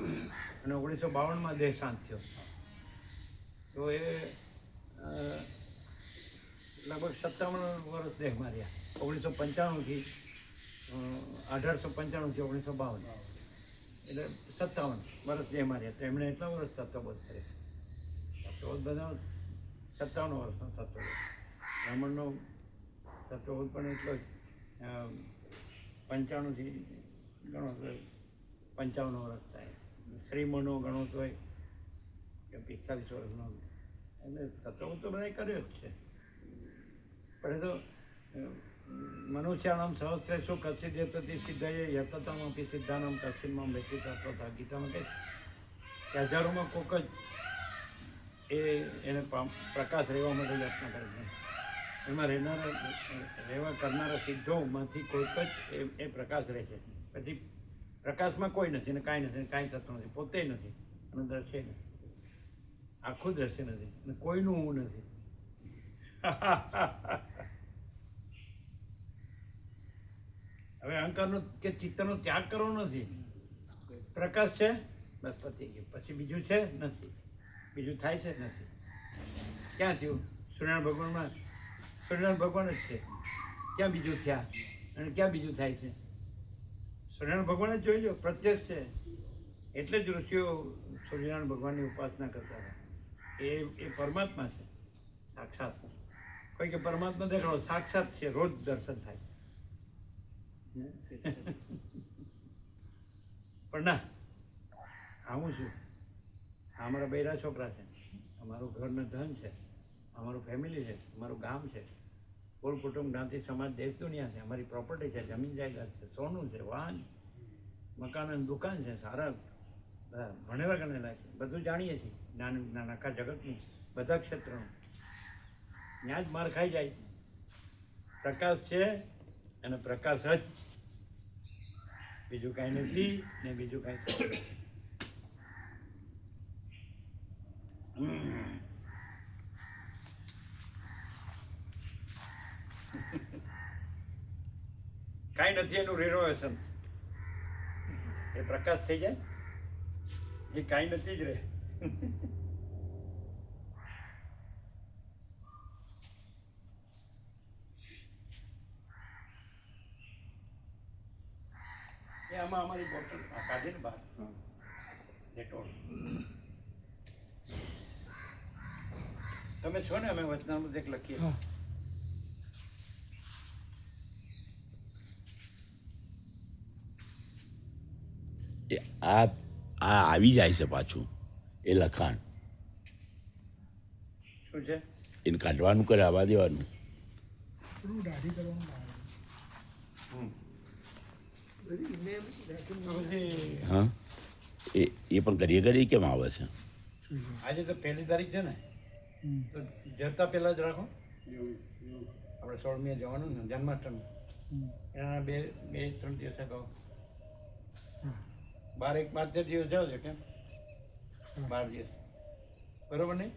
Speaker 3: અને 1952માં દેહાંત થયો. તો એ લગભગ 57 વર્ષ દેહમાં રહ્યા. 1995થી 1895થી 1952, એટલે 57 વર્ષ દેહમાં રહ્યા. તો એમણે એટલા વર્ષ તત્વબોધ કર્યા. તત્વબોધ બધા 57 વર્ષનો તત્વબોધ. બ્રાહ્મણનો તત્વબોધ પણ એટલો જ 95થી ગણો તો 55 વર્ષ થાય. શ્રીમનો ગણો તો કે 45 વર્ષનો. એટલે તત્વબોધ તો બધા કર્યો જ છે. પણ એ તો મનુષ્યાનામ સહસ્ત્રેષુ કચ્છિદ યતતિ સિદ્ધાય યતતામપી સિદ્ધાનામ કચ્છિનમાં વ્યક્તિત્વ તથા. ગીતામાં કહે કે હજારોમાં કોક જ એને પ્રકાશ રહેવા માટે યત્ન કરે છે. એમાં રહેવા કરનારા સિદ્ધોમાંથી કોઈક જ એ પ્રકાશ રહે છે. પછી પ્રકાશમાં કોઈ નથી ને કાંઈ નથી, કાંઈ થતું નથી, પોતે નથી અને દ્રશ્ય નથી, આખું દ્રશ્ય નથી અને કોઈનું હું નથી. હવે અહંકારનો કે ચિત્તનો ત્યાગ કરવો નથી. પ્રકાશ છે બસ પતી ગયું. પછી બીજું છે નથી, બીજું થાય છે નથી. ક્યાં થયું? સૂર્યનારાયણ ભગવાનમાં સૂર્યનારાયણ ભગવાન જ છે. ક્યાં બીજું થયા અને ક્યાં બીજું થાય છે? સૂર્યનારાયણ ભગવાન જ જોઈ લો, પ્રત્યક્ષ છે. એટલે જ ઋષિઓ સૂર્યનારાયણ ભગવાનની ઉપાસના કરતા હતા. એ પરમાત્મા છે સાક્ષાત. કોઈ કે પરમાત્મા દેખાડો, સાક્ષાત છે, રોજ દર્શન થાય. પણ ના, આવું છું, અમારા બૈરા છોકરા છે, અમારું ઘરનું ધન છે, અમારું ફેમિલી છે, અમારું ગામ છે, કુલ કુટુંબ જ્ઞાતિ સમાજ દેશ દુનિયા છે, અમારી પ્રોપર્ટી છે, જમીન જાયદાદ છે, સોનું છે, વાહન, મકાન અને દુકાન છે, સારા બધા ભણેલા ગણેલા છે, બધું જાણીએ છીએ, જ્ઞાન વિજ્ઞાન આખા જગતનું બધા ક્ષેત્રનું. ત્યાં જ માર ખાઈ જાય. પ્રકાશ છે અને પ્રકાશ જ, બીજું કાંઈ નથી ને બીજું કાંઈ છે. કાંઈ નથી એનું રિનોવેશન. એ પ્રકાશ થઈ જાય, એ કાંઈ નથી જ રહે. એ આમાં અમારી બોટલ કાઢીને બહાર ડેટોલ. તમે છો ને, અમે વચનામૃત એક લખીએ.
Speaker 2: આ આવી જાય છે પાછું એ લખાણ.
Speaker 3: શું છે?
Speaker 2: એને કાઢવાનું કરે, આવવા દેવાનું.
Speaker 8: થોડું દાઢી કરવાનું બહાર.
Speaker 6: બધી મેં રાખી
Speaker 3: પછી
Speaker 2: હા, એ પણ ઘડીએ ઘડીએ કેમ આવે છે?
Speaker 3: આજે તો 1 તારીખ છે ને, તો જતા પહેલાં જ રાખો. આપણે 16મીએ જવાનું ને, જન્માષ્ટમી એના 2-3 દિવસ અગાઉ 12-13 દિવસ જાઓ છો કેમ? 12 દિવસ બરોબર નહીં?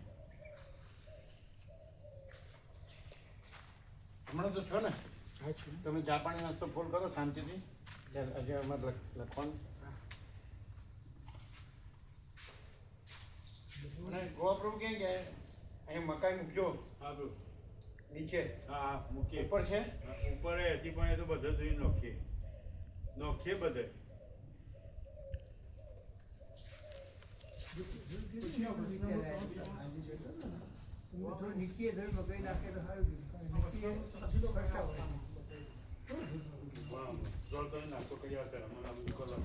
Speaker 3: હમણાં તો છો ને, તમે ચા પાણી નાસ્તો ફોન કરો શાંતિથી. હજી અમારે લખવાનું. અને ગોવા પ્રભુ ક્યાં ગયા? અહીંયા મકાઈ મૂકજો નીચે.
Speaker 4: હા મૂકીએ.
Speaker 3: ઉપર છે
Speaker 4: ઉપર હતી પણ એ તો બધે જોઈ નોખીએ બધે.
Speaker 6: નીચે ધર મકાઈ નાખે તો સારું. નીચે કરતા હોય.
Speaker 4: હા, જોર તમે નાસ્તો કર્યા કરે મને આમ કલાક.